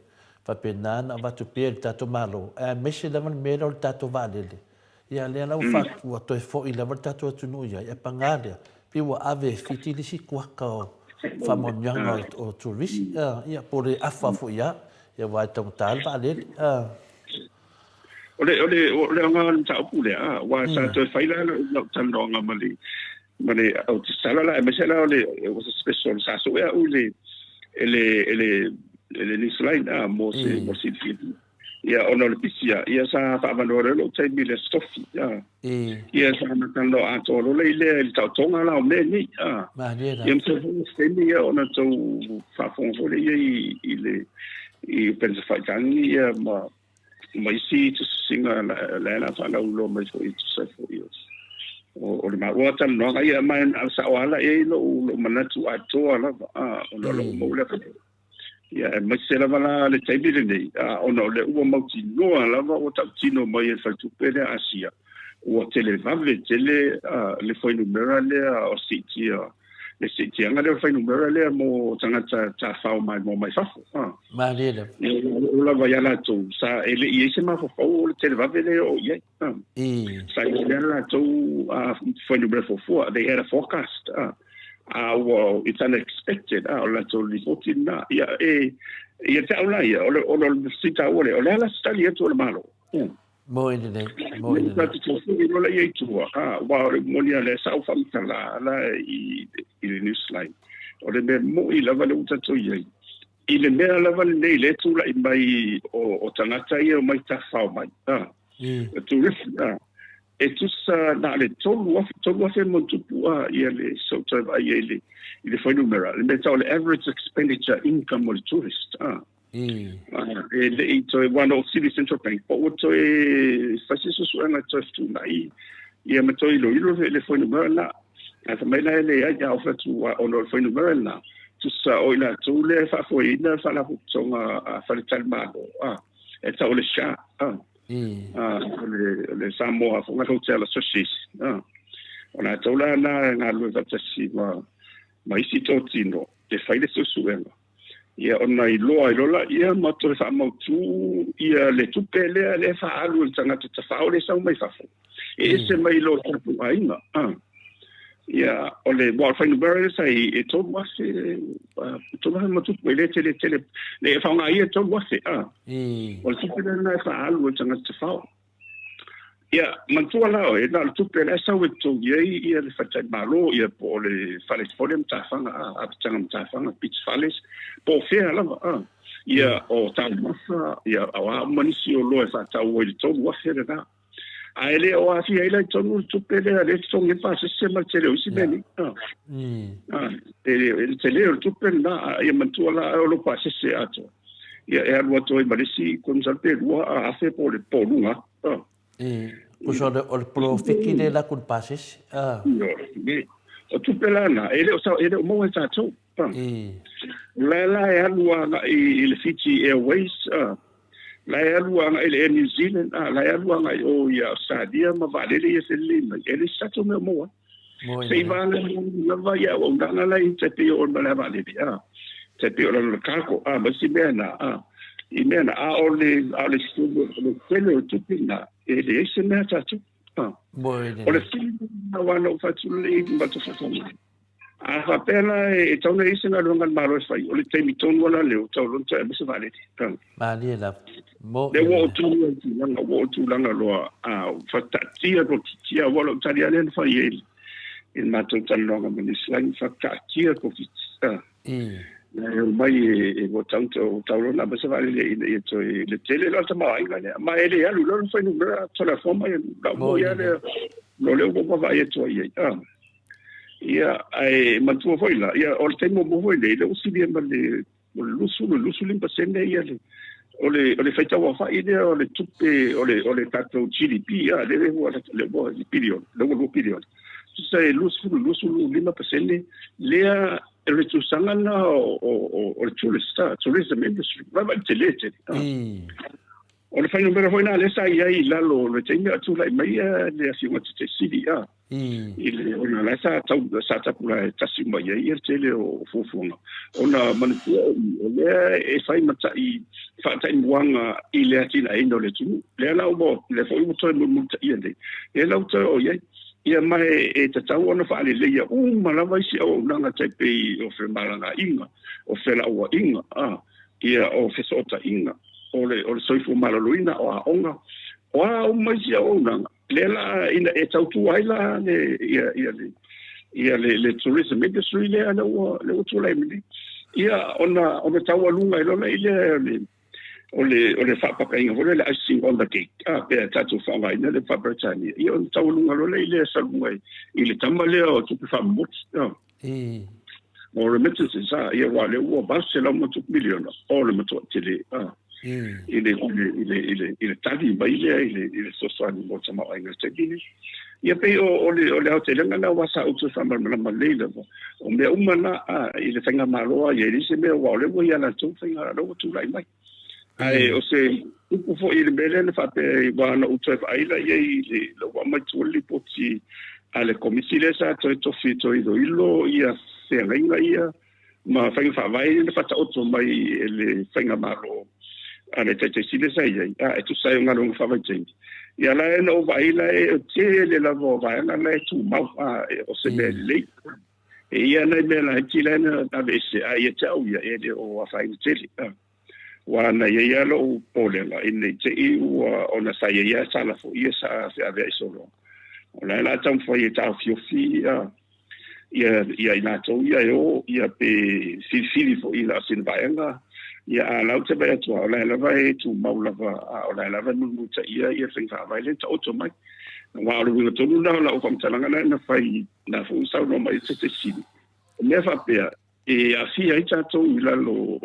whapenana watu pia le tātua malo. Ai mese lava le mea o le tātua vālele. Ia lea lau whāku a toi fo I lewa tātua tunu ia, ia pangārea. Piwa ave fitilisi kuaka o whamonyanga o turisi. Ia pore awhafo ia, ia wai tau tāle vālele. Ole anga ta opule wa sa to faila no tandonga mali au tsala me sala ole was a special sa so ya ule ele ni slide mo se ia ona le pisia ia sa fa valore lo te mile stoffi ia sa na tando a to lo le ta tonga la me ni ia se stendi ia ona to fa fon so le I pensa fa tangi ia ma isi to singa la fa la ulo mai so itu sa fo ia o le maua tan no ia mai sa wala e lo manatu a to ala ona lo mo le ia ma se la vala le taibile nei ona le ua mauti noa lava o tautino mai e faitupele asia o televave tele le foi numera le o siti le siti anga le foi numera le mo tangata ta fau mai mo mai fafo ma le o la vai ala to sa ele i se ma fo le televave le o ia sa le ala to foi numera fo they had a forecast well, it's unexpected. La reporting na ia te aula ia o sita ole o la stali e to malo. Mo ine. La to fu la ia tu wa mo ni le sa fa mtala la I news line. O le mo I lava le uta to ia. I le mea lava le nei le tu la I mai o tangata ia o mai ta fa mai. Tu e tu sa na le tolu afe mo tupu ia le so tava ia le foi numera le meta le average expenditure income of tourist le ito one of city central bank o to fasiso suena to tu nai ia me to ilo le foi numera na ata mai na le ia ofa tu o no foi numera na tu sa o ina tu le fa foi na fa la futsonga fa le talmado e ta o le sha le Samoa fonga hotel association ona tola na ngalu vatasi ma isi totino te faile susuenga ia ona I lola ia mato fa mautu ia le tupele le fa alu tanga te faole sa mai fafo se mai lo tu ainga ia ole wa fa number sai e to wase to ba mo tu le tele le fa nga ia to wase o tupele na fa alu tanga te fa ia mantua la e na tupele sa we to ia le fa malo ia po le fa le folem ta fa a tanga ta fa pitch fales po fe ala ia o ta masa ia awa manisi o lo fa ta o to wase na ele o afi ele tonu tupele ale songe passa sema tele usi beni ele tele o tupele na ia mantua la o lo passa se ato ia e alua toi marisi con salte lua afe po le polunga puso o profiki le la con passes o tupele na ele o mo e tato la e alua I le Fiji Airways la alua ele New Zealand la alua o ia Australia ma vale le se lima ele sato me mo sei vale la vai o dana la te pio o la vale te pio la kako ma si bena I mena ole studio le tele tupina e le ese mea tatu. Ole fili na wana ufatule mbato fatama. A rapela e tauna ese na longa maro e fai ole te miton wala leo tau lonta e bisa valeti. Mali la. Le wo tu langa loa a fatatia ko tia wala taliane fai ele. In mato talonga manislang fatatia ko tia. Mai e mo tanto taulo na basa vale le to le tele la tama inga ne ma ele ya lo fa no bra tola forma la mo ya le lo le mo va e to ya ai ma tu foi la ya o tempo mo foi le o si bien le lusu limpa sende ya le ole feita wa fa ide ole tupe ole tato GDP ya le bo period le period sai lusu limpa sende le retusangana o tourism industry va telete o le faino mera hoina le sai ai lalo le tenga tu lai mai le asi what to city ile ona la sa ta pula tasi mai ai tele o fofona ona mantu le e fai mata I fa ta wanga ile atina indo le tu le la o le foi mo to mo ia de le la to o ia ia mai e te tau ana whaale leia malawa isi au nanga taipei o whe maranga inga o whe laua inga ia o whe sota inga o le soifu malaluina o a onga o a mai si au nanga lela ina e tau tu aila le tourism industry le ana le utula imini ia ona tau alunga ilona ile ole fa pa kai ngole le icing on the cake pe tatu fa ngai ne le fa Britannia I on tau lunga lo le ile sa lunga ile tamale o tu fa mot o remittances ia wa le o basela mo tu million o le mo tele ile tadi ba ile so so ani mo tama ai ngate dini ia pe ole hotel ngana wa sa utu fa ma le o me umana ile tanga maloa ia ile se me wa le mo ia na tu tanga lo tu lai mai ai o se upu fo ile bele fa pe wana utef aila ye lo wa mai tuli poti ale komisile sa to fito ilo ia se renga ia ma fa vai le fa auto mai le fenga malo ale te sile sa ia e tu sai nga lo fa vai gente ia la no vai la e te la vo vai na le tu ma o se me le e ia na me la chilena ta vese ai tau ia e o fa in tele wana ia lo polela in te ona sa ia sala fo ia sa se ave solo ona la tam fo ia ta fiofi ia ina to ia pe fili fo ila sin vaenga ia la te ba to la vai tu maula va la va nu ta ia fin fa vai le to mai wa lo to na la o kamtalanga na fai na fo sa no mai te si me fa pe e asi ai tato ila lo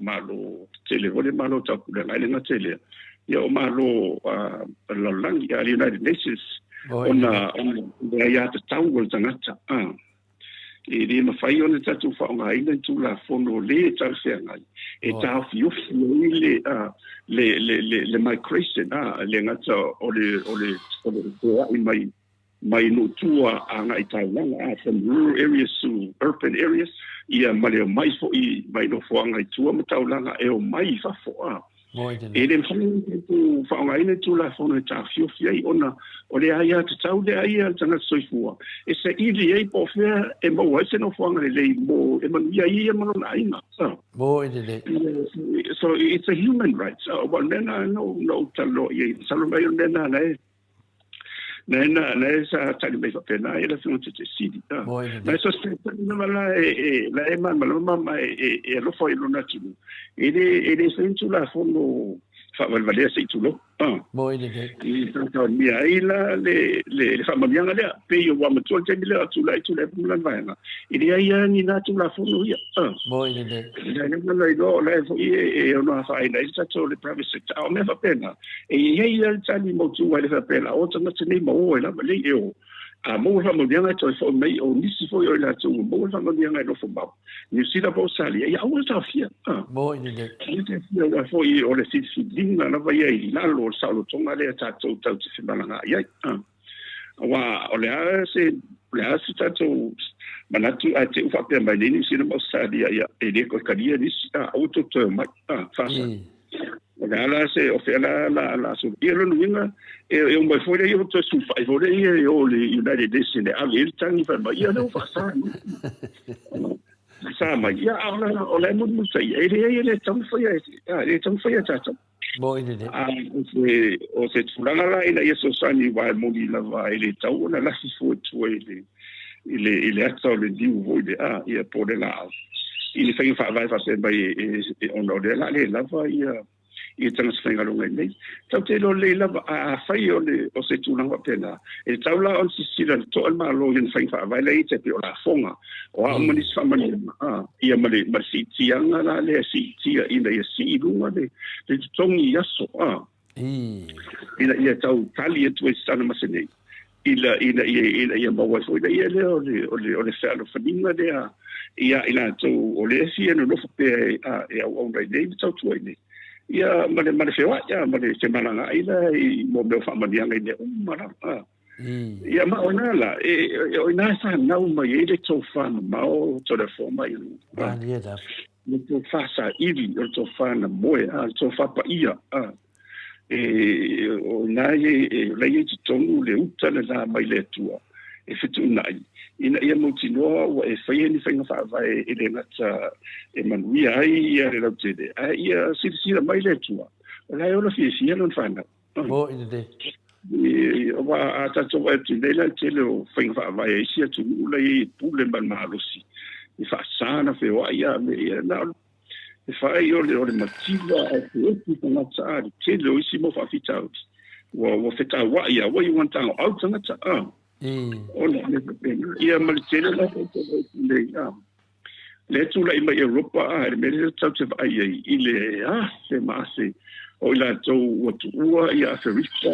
malo tele vole malo ta kule ngai na tele ia o malo lo langi a United Nations ona ia te tau o tangata e le mafai ona tatu fa nga ina tu la fono le ta se ngai e ta fiu le migration le ngata o le mai no tua anga I Taiwan from rural areas to urban areas ia male mai fo I mai no fo anga I tua mataulanga e o mai fa fo e le tu fa anga ina tu la fo no ta fio fia ona o le ia te tau le ia tanga soifua e se ili e po fia e mo se no fo anga le mo e man ia mo na ina so it's a human right so well then no talo ia salo mai nena na esa tali mai fa pena ela se te sidi ma so se na la la ma lo foi lo natu ele se tu la fondo fa valere se tu lo tanto mia ila le fa mia ngale pe yo wa mo tu le pulan vaina ile ia ni na tu la fondo ia na lo le fo e ona fa ina sa to le private sector o me fa pena e ia tali mo tu wa le fa pena o tana tini mo la le yo a mo fa mo dia to fo mai o nisi fo yo la tu mo fa mo dia no fo ba ni si da po sali ia o ta fia ia wa fo I o le si dinga na va ia na lo sa lo tonga le ta to se balanga ia wa o le se ta to manatu a te ufa pe mai ni si no sa dia ia e le ko kadia ni auto to mai fa la se o fe la so ilo winga e o mai foi io to su fai vole io le United States ne a il tangi fa ma io non fa sa ma ia o le mo sai e tão foi ta Mo ine de. o se tulanga la ina yeso sani wa mo di la va ele tau na la si fo tu ele atto le di vo de ia por de la il fait fa va se mai on de la va ia transferga lo ngai tau te lo le la a fai o se tulanga pena e tau la on si sila to al ma lo yin fai fa va le te pe la fonga o a mo ni fa mani ia ma si tianga la le si tia ina ia si lunga de tongi yaso ia tau tali e tu sana masene ia ma wa foi ia le o fa lo fadinga de ia ina to o le si no fo pe ia o dai de tau tu ai ia ma fewa ia ma se malanga ila I mo me fa mani anga de mara ia ma ona la o ina sa na ma ye de to fa ma o to de forma ia ia da no to fa sa ivi o to fa na moe to fa pa ia o na ye le ye to le uta na mai le tua e fitu nai ina ia mo tino o e fai ni fai fa vai e le ngata e manuia ai ia le tede ia si mai le tua la yo lo fi non fa na mo ine de wa ata to e tede la tele o fai fa vai si tu le pule ban malusi i fa sana fe wa ia na e fai yo le mativa e tu na sa tele o si mo fa fita wo fita wa ia wa you want out na ta ona ia maltele la le tu la ima Europa e me le tau te vai ile se mase o la to o tu ia Afrika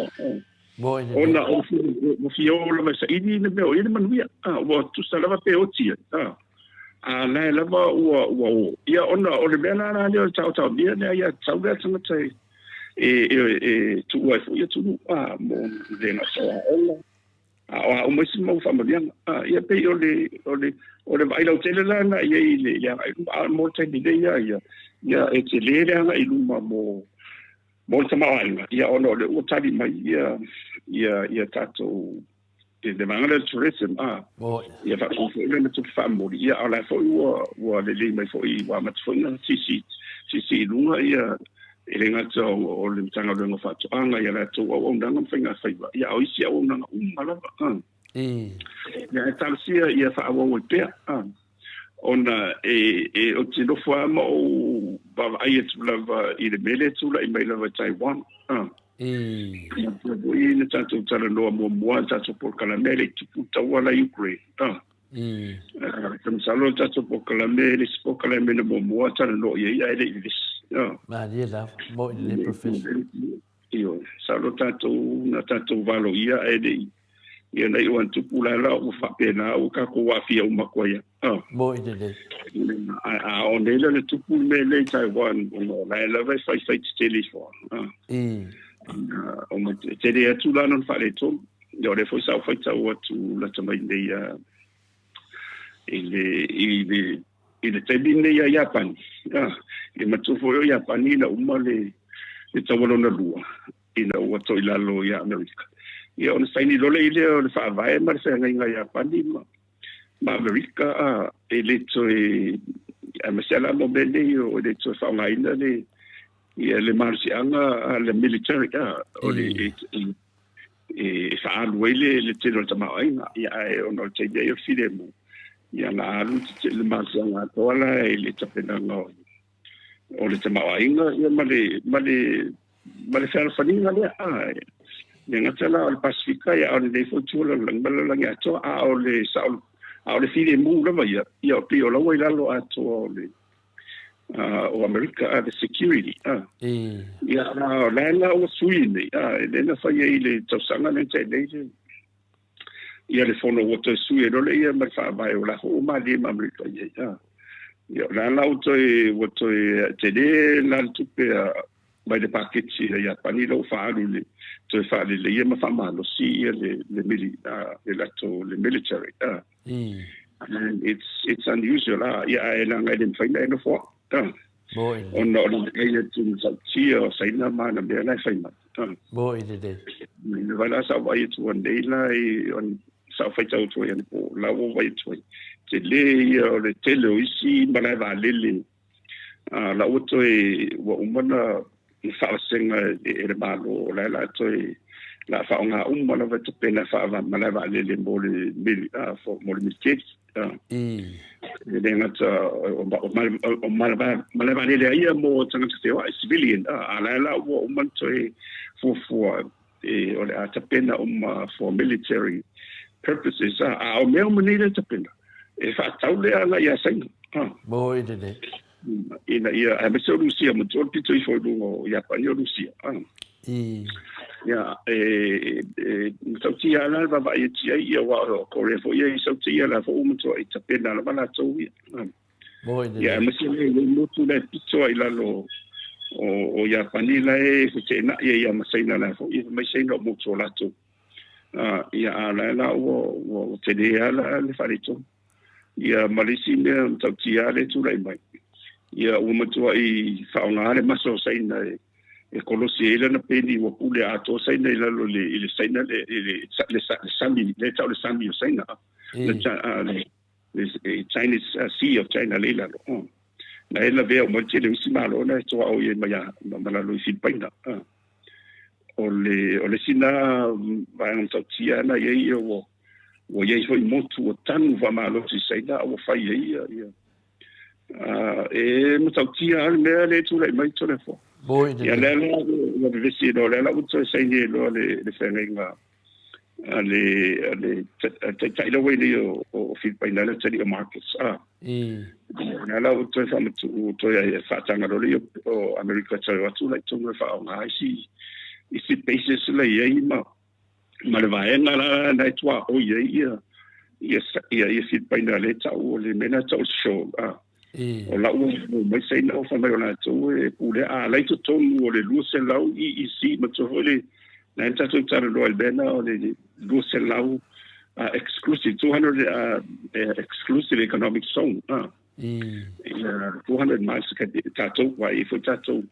ona o fio la sa ini ne me o ile manuia o tu sala pe o tia la la va o ia ona o le bela na le tau dia ne ia tau da tanga tai e tu wa fu ia tu mo le na so ona o mo si mo fa mo dia ia pe o le vai la tele la na ia ile ia mo te di ia e te le na I luma mo te maanga ia ono le o tali mai ia tato de mangala tourism ia fa ko le na tu fa mo ia ala fo o le mai fo I wa ma fo na si lunga ia ele ngata o le tanga le ngofa anga ia la to o ndanga finga faiva ia o isi o ndanga mala ia talsia ia fa o pe ona o tino fa mo ba ai tu lava I le mele tu la I mai lava Taiwan ia po I le tanto tala no mo tanto por kala mele tu puta wala Ukraine salo tanto por kala mele po kala mele mo tala no ia ele ma dia da mo le professor io salo tanto valo ia ia nei o antu pula la o fa pena o ka ko wa fia o makoia mo ide de on le tupu me le Taiwan o la la vai fai telefon o mo te de tu la non fa le to yo le foi sa fai ta o tu la tamai nei ile te bine ia Japan e matu foi o Japan ina uma le tawalo na lua ina o to ilalo ia America ia ona saini lole ile o le fa vai ma se ngai Japan ma America ele to a mesela mo bene o le to fa ngai na le ia le marsi anga le military o le fa alwele le telo tamai ia ona te ia file mo ia na alu te le marsi anga tola ele tapena no o le tamai ia male fa faninga le yang atala o Pasifika ia o le fotulo lang ato o le saul o le file mu la ia o pio la wai lalo ato o America the security ia la o suine le na fa ile tosanga le te le ia le fono o to suie no le ia ma fa vai o la o ma le ma America ia la o to te le la tupe mai le paketi ia pani lo fa le to fa le ia ma fa malo si ia le military and it's unusual ia la ngai den faina no fo ona ia tu sa tia sa ina mana me la fa ma bo i de ni wala sa vai tu andei la i on sa fa tau tu ia po la wo vai tu te le ia le tele isi mana va lele la o tu wa umana i fa senga e le malo la tu la fa nga umana va tu pena fa va mana va lele mo le fo mo le mistake le ngata o malava le ia mo tanga te wa civilian ala wo man toi for o le ata pena for military purposes o me o menina te pena e fa tau le ala ia sai bo i de ina ia a me so lucia mo tol pito i foi do ia pa yo lucia ya so ti ala va va ia wa ko re fo ia so ti ala fo mo to ita pena la bala to bo i de ya me se le mo tu le pito ila lo o ia panila e ko te na ia ma sai na la fo ia me sai no mo to la to ia ala o te de ala le farito ia malisi me to ti ala tu lai mai ia o mo to i fa ona le maso sai na e kolosi ele na peni wa pule ato sai nei la le ile sai na le sami le tau le sami o sai na le Chinese Sea of China le la na ela ve o mo tele usi malo na to o ye maya na lo si paina o le sina va un totia na ye yo o ye foi motu o tanu va malo si sai na o fai ye e mo totia me le tu le mai to le fo bo i de ya le vesi do le la utso sai ni lo le fenga le tai lo we o fit paina le tali markets na la utso fa mo to ya fa tanga lo o America tsa wa tu like to fa nga isi basis le ye ma le va en la tua o ye ia fit paina le tsa o le mena tsa show o la o mai sei no fa mai ona to e pule lai to tomu o le luse lau i si ma to le na enta to tsara lo albena o le luse lau exclusive 200 exclusive economic zone 200 miles ka tato wa i fo tato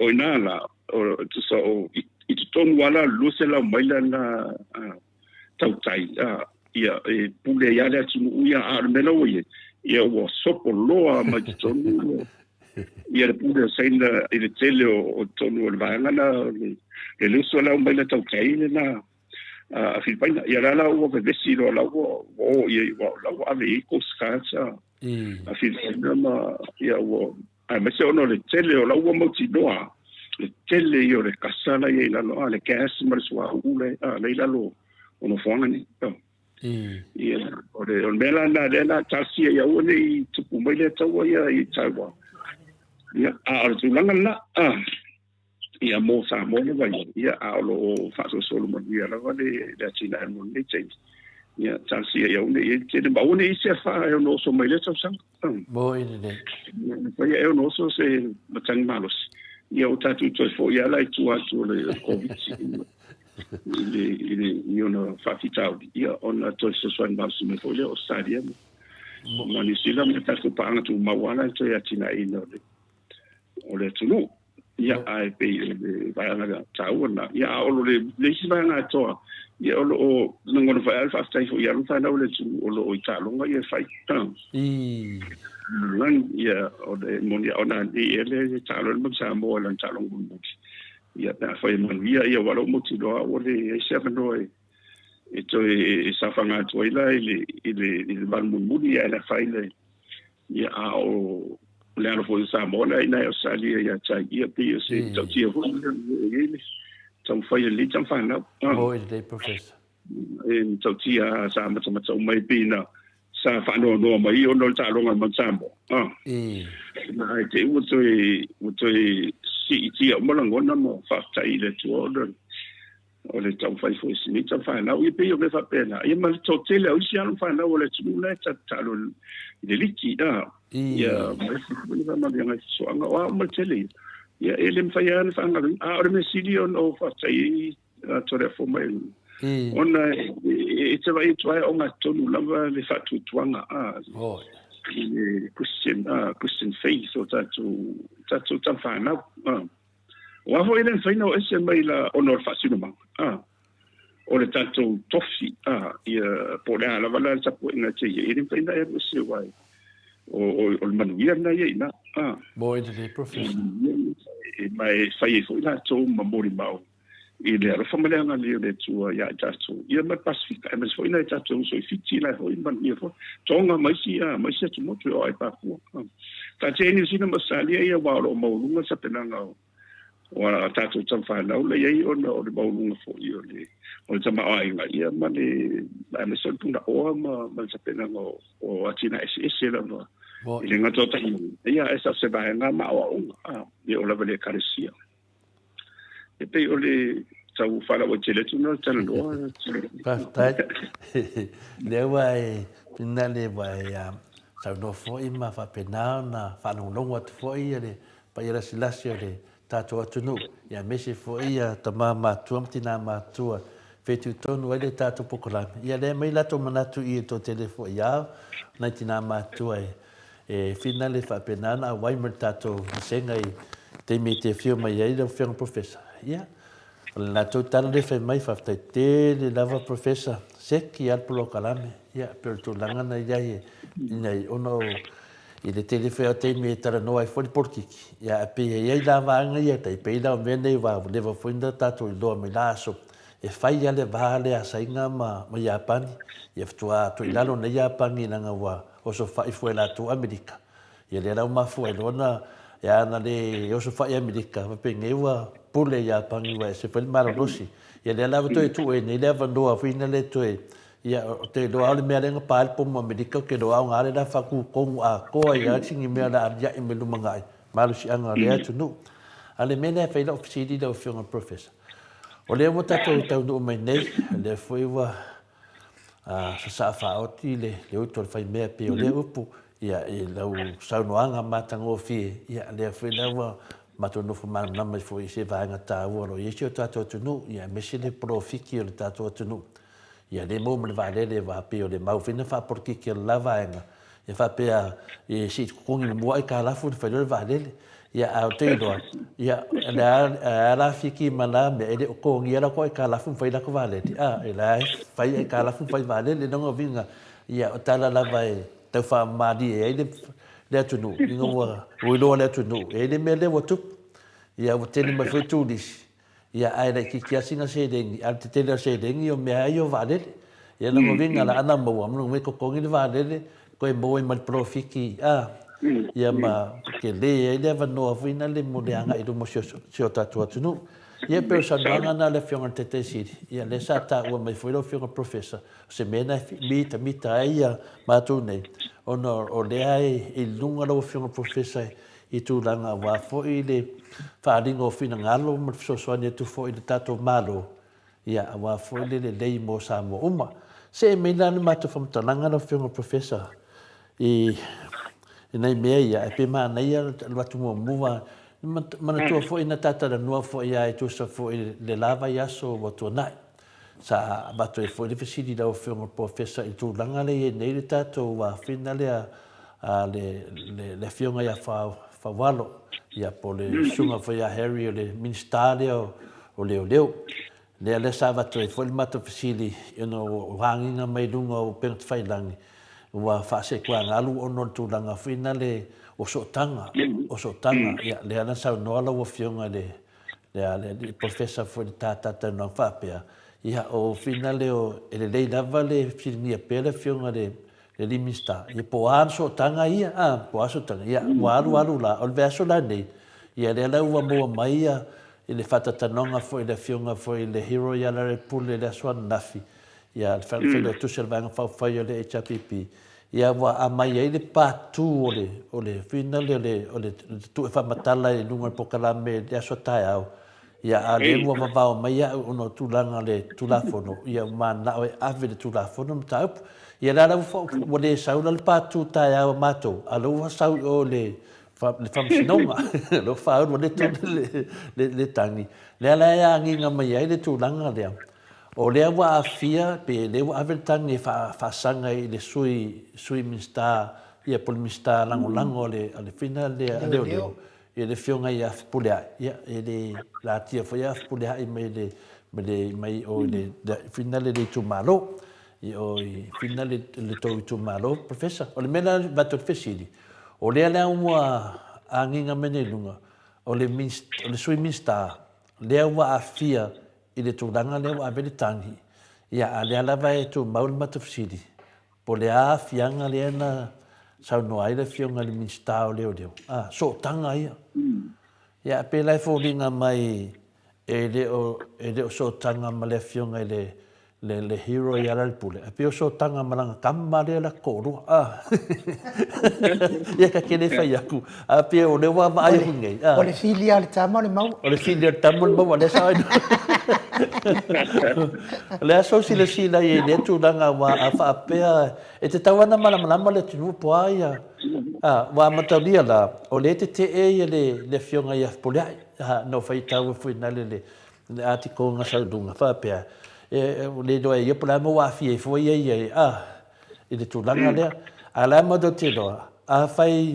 o inala o to so i to tomu wala luse lau mai na tautai ia pule ya le tu ia armelo ye ia o sopo loa ma tonu ia le pude saina i le tele o tonu o le vangana le luso la umbaila tau kaile na a Filipaina ia la o vesi lo la o ia la o ave iko skasa a Filipaina ma ia o a me se ono le tele o la o mo tinoa le tele io le kasala ia la lo le gas ma swa ule le la lo ono fongani ia o le mela na le na tasi ia o le tupu mai le tau ia i Taiwan ia a tu langa la ia mo sa mo le vai ia a lo fa so solo mo ia la le China mo le change ia tasi ia o le te ba o le se fa e no so mai le tau sang bo i de ia e no so se matang malos ia o tatu to fo ia la tu le covid you know fatitau ia ona to se so anda se me foi o stadia mo ni sila me ta ko panga tu mawala to ya tina ino ole tulu ia ai pe vai ana tau na ia o le sila na to ia o ngona fa alfa stai fo ia luta na ole tu o italo ia fai tan lan ia o de monia ona di ele talo mo sa mo lan talo mo ia na foi man ia wala mo ti do o le se fa no e to e sa fa nga to ile ban mun ia na fa ile ia o le alo foi sa mo na ina o sa ia cha ia pe se to ti ho ile to fa ile tam fa na bo i de professor en to ti sa ma to mai pina sa fa no mai o no ta lo ma sambo na te u to si ti mo la ngona mo fa tai le tu o le tau fai foi si ta fa na u pe yo me fa pena e ma to tele o si alo fa na o le tu le ta lo le liki ia ma bien so anga o ma tele ia ele fa ya fa nga o me si dio no fa tai to le fo mai ona e te vai tu ai o nga tonu lava le fa tu tuanga Christian faith o tatu tamwhanau. Wa ho ele whainau ese mai la ono whasinumang. O le tatu tofi ia po le alawa la tapu inga te ia ele whaina e use wai. O le manuia na ia ina. Mo e le professor. Mai whai e fwoi la tō mamori mau. I le arofa maleanga le tua ia tatu. Ia mai Pasifika. E mas fwoi na tatu so i fiti la hoi manuia fwoi. Tonga maisi atu motu o ai pakua. Ta te eni sina masalia ia wao maulunga sa penanga o. Wa tatu tamwhanau le iei o le maulunga fwoi o le. O le tama o inga ia ma le me son tuna oa ma sa penanga o atina ese la no. I le ngato tahi. Ia esa se vahenga ma o unga. Ia o la vele karesia. E pei o le tau whala o te letu no tana noa. Tai. Le wai pina le wai sau no fwoi ma whapenao na whanongongo atu fwoi le paira silasi o le tātou atunu. Ia mese fwoi ta maa mātua mtina mātua. Fetu tonu ele tātou pokolami. Ia le mai lato manatu i to tele fwoi au. Nai tina mātua e fina le whapenao na waimar tātou senga i te me te whio mai ai le whianga professor. Ia. La totala le fai mai faftai te le lava professor seki al polo kalame. Ia, pero tu langa na ia nei ono i le tele fai te me tara noa i fori porkiki. Ia, pe ia lava anga ia tai pe la mene wa leva fuinda tato i loa me laso. E fai ale vale a sainga ma Japani. Ia ftua to i lalo na Japani nanga wa o so fai fue la tu Amerika. Ia le rau mafu e lona ia na le o so fai Amerika. Pe ngewa pule ya pangiwa se fel marosi ya le lava to tu e ne leva no afina le to ya te do ale me lenga pal po mo medical ke do nga le da faku ko a ko ya singi me da ya i me lu mangai malusi anga le tu no ale me ne fa ila ofisidi da ofionga professor o le mo tato tau no mai nei le foi wa sa fa oti le to fa me pe o le upu ya e lau saunoanga matango fi ya le foi la mato no fuma na mai foi se vai nga ta oro e se tato tunu ia mesi le profiki o tato tunu ia le mo me va le va pe o le mau fina fa porque que la va nga e fa pe e si con il mo e kala fu fa le va le ia a te do ia la fiki mala me ele ko ngia la ko e kala fu fa la ko va le e la fa e kala fu fa va le no vinga ia o tala la vai te fa madi e le tunu inga wa o lo le tunu e le mele wa tu ia o tele ma foi tu dis ia ai le ki singa se de al te tele se de io me ai o vale ia no vinga la ana mo no me ko ngi vale ko e mo e mal profiki ia ma ke le e va no fina le mo le anga i do mo sio tatu tunu ia persona na le fiona te si ia le sa ta o me foi lo fiona professor se mena mita ia ma tu nei o le ai i lunga lo fiona professor i tu langa wa fo i le wharingo fina ngalo ma so ne tu fo i le tato malo ia wa fo i le lei mo Samoa uma se mena na mata fo talanga lo fiona professor i nei mea ia e pe mana ia lo tu mo muva mana tu fo ina tata da no fo ia e tu so fo le lava ia so wa tu nai sa bato e fo le fisidi da fiona professor i tu langa le nei le tato wa fina le fiona ia Afualo ia po le sunga foi a Harry o le ministerio o leo le sava to foi le mato fasili ranginga mai lunga o pent failangi wa fase kwa ngalu ono tu langa finale o sotanga ia le ana sa no ala o fionga le professor foi tata no fapea ia o finale o le lava le finia pele fionga le limista e po anso tanga ia po aso tanga ia walu la o verso la nei ia le la ua mo mai ia le fata tanonga foi le fionga foi le hero ia la pule le swan nafi ia le fa le tu selvanga fa le HPP ia wa amai ai le patu o le final o le tu fa matala e lunga pokala me le aso tai au ia ale mo va mai ia uno tu langa le tu la fono ia mana o ave le tu la fono mtau ia la o le sau le patu tai au mato alo sau o le famsinonga lo fa o le tu le tangi le ala ia nginga mai ai le tu langa le o le wa afia pe le wa ave tangi fa sanga i le sui minsta ia pol mista lango le fina le le fionga ia pulea ia ele la tia foi ia pulea i mai o le fina le tu malo i o fina le tu malo professor o le mena bato fesili o le ala uma anginga menelunga o le sui mista le wa afia i le tulanga le wa abelitangi ia ale ala vai tu maul matofsidi po le afianga le na sau no ai le fionga le mista o leo so tanga ia ia pe lai folinga mai ele o so tanga ma le fionga le hero ia la pule pe o so tanga malanga kama le la koru ia ka kene fai aku pe o le wa mai ngai o le filia le tama le mau o le filia tama le mau le sai le aso sila ia le tu langa wa afa pea e te tawana malama le tunu po ia wa matalia la o le te e le fionga ia pole no fai tau fu na le article nga sa dunga fa pea le do ia pola mo wa fi fo ia i le tu langa le ala mo do te do a fai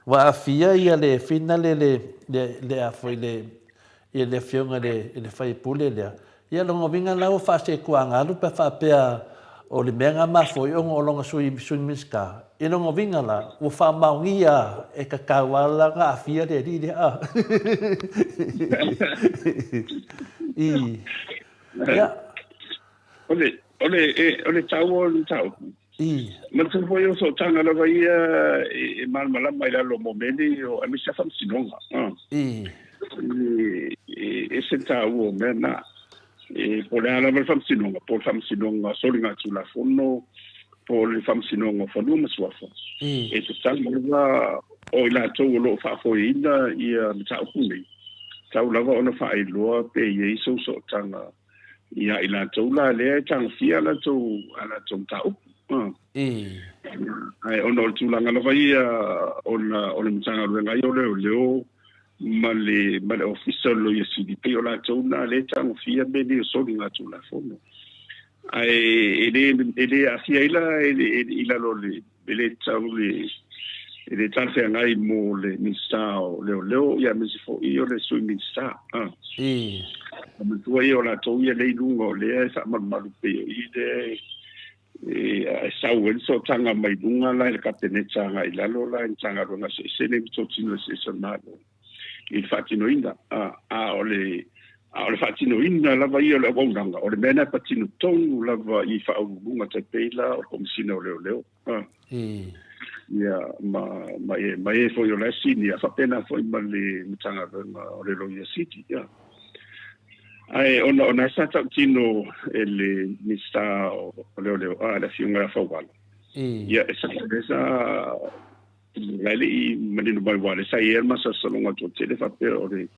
wa fia ia le finale le a foi le fionga le fai pule le ia longa vinga la o fa se kuanga lu pa fa pea o le menga ma foi o longa sui miska e longa vinga la o fa maungia e ka kawala nga fia de ri ia ole tau ma tu foi o so tanga la vai e mal mai la lo momenti o a mi sa fam sinonga e se tau o mena e por ala mal fam sinonga solinga tu la fono por le fam sinonga fono ma suafa e se tanga o ila to lo fa foi ina ia tau kuni tau lava ona fa i loa pe ye so tanga ia ila to la le tang fia la to ala to tau ai ono tu langa lava ia ona mtanga renga yo leo male official lo yesidi pe ola to na le tang fia be ni so dinga tu la fono ai ele asia ila lo le tau ele tanto ngai mo le mistao leo ya misifo io le sui mista ma tu io la to ia le lungo le sa malu pe ide sa wen so tanga mai dunga la le kapene tanga ila lo la tanga ronga se le to tino se sonado il fatino inda ole fatino inda la va io la wondanga ole mena patino tonu la va I fa unga te pela o komsino leo ia ma e foi o la sini a fa pena foi mali mtanga o le lo ia city ia ai ona sa tino ele mista o leo la fiunga fa wala ia esa la le I manino mai wala sa ia ma sa salonga to tele fa pero